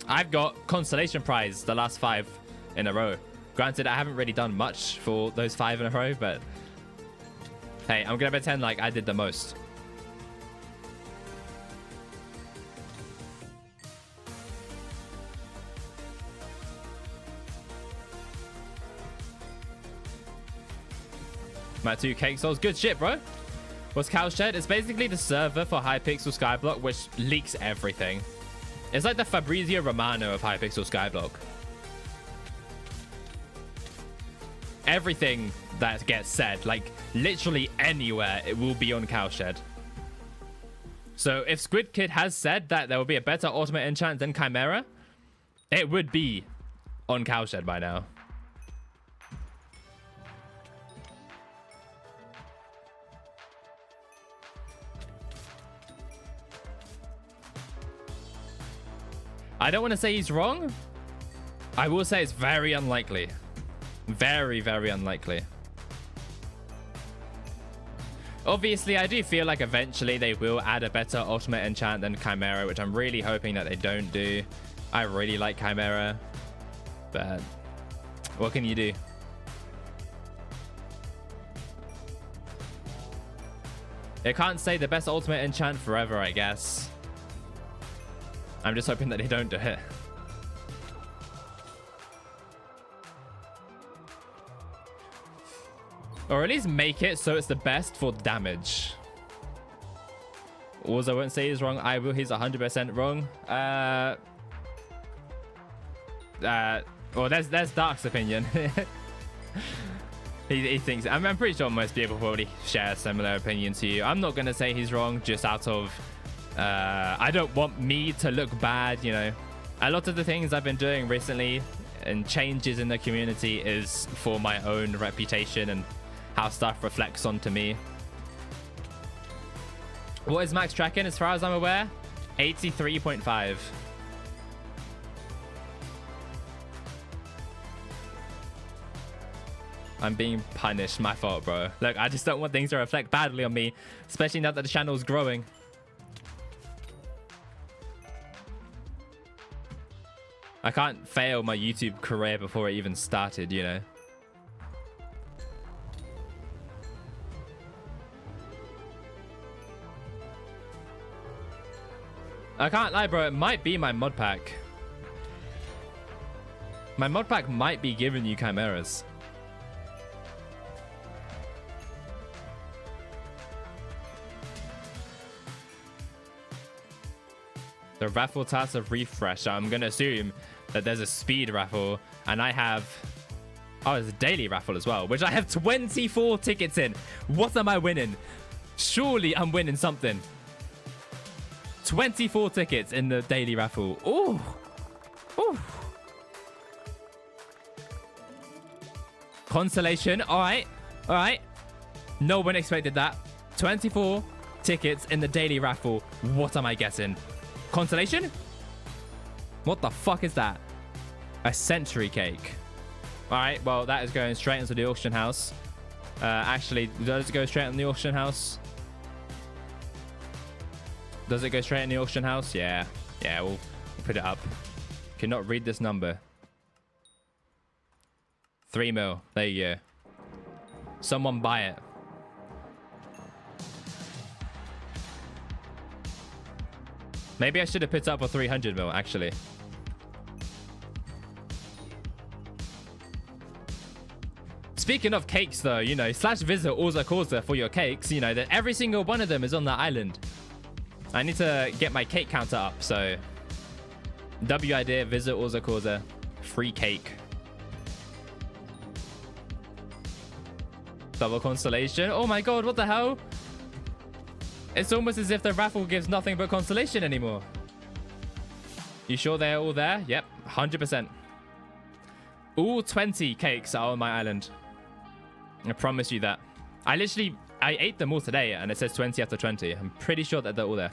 [SPEAKER 1] I've got consolation prize the last 5 in a row. Granted, I haven't really done much for those 5 in a row, but hey, I'm gonna pretend like I did the most. My 2 cake souls. Good shit, bro. What's Cowshed? It's basically the server for Hypixel Skyblock, which leaks everything. It's like the Fabrizio Romano of Hypixel Skyblock. Everything that gets said, like literally anywhere, it will be on Cowshed. So if Squid Kid has said that there will be a better ultimate enchant than Chimera, it would be on Cowshed by now. I don't want to say he's wrong. I will say it's very unlikely. Very, very unlikely. Obviously, I do feel like eventually they will add a better ultimate enchant than Chimera, which I'm really hoping that they don't do. I really like Chimera, but what can you do? They can't say the best ultimate enchant forever, I guess. I'm just hoping that they don't do it. Or at least make it so it's the best for damage. Also, I won't say he's wrong. I will. He's 100% wrong. Well, there's Dark's opinion. he thinks. I'm pretty sure most people probably share a similar opinion to you. I'm not gonna say he's wrong just out of. I don't want me to look bad, you know. A lot of the things I've been doing recently and changes in the community is for my own reputation and how stuff reflects onto me. What is max tracking as far as I'm aware? 83.5. I'm being punished. My fault, bro. Look, I just don't want things to reflect badly on me, especially now that the channel's growing. I can't fail my YouTube career before it even started, you know. I can't lie, bro. It might be my mod pack. My mod pack might be giving you chimeras. The raffle task of refresh. I'm going to assume that there's a speed raffle and I have... Oh, there's a daily raffle as well, which I have 24 tickets in. What am I winning? Surely I'm winning something. 24 tickets in the daily raffle. Ooh. Ooh. Consolation. All right. All right. No one expected that. 24 tickets in the daily raffle. What am I getting? Consolation? What the fuck is that? A century cake. All right, well, that is going straight into the auction house. Actually, does it go straight in the auction house? Does it go straight in the auction house? Yeah. Yeah, we'll put it up. Cannot read this number. 3 mil. There you go. Someone buy it. Maybe I should have put up for 300 mil, actually. Speaking of cakes, though, you know, / visit AusaCausa for your cakes. You know, that every single one of them is on that island. I need to get my cake counter up, so... W idea, visit AusaCausa. Free cake. Double constellation. Oh my god, what the hell? It's almost as if the raffle gives nothing but constellation anymore. You sure they're all there? Yep, 100%. All 20 cakes are on my island. I promise you that. I ate them all today and it says 20 after 20. I'm pretty sure that they're all there.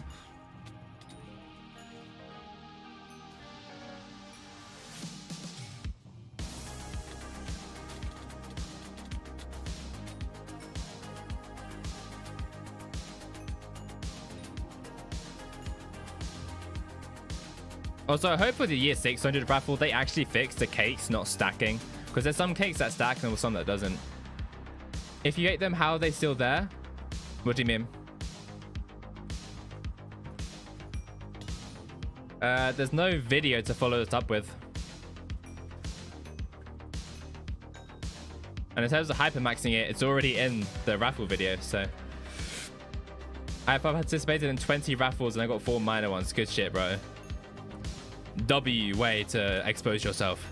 [SPEAKER 1] Also, I hope for the year 600 raffle, they actually fix the cakes not stacking. Because there's some cakes that stack and there's some that doesn't. If you ate them, how are they still there? What do you mean? There's no video to follow this up with. And in terms of hypermaxing it, it's already in the raffle video, so... I've participated in 20 raffles and I got 4 minor ones. Good shit, bro. W way to expose yourself.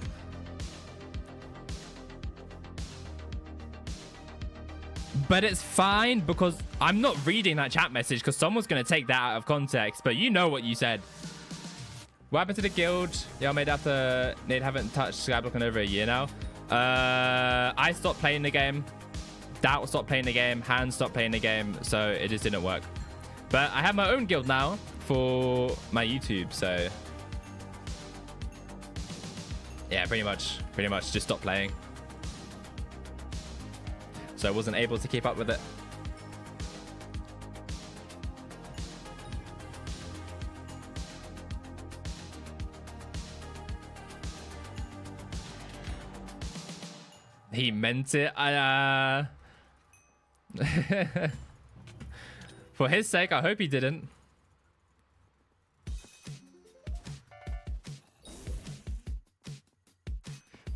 [SPEAKER 1] But it's fine because I'm not reading that chat message because someone's going to take that out of context. But you know what you said. What happened to the guild? Yeah, made after Nate haven't touched Skyblock in over a year now. I stopped playing the game. Doubt stopped playing the game. Hans stopped playing the game. So it just didn't work. But I have my own guild now for my YouTube. So yeah, pretty much just stopped playing. So I wasn't able to keep up with it. He meant it. For his sake, I hope he didn't.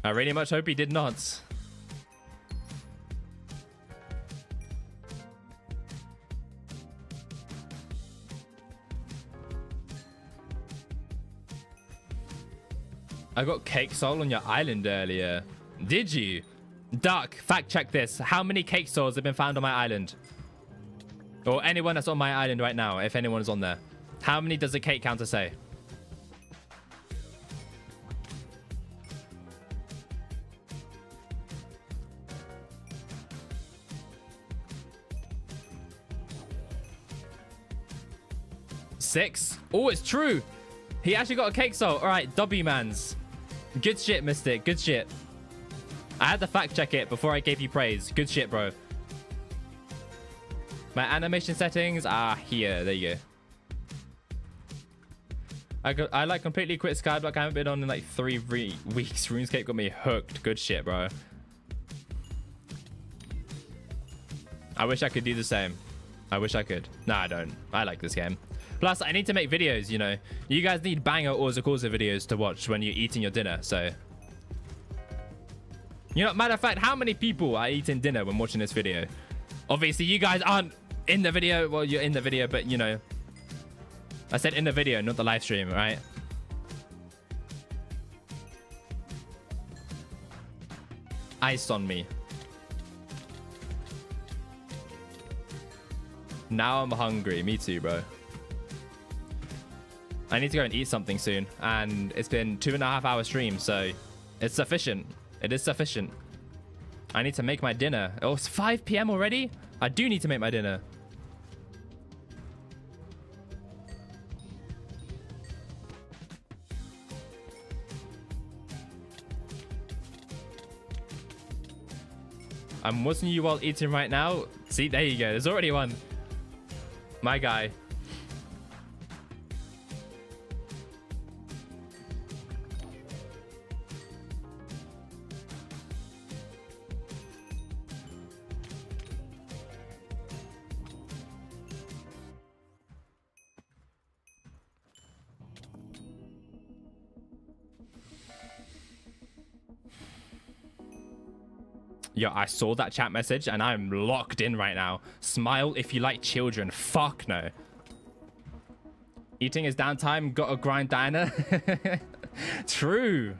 [SPEAKER 1] I really much hope he did not. I got cake soul on your island earlier. Did you? Duck, fact check this. How many cake souls have been found on my island? Or anyone that's on my island right now, if anyone is on there. How many does the cake counter say? Six? Oh, it's true. He actually got a cake soul. All right, W-mans. Good shit, Mystic. Good shit. I had to fact check it before I gave you praise. Good shit, bro. My animation settings are here. There you go. I like completely quit Skyblock. I haven't been on in like 3 weeks. RuneScape got me hooked. Good shit, bro. I wish I could do the same. I wish I could. Nah, I don't. I like this game. Plus, I need to make videos, you know. You guys need banger AusaCausa videos to watch when you're eating your dinner, so... You know, matter of fact, how many people are eating dinner when watching this video? Obviously, you guys aren't in the video. Well, you're in the video, but, you know... I said in the video, not the live stream, right? Ice on me. Now I'm hungry. Me too, bro. I need to go and eat something soon. And it's been 2.5 hour stream, so it's sufficient. It is sufficient. I need to make my dinner. Oh, it's 5 PM already? I do need to make my dinner. I'm watching you while eating right now. See, there you go. There's already one. My guy. Yo, I saw that chat message and I'm locked in right now. Smile if you like children. Fuck no. Eating is downtime. Gotta grind diner. True.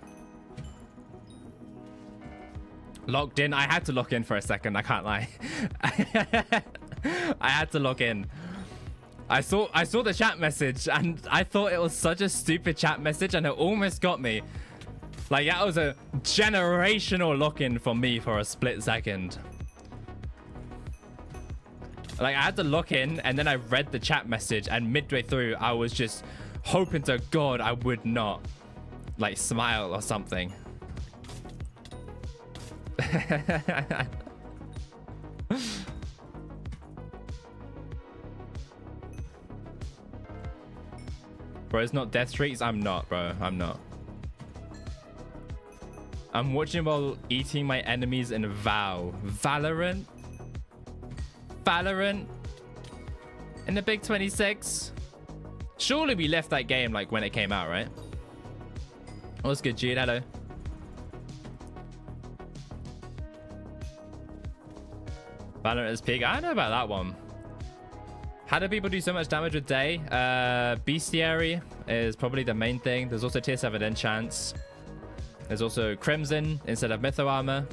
[SPEAKER 1] Locked in. I had to lock in for a second. I can't lie. I had to log in. I saw the chat message and I thought it was such a stupid chat message and it almost got me. Like, that was a generational lock-in for me for a split second. Like, I had to lock in and then I read the chat message and midway through I was just hoping to God I would not like smile or something. Bro, it's not death streaks. I'm not, bro. I'm not. I'm watching while eating my enemies in VOW. Valorant? Valorant? In the Big 26? Surely we left that game like when it came out, right? What's good, Jude? Hello. Valorant is peak. I don't know about that one. How do people do so much damage with day? Bestiary is probably the main thing. There's also tier 7 enchants. There's also Crimson instead of Mytho Armor.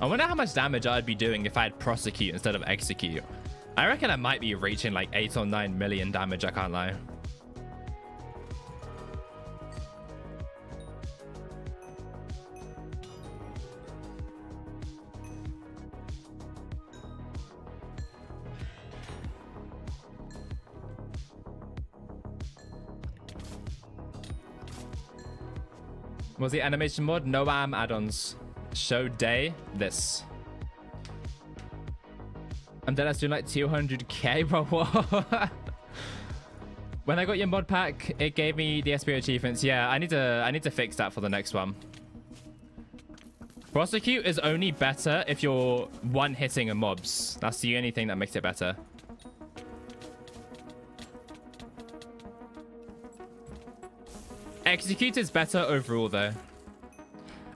[SPEAKER 1] I wonder how much damage I'd be doing if I had Prosecute instead of Execute. I reckon I might be reaching like 8 or 9 million damage, I can't lie. Was the animation mod? No add-ons. Show day. This. I'm dead ass doing like 200k, bro. What? When I got your mod pack, it gave me the SPO achievements. Yeah, I need to fix that for the next one. Prosecute is only better if you're one-hitting a mobs. That's the only thing that makes it better. Execute is better overall though.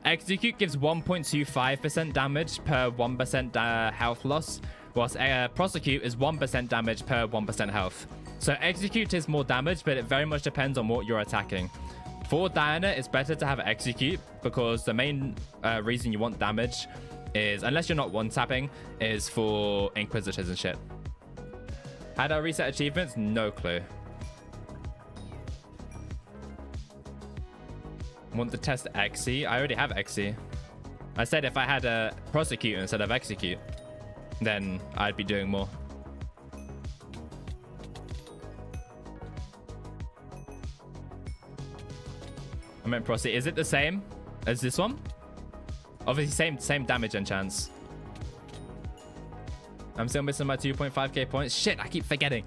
[SPEAKER 1] Execute gives 1.25% damage per 1% health loss, whilst Prosecute is 1% damage per 1% health. So Execute is more damage, but it very much depends on what you're attacking. For Diana, it's better to have Execute because the main reason you want damage is, unless you're not one-tapping, is for Inquisitors and shit. How do I reset achievements? No clue. Want to test Xe? I already have Xe. I said if I had a Prosecute instead of Execute, then I'd be doing more. I meant Prosecute. Is it the same as this one? Obviously, same damage and chance. I'm still missing my 2.5k points. Shit, I keep forgetting.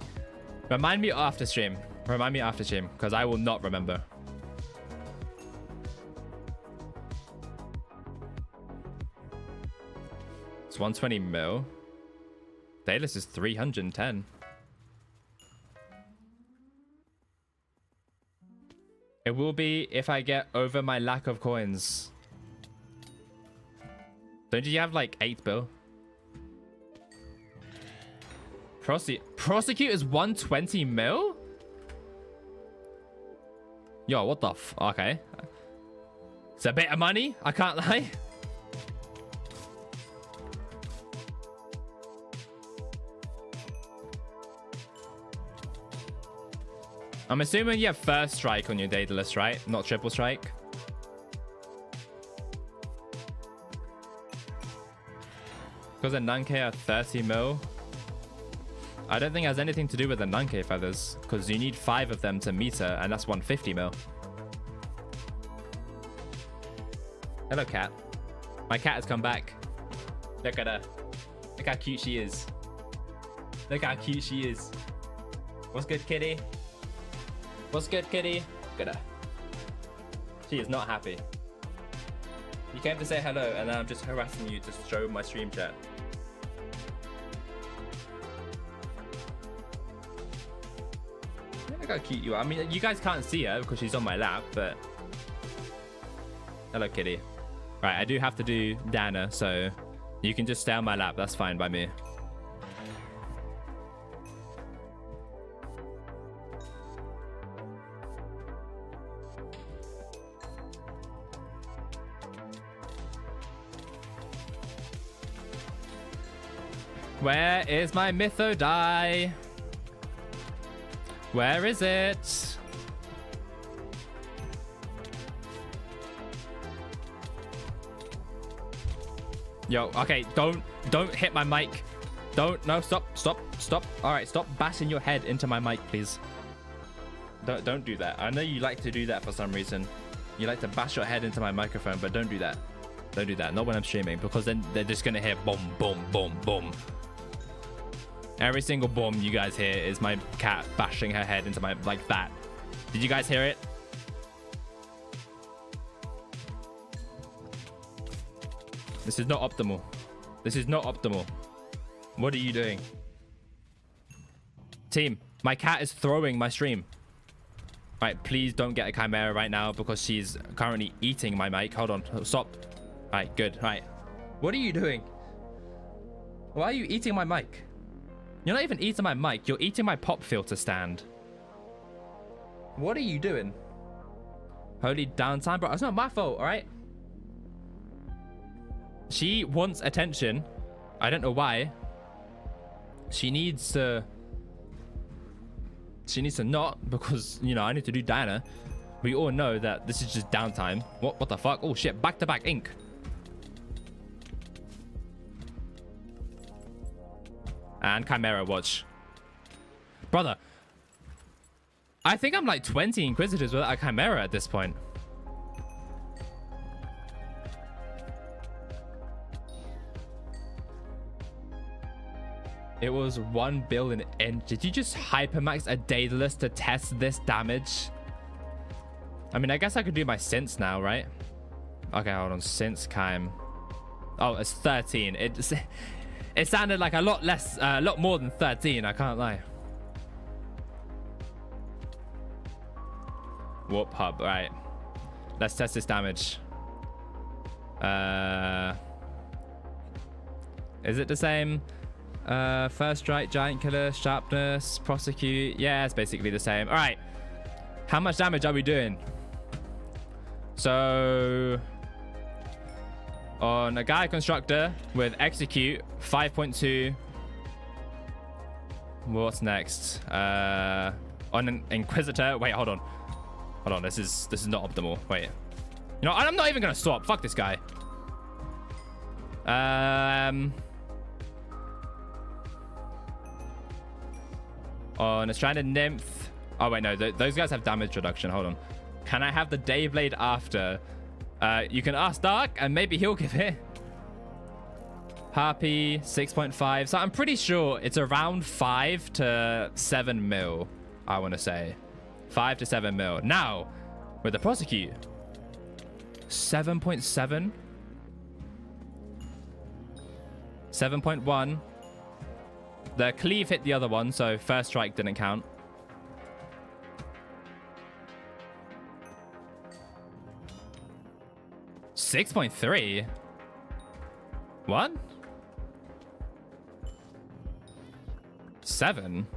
[SPEAKER 1] Remind me after stream. Remind me after stream, because I will not remember. It's 120 mil. Daedalus is 310. It will be if I get over my lack of coins. Don't you have like 8 bill? Prosecute is 120 mil? Yo, what the f... Okay. It's a bit of money, I can't lie. I'm assuming you have first strike on your Daedalus, right? Not triple strike. Because the Nunke are 30 mil. I don't think it has anything to do with the Nunke feathers, because you need 5 of them to meter, and that's 150 mil. Hello, cat. My cat has come back. Look at her. Look how cute she is. Look how cute she is. What's good, kitty? What's good, kitty? Look at her. She is not happy. You came to say hello, and then I'm just harassing you to show my stream chat. Look how cute you are. I mean, you guys can't see her because she's on my lap, but... Hello, kitty. Right, I do have to do Dana, so you can just stay on my lap. That's fine by me. Where is my mytho die? Where is it? Yo, okay, don't hit my mic. No, stop. All right, stop bashing your head into my mic, please. Don't do that. I know you like to do that for some reason. You like to bash your head into my microphone, but don't do that. Don't do that. Not when I'm streaming, because then they're just gonna hear boom, boom, boom, boom. Every single boom you guys hear is my cat bashing her head into my, like that. Did you guys hear it? This is not optimal. This is not optimal. What are you doing? Team, my cat is throwing my stream. Right, please don't get a chimera right now because she's currently eating my mic. Hold on, stop. Right, good, right. What are you doing? Why are you eating my mic? You're not even eating my mic. You're eating my pop filter stand. What are you doing? Holy downtime, bro. It's not my fault, all right? She wants attention. I don't know why. She needs to not, because, you know, I need to do Diana. We all know that this is just downtime. What the fuck? Oh shit, back-to-back ink. And Chimera watch. Brother, I think I'm like 20 Inquisitors without a Chimera at this point. It was 1 billion in. Did you just hypermax a Daedalus to test this damage? I mean, I guess I could do my Synths now, right? Okay, hold on. Synths Chime. Oh, it's 13. It sounded like a lot less, a lot more than 13. I can't lie. Warp hub. All right. Let's test this damage. Is it the same? First strike, giant killer, sharpness, prosecute. Yeah, it's basically the same. All right. How much damage are we doing? So on a Gaia Constructor with execute 5.2. What's next? On an Inquisitor. Wait, hold on. Hold on. This is not optimal. Wait. You know, I'm not even gonna swap. Fuck this guy. On a Stranded Nymph. Oh wait, no. Those guys have damage reduction. Hold on. Can I have the Dayblade after? You can ask Dark, and maybe he'll give it. Harpy 6.5. So I'm pretty sure it's around 5 to 7 mil. I want to say 5 to 7 mil. Now with the prosecute, 7.7, 7.1. The cleave hit the other one, so first strike didn't count. $6.3. What? 7.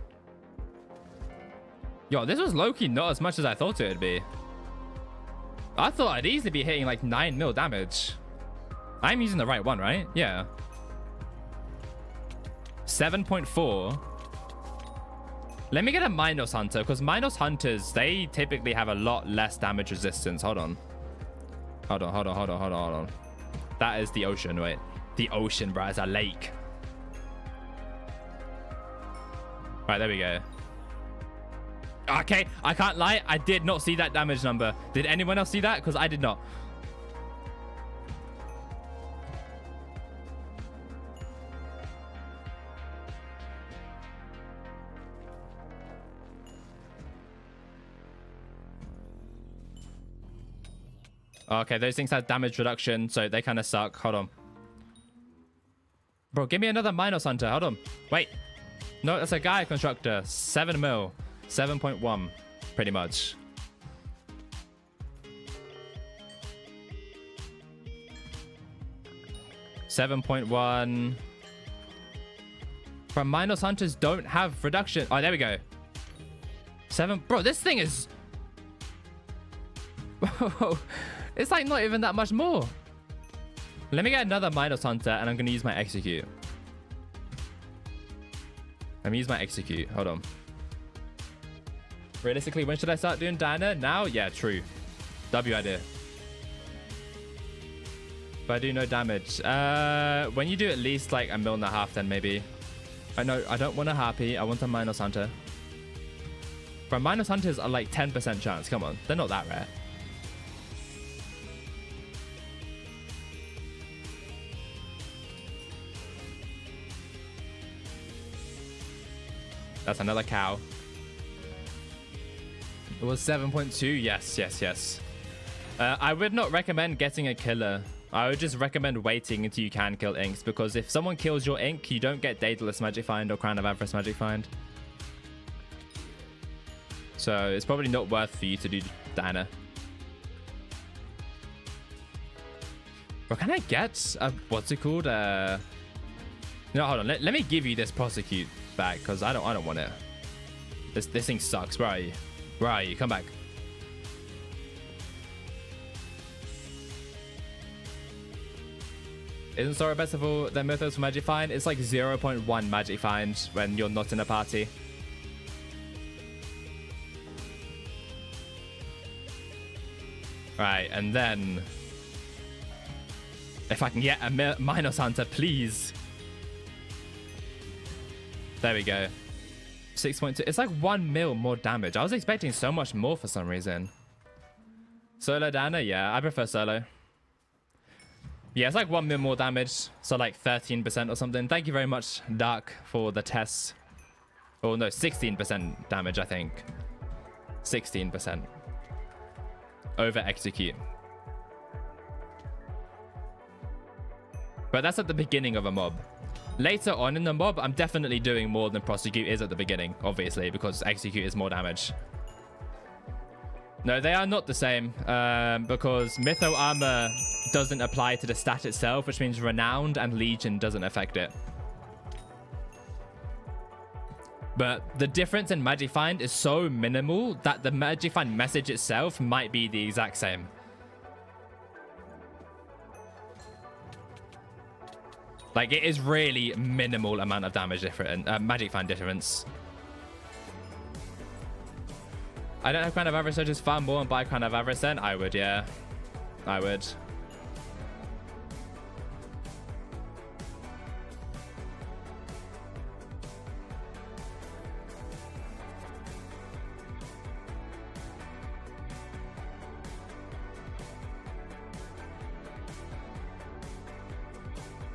[SPEAKER 1] Yo, this was low-key not as much as I thought it would be. I thought I'd easily be hitting like 9 mil damage. I'm using the right one, right? Yeah. 7.4. Let me get a Minos Hunter, because Minos Hunters, they typically have a lot less damage resistance. Hold on. Hold on. That is the ocean, wait. The ocean, bro. It's a lake. Right, there we go. Okay, I can't lie. I did not see that damage number. Did anyone else see that? Because I did not. Okay, those things have damage reduction, so they kind of suck. Hold on. Bro, give me another Minos Hunter. Hold on. Wait. No, that's a Gaia Constructor. 7 mil. 7.1, pretty much. $7.1. From Minos Hunters don't have reduction. Oh, there we go. 7. Bro, this thing is... It's like not even that much more. Let me get another Minos Hunter and I'm going to use my Execute. Let me use my Execute. Hold on. Realistically, when should I start doing Diana? Now? Yeah, true. W idea. But I do no damage. When you do at least like 1.5 mil, then maybe. I know, I don't want a Harpy. I want a Minos Hunter. But Minos Hunters are like 10% chance. Come on. They're not that rare. That's another cow. It was 7.2. Yes, yes, yes. I would not recommend getting a killer. I would just recommend waiting until you can kill inks, because if someone kills your ink, you don't get Daedalus Magic Find or Crown of Avarice Magic Find. So it's probably not worth for you to do Diana. But can I get a, what's it called? No, hold on. Let me give you this prosecute back, because I don't want it. This thing sucks. Where are you? Where are you? Come back. Isn't Sora better than Mythos for Magic Find? It's like 0.1 Magic Find when you're not in a party. Right, and then... if I can get a Minos Hunter, please. There we go. 6.2. It's like 1 mil more damage. I was expecting so much more for some reason. Solo Dana? Yeah, I prefer solo. Yeah, it's like 1 mil more damage. So like 13% or something. Thank you very much, Dark, for the tests. Oh no, 16% damage, I think. 16%. Over execute. But that's at the beginning of a mob. Later on in the mob, I'm definitely doing more than prosecute is at the beginning, obviously, because execute is more damage. No, they are not the same, because Mytho Armor doesn't apply to the stat itself, which means Renowned and Legion doesn't affect it. But the difference in Magic Find is so minimal that the Magic Find message itself might be the exact same. Like, it is really minimal amount of damage different, Magic Find difference. I don't have Crown of Avarice, so just farm more and buy Crown of Avarice then? I would, yeah. I would.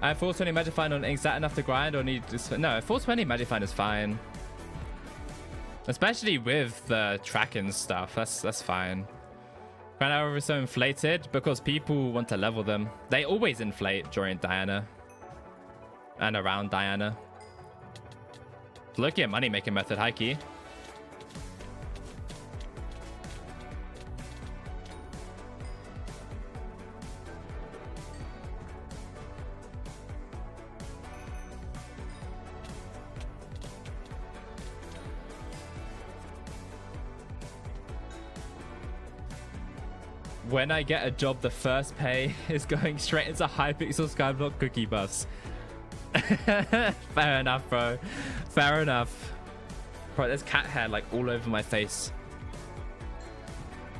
[SPEAKER 1] I have 420 Magic Find on inks. Is that enough to grind or need to... No, 420 Magic Find is fine. Especially with the tracking stuff. That's fine. Crown of Avarice are so inflated because people want to level them. They always inflate during Diana. And around Diana. Look at money making method, high key. When I get a job, the first pay is going straight into Hypixel Skyblock cookie buffs. Fair enough, bro. Fair enough. Bro, there's cat hair like all over my face.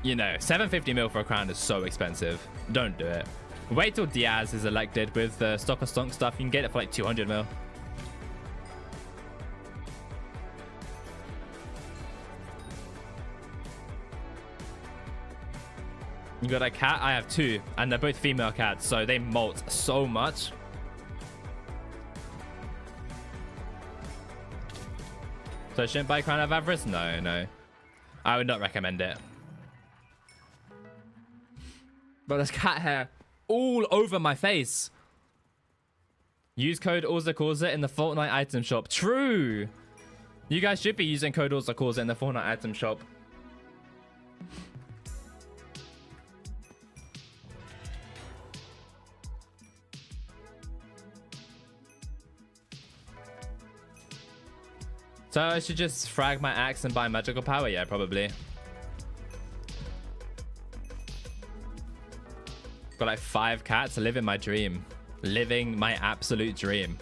[SPEAKER 1] You know, 750 mil for a crown is so expensive. Don't do it. Wait till Diaz is elected with the Stock or Stonk stuff. You can get it for like 200 mil. You got a cat? I have 2, and they're both female cats, so they molt so much. So I shouldn't buy Crown of Avarice? No, no. I would not recommend it. But there's cat hair all over my face. Use code AusaCausa in the Fortnite item shop. True. You guys should be using code AusaCausa in the Fortnite item shop. So I should just frag my axe and buy magical power? Yeah, probably. Got like 5 cats, living my dream. Living my absolute dream.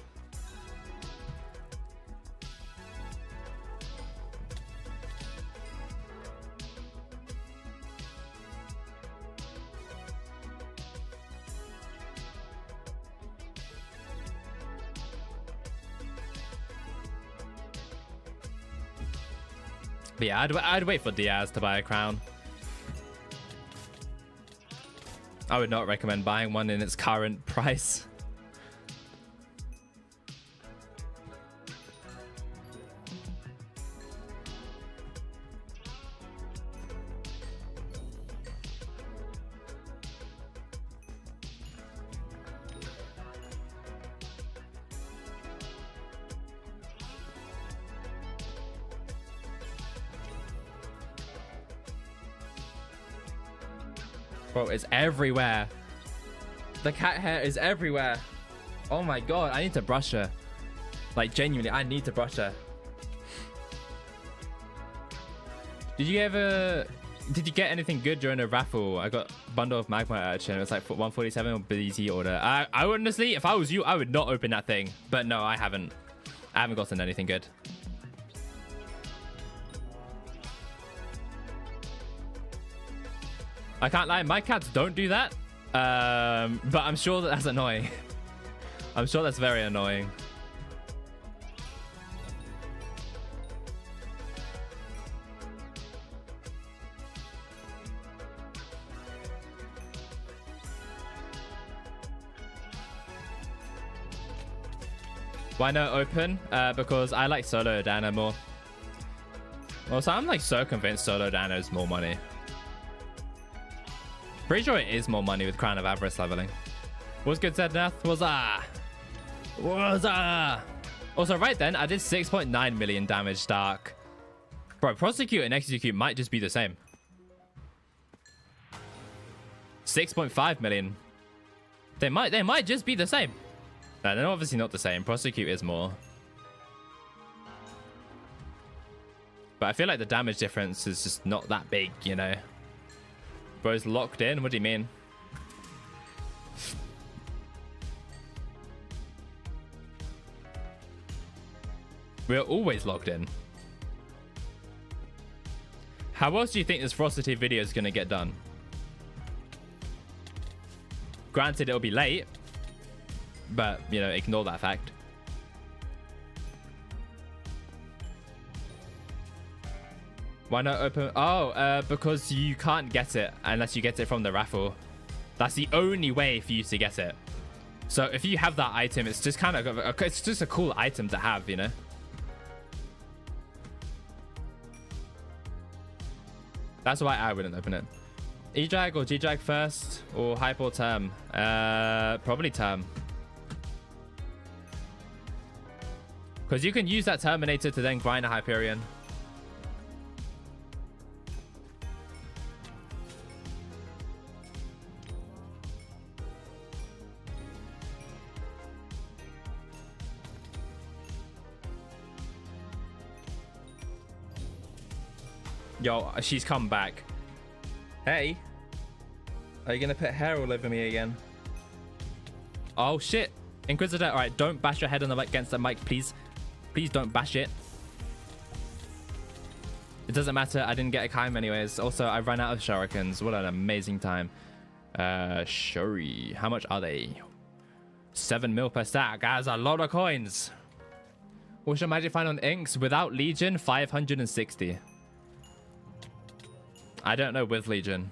[SPEAKER 1] But yeah, I'd wait for Diaz to buy a crown. I would not recommend buying one in its current price. Bro, it's everywhere. The cat hair is everywhere. Oh my god, I need to brush her. Like, genuinely, I need to brush her. Did you get anything good during a raffle? I got a bundle of magma urchin. It was like 147 on BT order. I honestly, if I was you, I would not open that thing. But no, I haven't. I haven't gotten anything good. I can't lie, my cats don't do that. But I'm sure that that's annoying. I'm sure that's very annoying. Why not open? Because I like solo Dana more. Also, I'm like so convinced solo Dana is more money. Pretty sure it is more money with Crown of Avarice leveling. What's good, Zednath? What's Also, right then, I did 6.9 million damage Dark. Bro, Prosecute and Execute might just be the same. 6.5 million. They might just be the same. No, they're obviously not the same. Prosecute is more. But I feel like the damage difference is just not that big, you know? Bro's locked in? What do you mean? We're always locked in. How else do you think this Frosty video is going to get done? Granted, it'll be late. But, you know, ignore that fact. Why not open? Oh, because you can't get it unless you get it from the raffle. That's the only way for you to get it. So if you have that item, it's just kind of it's just a cool item to have, you know. That's why I wouldn't open it. E-drag or G-drag first, or hype or term? Probably term. Because you can use that Terminator to then grind a Hyperion. Yo, she's come back. Hey. Are you going to put hair all over me again? Oh, shit. Inquisitor, all right, don't bash your head on the mic against the mic, please. Please don't bash it. It doesn't matter. I didn't get a Kaim anyways. Also, I ran out of shurikens. What an amazing time. Shuri. How much are they? 7 mil per stack. That's a lot of coins. What's your magic find on inks? Without Legion, 560. I don't know with Legion.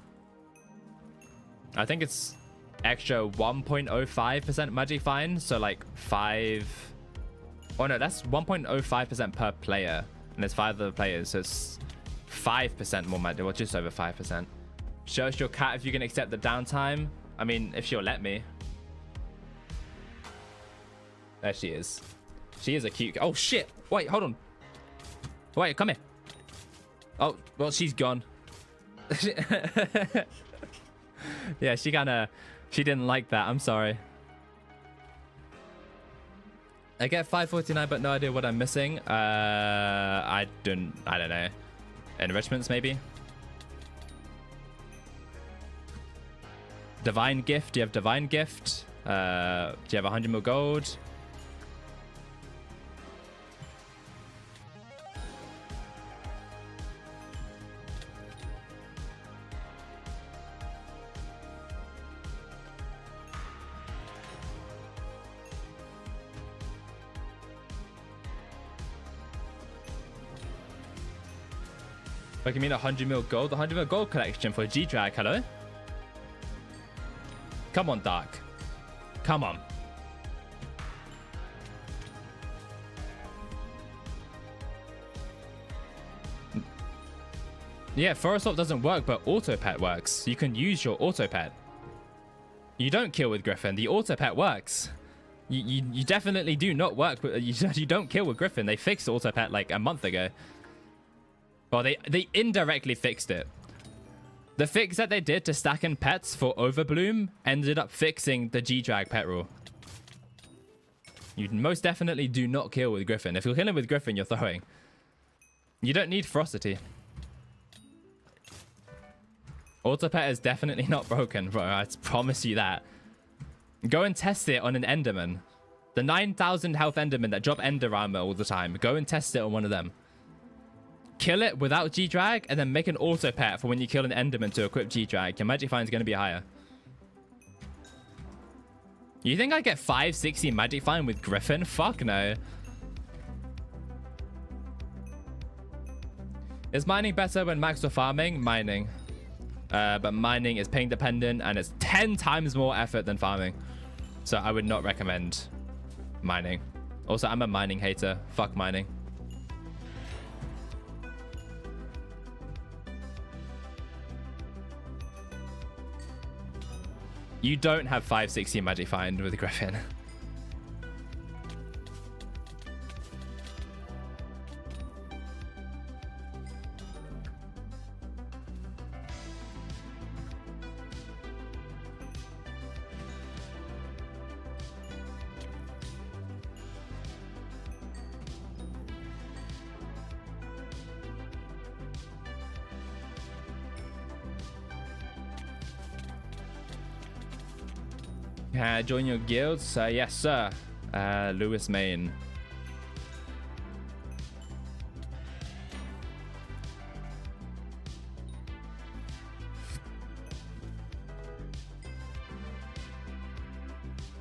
[SPEAKER 1] I think it's extra 1.05% magic find. So like 5... Oh no, that's 1.05% per player. And there's 5 other players. So it's 5% more magic. Well, just over 5%. Show us your cat if you can accept the downtime. I mean, if she'll let me. There she is. She is a cute... Oh, shit. Wait, hold on. Wait, come here. Oh, well, she's gone. Yeah, she didn't like that. I'm sorry. I get 549, but no idea what I'm missing. I don't know. Enrichments, maybe? Divine Gift. Do you have Divine Gift? Do you have 100 mil gold? What do you mean 100 mil gold? The 100 mil gold collection for G-Drag, hello? Come on, Dark. Come on. Yeah, Forest Swap doesn't work, but Auto Pet works. You can use your Auto Pet. You don't kill with Griffin. The Auto Pet works. You definitely do not work. You don't kill with Griffin. They fixed Auto Pet like a month ago. Well, they indirectly fixed it. The fix that they did to stacking pets for Overbloom ended up fixing the G-Drag pet rule. You most definitely do not kill with Griffin. If you're killing with Griffin, you're throwing. You don't need Ferocity. Autopet is definitely not broken, bro. I promise you that. Go and test it on an Enderman. The 9,000 health Enderman that drop Ender Armor all the time. Go and test it on one of them. Kill it without G-Drag, and then make an auto pet for when you kill an Enderman to equip G-Drag. Your Magic Find is going to be higher. You think I get 560 Magic Find with Griffin? Fuck no. Is mining better when max or farming? Mining. But mining is ping dependent, and it's 10 times more effort than farming. So I would not recommend mining. Also, I'm a mining hater. Fuck mining. You don't have 560 Magic Find with Griffin. Join your guilds? Yes, sir. Lewis, Maine.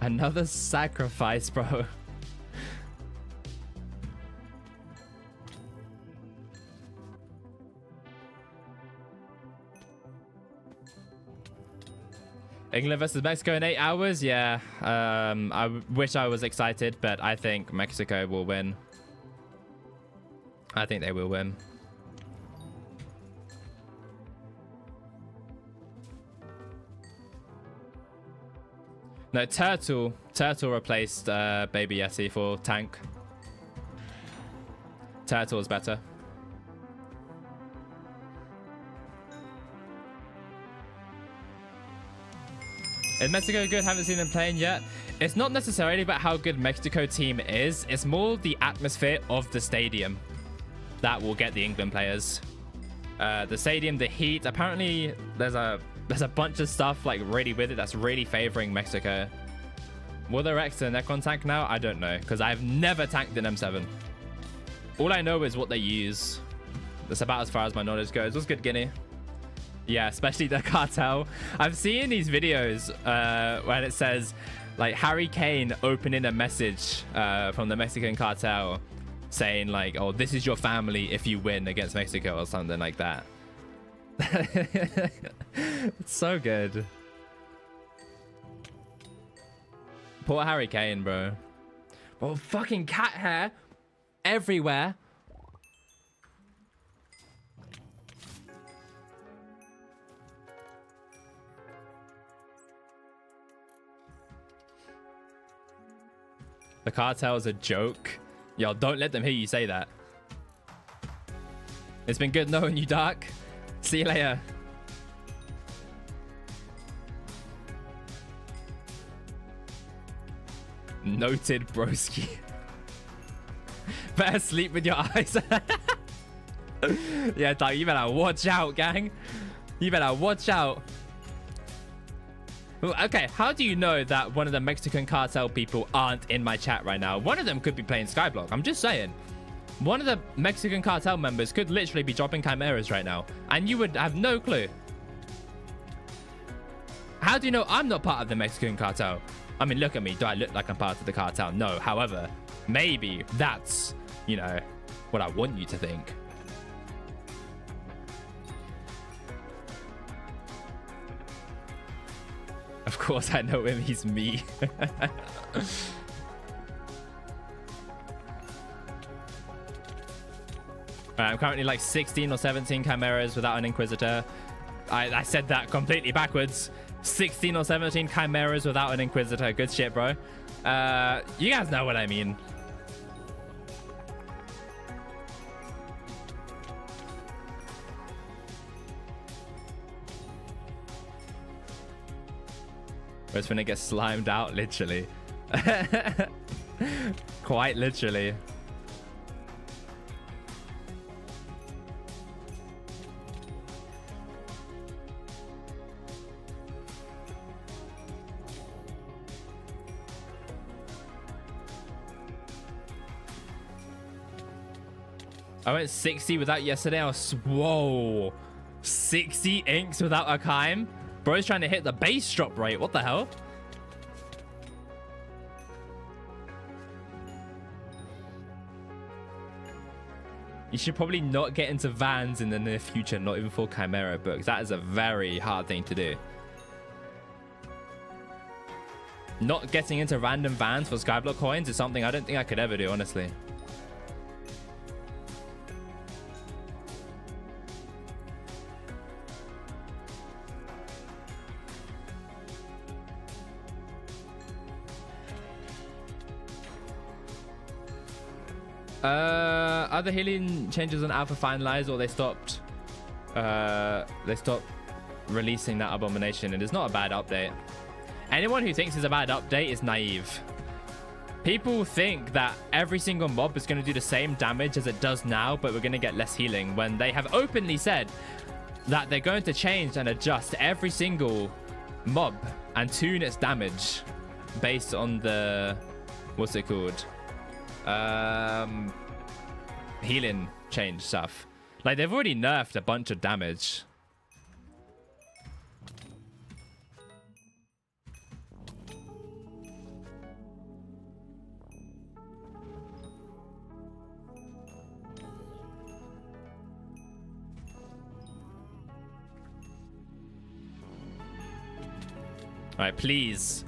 [SPEAKER 1] Another sacrifice, bro. England versus Mexico in 8 hours? Yeah. I wish I was excited, but I think Mexico will win. I think they will win. No, Turtle replaced Baby Yeti for tank. Turtle is better. Is Mexico good? Haven't seen them playing yet. It's not necessarily about how good Mexico team is. It's more the atmosphere of the stadium that will get the England players. The stadium, the heat. Apparently, there's a bunch of stuff like really with it that's really favoring Mexico. Will the Rex and Necron tank now? I don't know, because I've never tanked an M7. All I know is what they use. That's about as far as my knowledge goes. What's good, Guinea? Yeah, especially the cartel. I've seen these videos when it says like Harry Kane opening a message from the Mexican cartel saying like, oh, this is your family if you win against Mexico or something like that. It's so good. Poor Harry Kane, bro. Oh, fucking cat hair everywhere. The cartel's a joke. Yo, don't let them hear you say that. It's been good knowing you, Dark. See you later. Noted, broski. Better sleep with your eyes. Yeah, Dark, you better watch out, gang. You better watch out. Okay, how do you know that one of the Mexican cartel people aren't in my chat right now? One of them could be playing Skyblock. I'm just saying. One of the Mexican cartel members could literally be dropping chimeras right now, and you would have no clue. How do you know I'm not part of the Mexican cartel? I mean, look at me. Do I look like I'm part of the cartel? No. However, maybe that's, you know, what I want you to think. Of course I know him. He's me. I'm currently like 16 or 17 chimeras without an Inquisitor. I said that completely backwards. 16 or 17 chimeras without an Inquisitor. Good shit, bro. You guys know what I mean. It's gonna get slimed out, literally. Quite literally. I went 60 without yesterday. I was, whoa, 60 inks without a Chime. Bro's trying to hit the base drop rate. What the hell? You should probably not get into vans in the near future, not even for Chimera books. That is a very hard thing to do. Not getting into random vans for Skyblock coins is something I don't think I could ever do, honestly. Other healing changes on Alpha finalized, or they stopped releasing that abomination, and it's not a bad update. Anyone who thinks it's a bad update is naive. People think that every single mob is going to do the same damage as it does now, but we're going to get less healing, when they have openly said that they're going to change and adjust every single mob and tune its damage based on the, what's it called, healing change stuff. Like, they've already nerfed a bunch of damage. All right, please.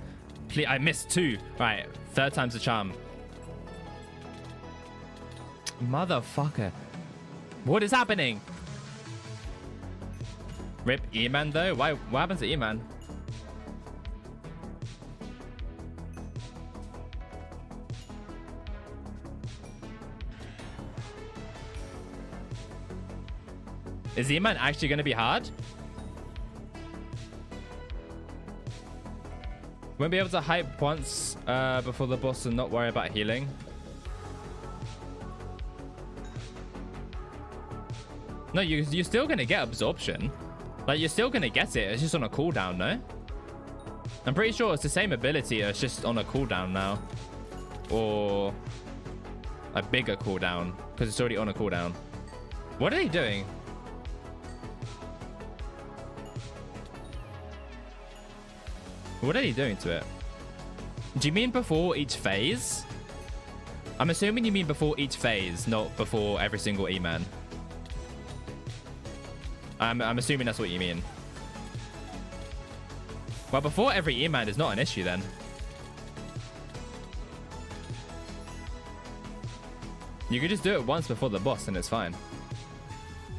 [SPEAKER 1] Please, I missed 2. All right, 3rd time's the charm. Motherfucker. What is happening? Rip E-Man though? Why? What happens to E-Man? Is E-Man actually going to be hard? Won't be able to hype once before the boss and not worry about healing. No, you're still going to get absorption. Like, you're still going to get it. It's just on a cooldown, no? I'm pretty sure it's the same ability. It's just on a cooldown now. Or a bigger cooldown, because it's already on a cooldown. What are they doing? What are they doing to it? Do you mean before each phase? I'm assuming you mean before each phase, not before every single E-Man. I'm assuming that's what you mean. Well, before every E-Man is not an issue then. You could just do it once before the boss and it's fine.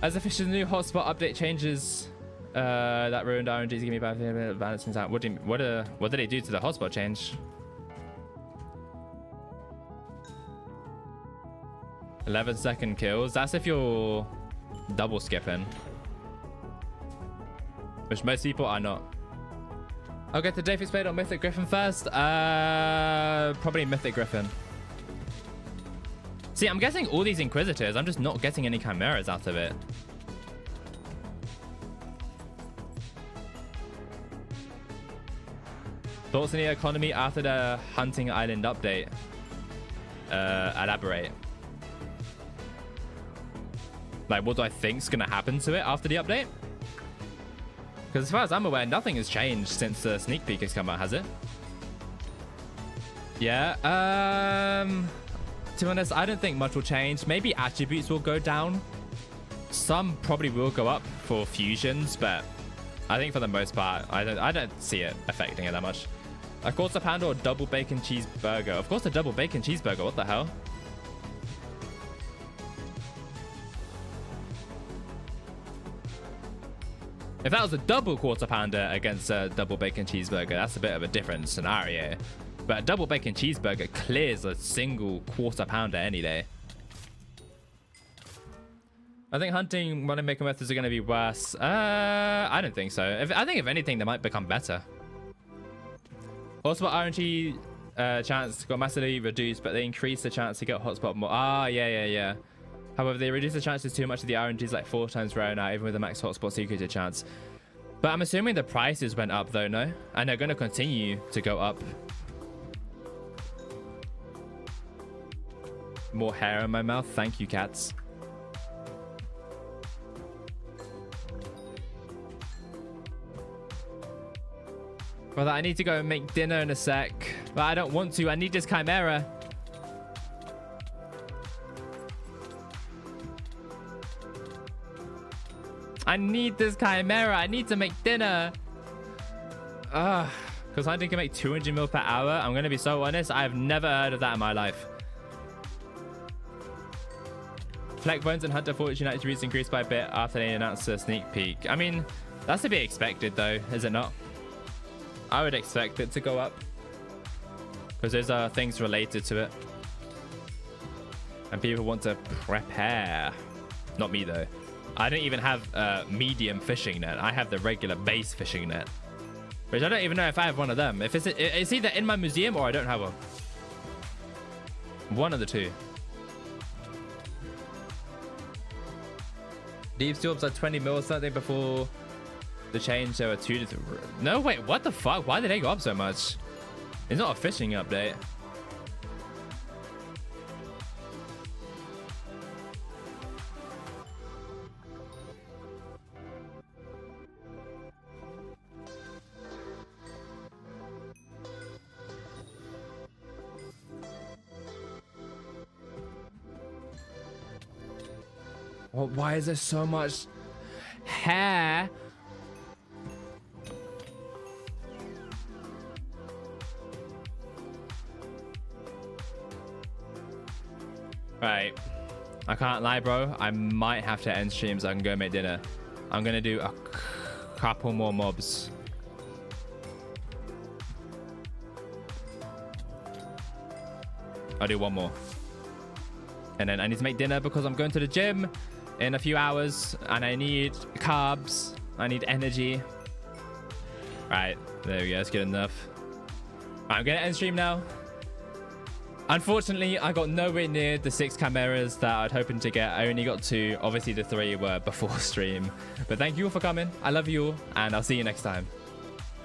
[SPEAKER 1] As official new hotspot update changes that ruined RNGs, give me bad balancing time. What did they do to the hotspot change? 11-second kills. That's if you're double skipping, which most people are not. I'll get to Day Fix Blade or Mythic Griffin first. Probably Mythic Griffin. See, I'm guessing all these Inquisitors. I'm just not getting any Chimeras out of it. Thoughts on the economy after the Hunting Island update? Elaborate. Like, what do I think's gonna happen to it after the update? Because as far as I'm aware, nothing has changed since the sneak peek has come out, has it? Yeah. To be honest, I don't think much will change. Maybe attributes will go down. Some probably will go up for fusions, but I think for the most part, I don't see it affecting it that much. A quarter pounder or double bacon cheeseburger? Of course, a double bacon cheeseburger. What the hell? If that was a double quarter pounder against a double bacon cheeseburger, that's a bit of a different scenario. But a double bacon cheeseburger clears a single quarter pounder any day. I think hunting money-making methods are going to be worse. I don't think so. I think if anything, they might become better. Hotspot RNG chance got massively reduced, but they increased the chance to get hotspot more. Ah, yeah. However, they reduced the chances too much of the RNGs like 4 times rare now, even with the max hotspot secret chance. But I'm assuming the prices went up though, no? And they're going to continue to go up. More hair in my mouth. Thank you, cats. Brother, I need to go and make dinner in a sec. But I don't want to. I need this Chimera. I need this Chimera. I need to make dinner. Because hunting can make 200 mil per hour. I'm going to be so honest. I have never heard of that in my life. Fleck Bones and Hunter Fortune attributes increased by a bit after they announced a sneak peek. I mean, that's to be expected though, is it not? I would expect it to go up. Because those are things related to it. And people want to prepare. Not me though. I don't even have a medium fishing net. I have the regular base fishing net. Which I don't even know if I have one of them. If it's either in my museum or I don't have one. One of the two. Deep Storms are 20 mil or something before the change. There were 2 to 3. No, wait, what the fuck? Why did they go up so much? It's not a fishing update. Well, why is there so much hair? Right. I can't lie, bro. I might have to end stream so I can go make dinner. I'm going to do a couple more mobs. I'll do one more. And then I need to make dinner because I'm going to the gym in a few hours and I need carbs. I need energy. Right, there we go. That's good enough. Right, I'm going to end stream now. Unfortunately, I got nowhere near the 6 chimeras that I'd hoping to get. I only got 2. Obviously, the 3 were before stream. But thank you all for coming. I love you all, and I'll see you next time.